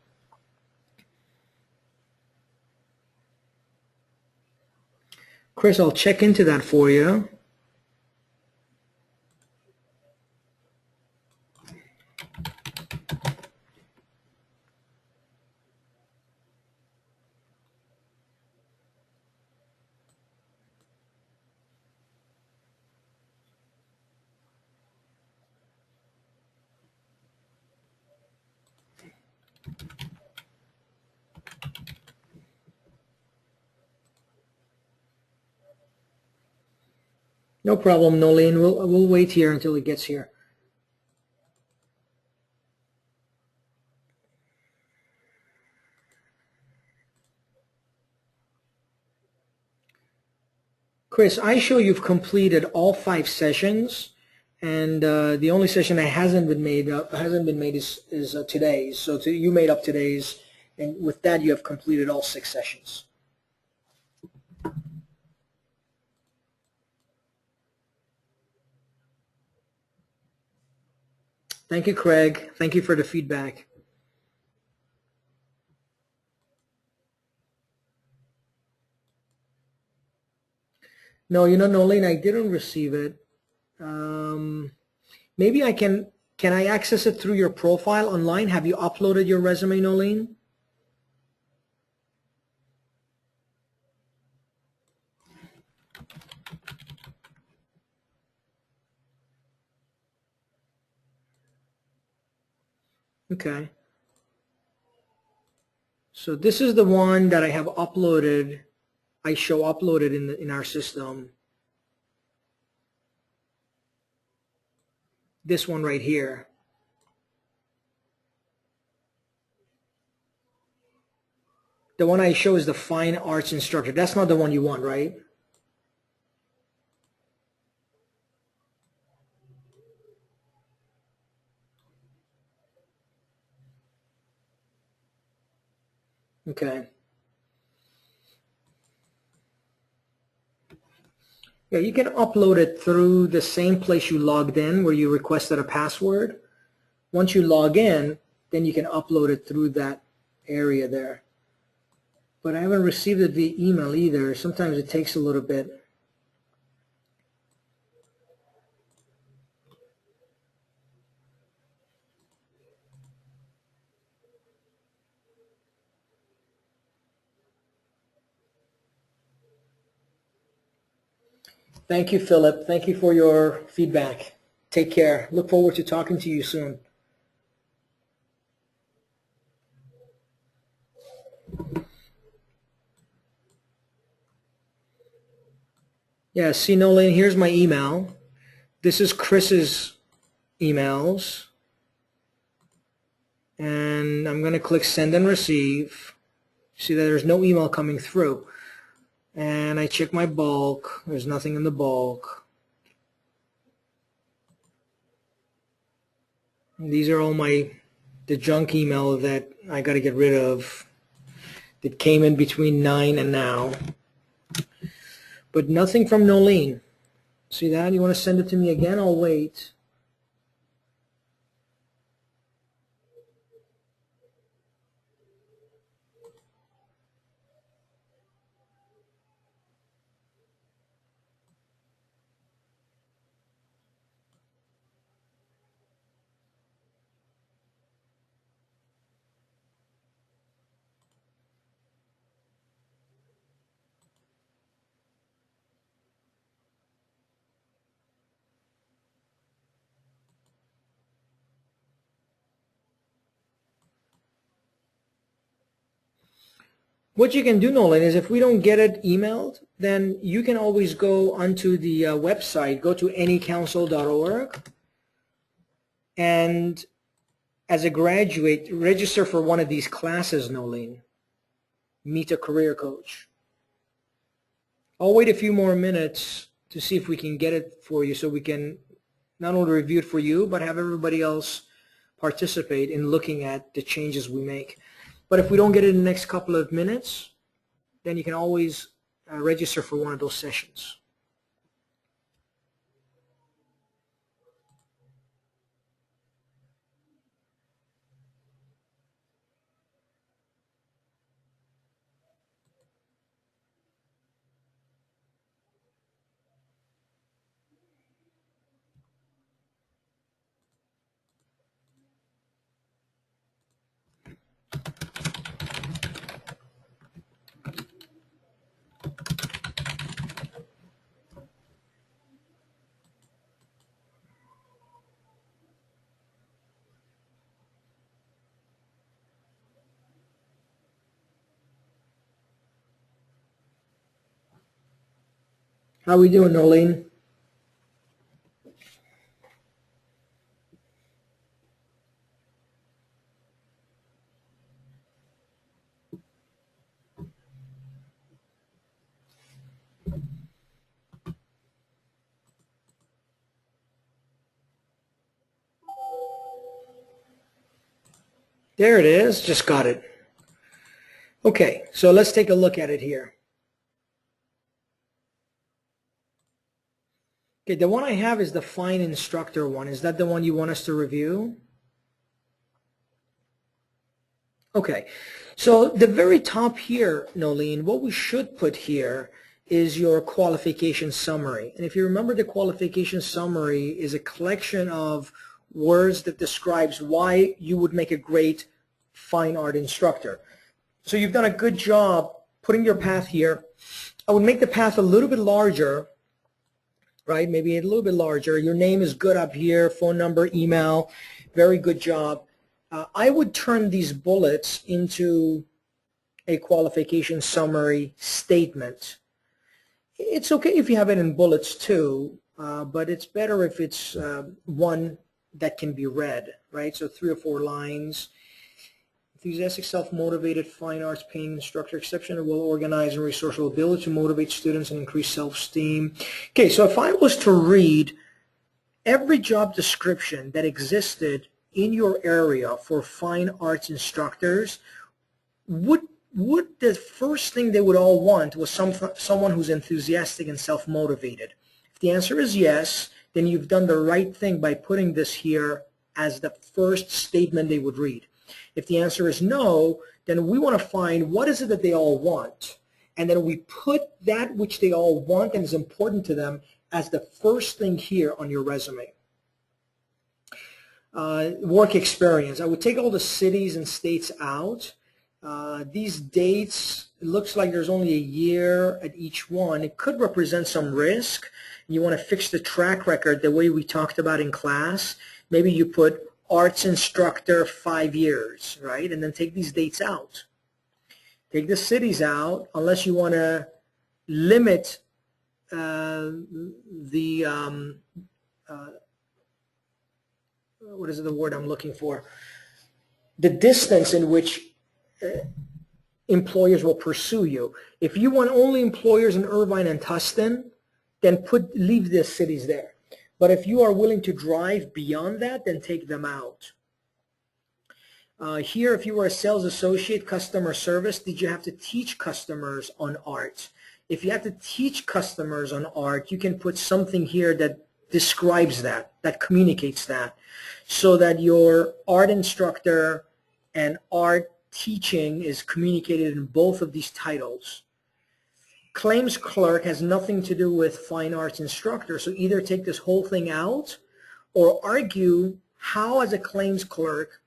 Chris, I'll check into that for you. No problem, Nolene. We'll wait here until it gets here. Chris, I show you've completed all 5 sessions, and the only session that hasn't been made is today's. So you made up today's, and with that you have completed all 6 sessions. Thank you, Craig. Thank you for the feedback. No, Nolene, I didn't receive it. Maybe can I access it through your profile online? Have you uploaded your resume, Nolene? Okay. So this is the one that I have uploaded. I show uploaded in our system. This one right here. The one I show is the fine arts instructor. That's not the one you want, right? Okay. Yeah, you can upload it through the same place you logged in where you requested a password. Once you log in, then you can upload it through that area there. But I haven't received it via email either. Sometimes it takes a little bit. Thank you, Philip. Thank you for your feedback. Take care. Look forward to talking to you soon. Yeah, see, Nolan, here's my email. This is Chris's emails. And I'm going to click send and receive. See that there's no email coming through. And I check my bulk. There's nothing in the bulk. And these are all the junk email that I got to get rid of that came in between 9 and now. But nothing from Nolene. See that? You want to send it to me again? I'll wait. What you can do, Nolan, is if we don't get it emailed, then you can always go onto the website, go to anycouncil.org, and as a graduate, register for one of these classes, Nolan. Meet a career coach. I'll wait a few more minutes to see if we can get it for you so we can not only review it for you, but have everybody else participate in looking at the changes we make. But if we don't get it in the next couple of minutes, then you can always register for one of those sessions. How we doing, Nolene? There it is. Just got it. Okay, so let's take a look at it here. Okay, the one I have is the Fine Instructor one. Is that the one you want us to review? Okay, so the very top here, Nolene, what we should put here is your qualification summary. And if you remember, the qualification summary is a collection of words that describes why you would make a great fine art instructor. So you've done a good job putting your path here. I would make the path a little bit larger, right? Maybe a little bit larger. Your name is good up here, phone number, email, very good job. I would turn these bullets into a qualification summary statement. It's okay if you have it in bullets too, but it's better if it's one that can be read, right? So 3 or 4 lines. Enthusiastic, self-motivated, fine arts painting instructor, exceptional, well-organized, and resourceful, ability to motivate students and increase self-esteem. Okay, so if I was to read every job description that existed in your area for fine arts instructors, would the first thing they would all want was someone who's enthusiastic and self-motivated? If the answer is yes, then you've done the right thing by putting this here as the first statement they would read. If the answer is no, then we want to find what is it that they all want, and then we put that which they all want and is important to them as the first thing here on your resume. Work experience. I would take all the cities and states out. These dates, it looks like there's only a year at each one. It could represent some risk. You want to fix the track record the way we talked about in class. Maybe you put arts instructor 5 years, right? And then take these dates out. Take the cities out unless you want to limit what is the word I'm looking for? The distance in which employers will pursue you. If you want only employers in Irvine and Tustin, then leave the cities there. But if you are willing to drive beyond that, then take them out. Here, if you were a sales associate, customer service, did you have to teach customers on art? If you have to teach customers on art, you can put something here that describes that, that communicates that, so that your art instructor and art teaching is communicated in both of these titles. Claims clerk has nothing to do with fine arts instructor, so either take this whole thing out or argue how, as a claims clerk,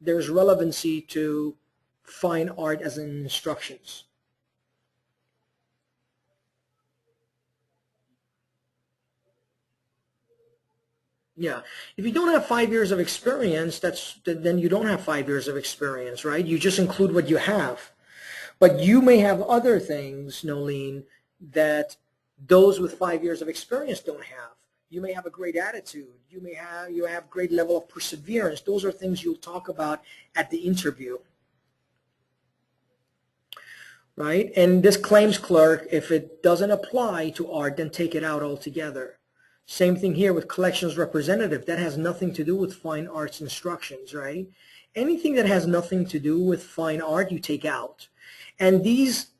there's relevancy to fine art as in instructions. Yeah, if you don't have 5 years of experience, then you don't have 5 years of experience, right? You just include what you have. But you may have other things, Nolene, that those with 5 years of experience don't have. You may have a great attitude. You have great level of perseverance. Those are things you'll talk about at the interview. Right? And this claims clerk, if it doesn't apply to art, then take it out altogether. Same thing here with collections representative. That has nothing to do with fine arts instructions, right? Anything that has nothing to do with fine art, you take out. And these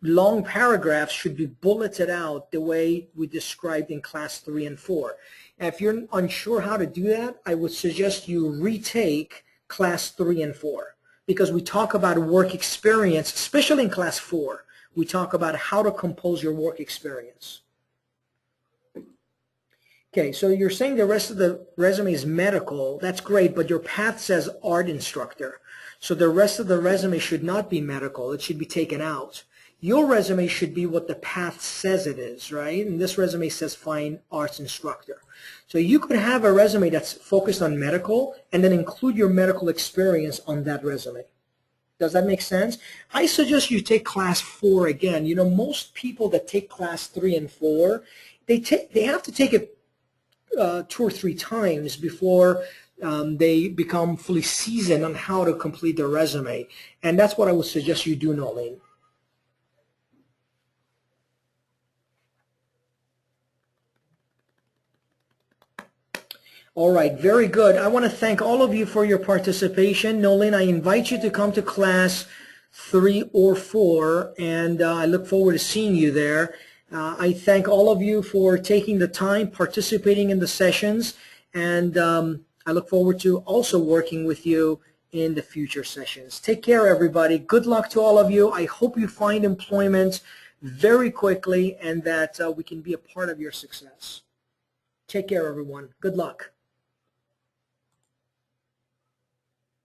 long paragraphs should be bulleted out the way we described in class 3 and 4. And if you're unsure how to do that, I would suggest you retake class 3 and 4, because we talk about work experience, especially in class 4. We talk about how to compose your work experience. Okay, so you're saying the rest of the resume is medical. That's great, but your path says art instructor. So the rest of the resume should not be medical. It should be taken out. Your resume should be what the path says it is, right? And this resume says fine arts instructor. So you could have a resume that's focused on medical and then include your medical experience on that resume. Does that make sense? I suggest you take class 4 again. You know, most people that take class 3 and 4, they have to take it 2 or 3 times before they become fully seasoned on how to complete their resume. And that's what I would suggest you do, Nolene. All right, very good. I want to thank all of you for your participation. Nolene, I invite you to come to class 3 or 4, and I look forward to seeing you there. I thank all of you for taking the time, participating in the sessions, and I look forward to also working with you in the future sessions. Take care, everybody. Good luck to all of you. I hope you find employment very quickly and that we can be a part of your success. Take care, everyone. Good luck.